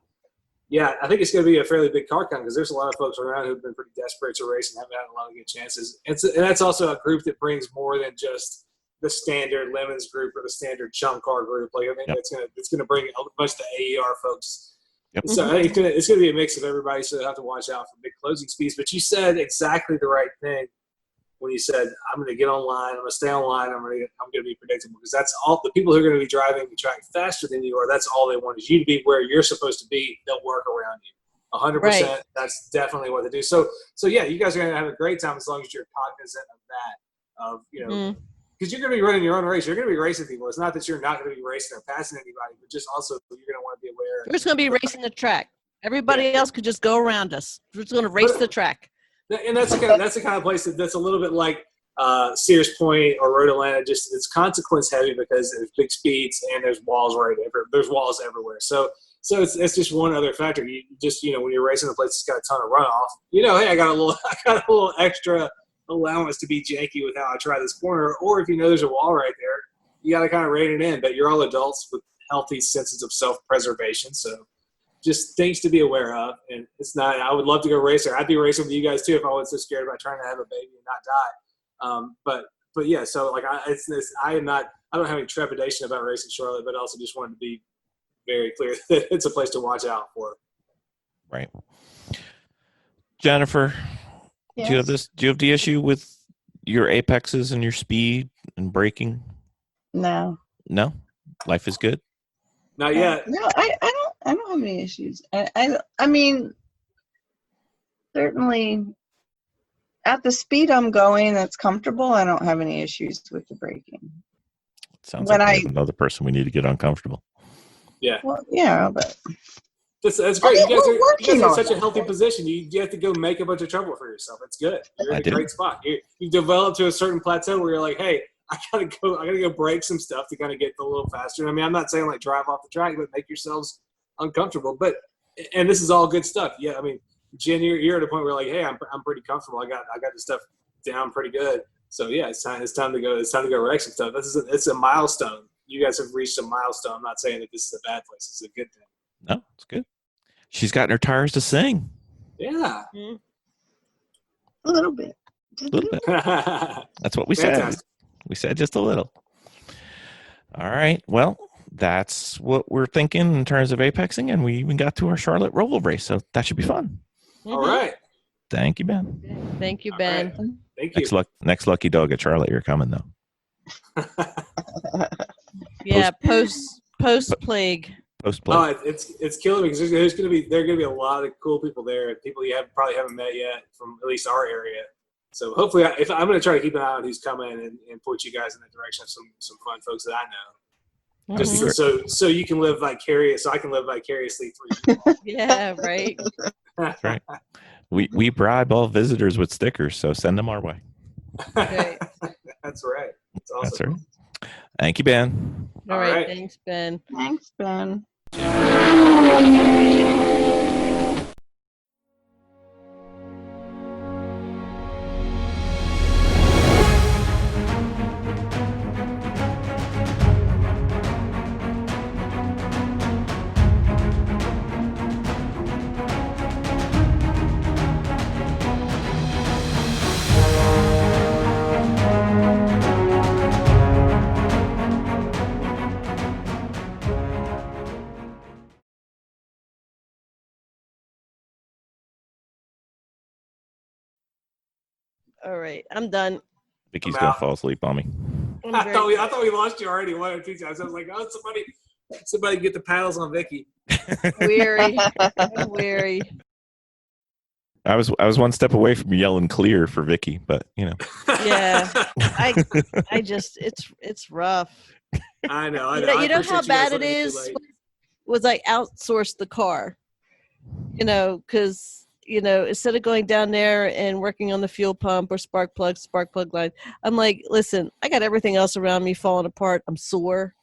think it's going to be a fairly big car count, because there's a lot of folks around who've been pretty desperate to race and haven't had a lot of good chances. And that's also a group that brings more than just the standard Lemons group or the standard chunk car group. Like, I mean, it's gonna bring a bunch of the AER folks. Yep. So I think it's gonna be a mix of everybody. So they have to watch out for big closing speeds. But you said exactly the right thing when you said, "I'm gonna get online. I'm gonna stay online. I'm gonna be predictable," because that's all the people who are gonna be driving the track faster than you are. That's all they want, is you to be where you're supposed to be. They'll work around you. 100%. That's definitely what they do. So yeah, you guys are gonna have a great time as long as you're cognizant of that. Because you're going to be running your own race. You're going to be racing people. It's not that you're not going to be racing or passing anybody, but just also you're going to want to be aware. We're just going to be racing the track. Everybody else could just go around us. We're just going to race the track. And that's the kind of place that's a little bit like Sears Point or Road Atlanta. Just it's consequence heavy, because there's big speeds and there's walls there's walls everywhere. So it's just one other factor. You just when you're racing a place that's got a ton of runoff, hey, I got a little extra allowance to be janky with how I try this corner. Or if there's a wall right there, you got to kind of rein it in. But you're all adults with healthy senses of self-preservation. So just things to be aware of. And it's not, I would love to go racer. I'd be racing with you guys too if I wasn't so scared about trying to have a baby and not die. But yeah, so like I don't have any trepidation about racing Charlotte, but I also just wanted to be very clear that it's a place to watch out for. Right. Jennifer, Yes. do you have the issue with your apexes and your speed and braking? No. No? Life is good? Not yet. No, I don't have any issues. I mean, certainly at the speed I'm going, that's comfortable. I don't have any issues with the braking. Sounds When like I- we have another person we need to get uncomfortable. Yeah. Well, yeah, but That's great. I mean, You guys we're are working in on such a that. healthy position. You have to go make a bunch of trouble for yourself. It's good. You're I in a do. great spot. You've developed to a certain plateau where you're like, hey, I gotta go break some stuff to kind of get a little faster. I mean, I'm not saying like drive off the track, but make yourselves uncomfortable. And this is all good stuff. Yeah, I mean, Jen, you're at a point where like, hey, I'm pretty comfortable. I got this stuff down pretty good. So yeah, it's time to go. It's time to go wreck some stuff. It's a milestone. You guys have reached a milestone. I'm not saying that this is a bad place. It's a good thing. No, it's good. She's gotten her tires to sing. Yeah. a little bit. A little bit. That's what we said. Fantastic. We said just a little. All right. Well, that's what we're thinking in terms of apexing, and we even got to our Charlotte Roval race, so that should be fun. All right. Thank you, Ben. Thank you, All Ben. right. Thank you. Next lucky dog at Charlotte, you're coming though. Yeah, post plague. Post play. Oh, it's killing me because there are going to be a lot of cool people there, people you probably haven't met yet from at least our area. So hopefully, I'm going to try to keep an eye on who's coming and point you guys in the direction of some fun folks that I know. Just so you can live vicarious, so I can live vicariously through you. Yeah, right. That's right. We bribe all visitors with stickers, so send them our way. Right. That's right. That's awesome. That's right. Thank you, Ben. All right. right. Thanks, Ben. Thanks, Ben. All right. I'm done. Vicky's I'm gonna out. fall asleep on me. I'm I very thought we lost you already one or two times. I was like, oh, somebody get the paddles on Vicky. weary. I'm weary. I was one step away from yelling clear for Vicky, but you know. Yeah. I just it's rough. I know. You know I how appreciate you guys bad it letting me too is late. was I outsourced the car. Because instead of going down there and working on the fuel pump or spark plug line, I'm like, listen, I got everything else around me falling apart. I'm sore.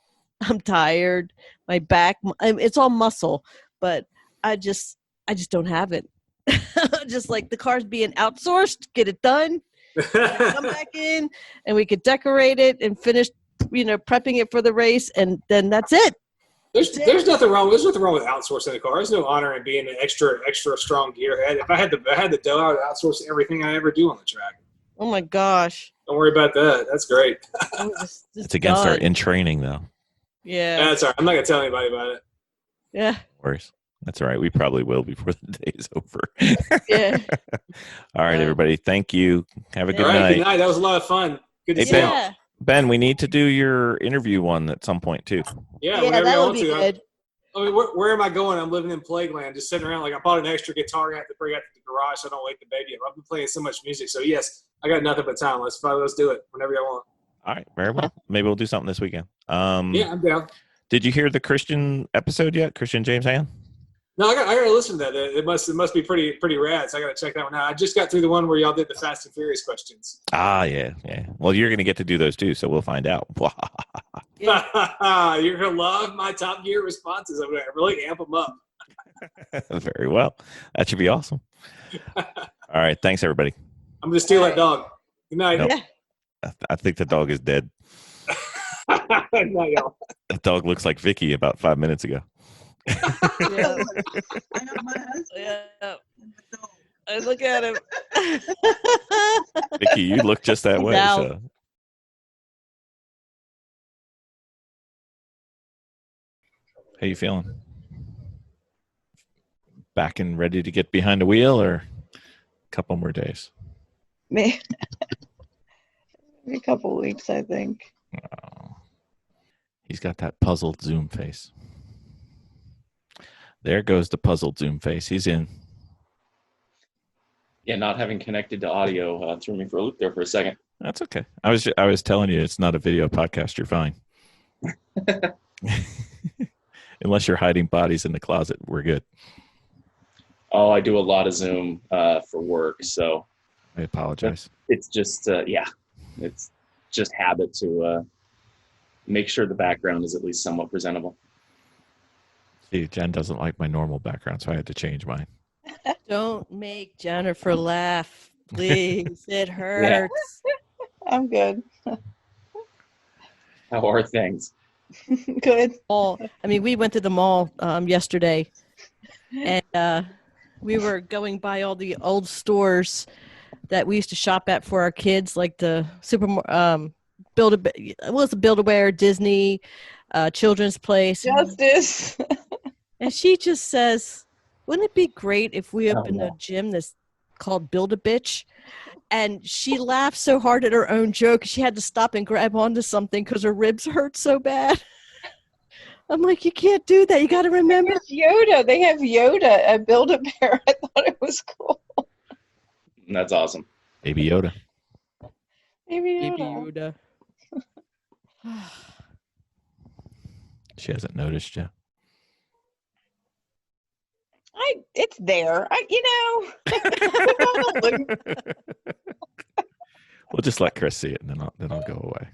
I'm tired. My back, it's all muscle, but I just don't have it. Just like the car's being outsourced, get it done, come back in, and we could decorate it and finish, prepping it for the race, and then that's it. There's nothing wrong. There's nothing wrong with outsourcing a car. There's no honor in being an extra strong gearhead. If I had the dough, I would outsource everything I ever do on the track. Oh my gosh. Don't worry about that. That's great. Just It's against our done. in training though. Yeah. That's all right. I'm not gonna tell anybody about it. Yeah. Of course. That's all right. We probably will before the day's over. Yeah. All right, Yeah. everybody. Thank you. Have a Yeah. good All right. night. Good night. That was a lot of fun. Good to Hey, see Ben. you. Yeah. Ben, we need to do your interview one at some point too. Yeah. Yeah, Whenever that you would want be to. good. I mean, where am I going? I'm living in Plagueland, just sitting around. Like I bought an extra guitar I have to bring out to the garage so I don't wake the baby up. I've been playing so much music. So yes, I got nothing but time. Let's do it whenever you want. All right, very well. Maybe we'll do something this weekend. Yeah, I'm down. Did you hear the Christian episode yet? Christian James Han? No, I gotta listen to that. It must be pretty rad. So I gotta check that one out. I just got through the one where y'all did the Fast and Furious questions. Ah, yeah. Well, you're gonna get to do those too, so we'll find out. You're gonna love my Top Gear responses. I'm gonna really amp them up. Very well. That should be awesome. All right, thanks everybody. I'm gonna steal that dog. Good night. Nope. Yeah. I think the dog is dead. Good night, y'all. That dog looks like Vicki about 5 minutes ago. Yeah. I know my husband. Yeah. I look at him. Vicki, you look just that He's way. out. So. How you feeling? Back and ready to get behind the wheel, or a couple more days? Maybe a couple weeks, I think. Oh. He's got that puzzled Zoom face. There goes the puzzled Zoom face. He's in. Yeah, not having connected to audio threw me for a loop there for a second. That's okay. I was telling you it's not a video podcast. You're fine. Unless you're hiding bodies in the closet, we're good. Oh, I do a lot of Zoom for work, so I apologize. it's just it's just habit to make sure the background is at least somewhat presentable. See, Jen doesn't like my normal background, so I had to change mine. Don't make Jennifer laugh, please. It hurts. I'm good. How are things? Good. We went to the mall yesterday, and we were going by all the old stores that we used to shop at for our kids, like the Build-A-Bear, Disney, Children's Place. Justice. And she just says, wouldn't it be great if we opened a gym that's called Build-A-Bitch? And she laughed so hard at her own joke, she had to stop and grab onto something because her ribs hurt so bad. I'm like, you can't do that. You got to remember. It's Yoda. They have Yoda at Build-A-Bear. I thought it was cool. That's awesome. Baby Yoda. Maybe Baby Yoda. Yoda. She hasn't noticed yet. It's there. We'll just let Chris see it, and then I'll go away.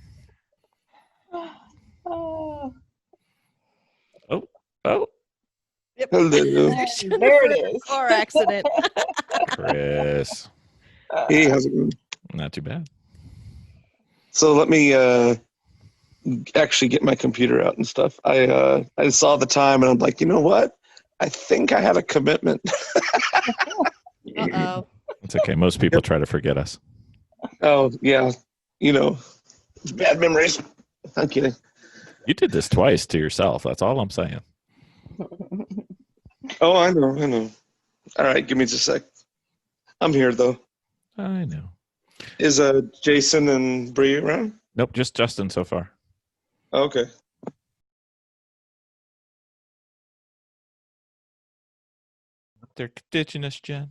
Oh. Yep. Hello. There it is. Car accident. Chris. Hey, how's it going? Not too bad. So let me actually get my computer out and stuff. I saw the time and I'm like, you know what? I think I have a commitment. Uh-oh. It's okay. Most people try to forget us. Oh, yeah. Bad memories. I'm kidding. You did this twice to yourself. That's all I'm saying. Oh, I know. All right, give me just a sec. I'm here, though. I know. Is Jason and Bree around? Nope, just Justin so far. Okay. They're ditching us, Jen.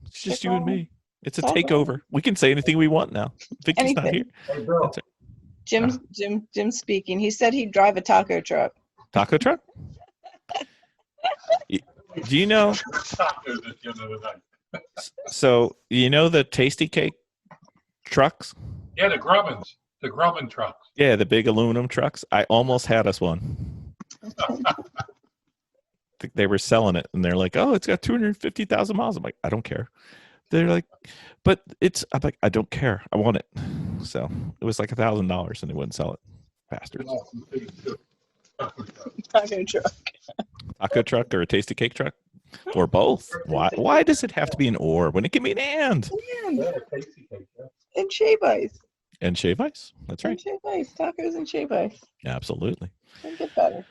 It's just It's you and all- me. It's a it's all takeover. We can say anything we want now. Vicky's not here. Anything. Hey, Bill. That's it. Jim's speaking. He said he'd drive a taco truck. Taco truck? Do you know? So you know the Tasty Cake trucks? Yeah, the Grubbin trucks. Yeah, the big aluminum trucks. I almost had us one. They were selling it, and they're like, "Oh, it's got 250,000 miles." I'm like, "I don't care." They're like, "But I'm like, I don't care. I want it." So it was like $1,000, and they wouldn't sell it. Bastards. Taco truck. Taco truck or a Tasty Cake truck, or both? Why does it have to be an or when it can be an and? And shave ice. And shave ice. That's right. And shave ice. Tacos and shave ice. Absolutely. They get better.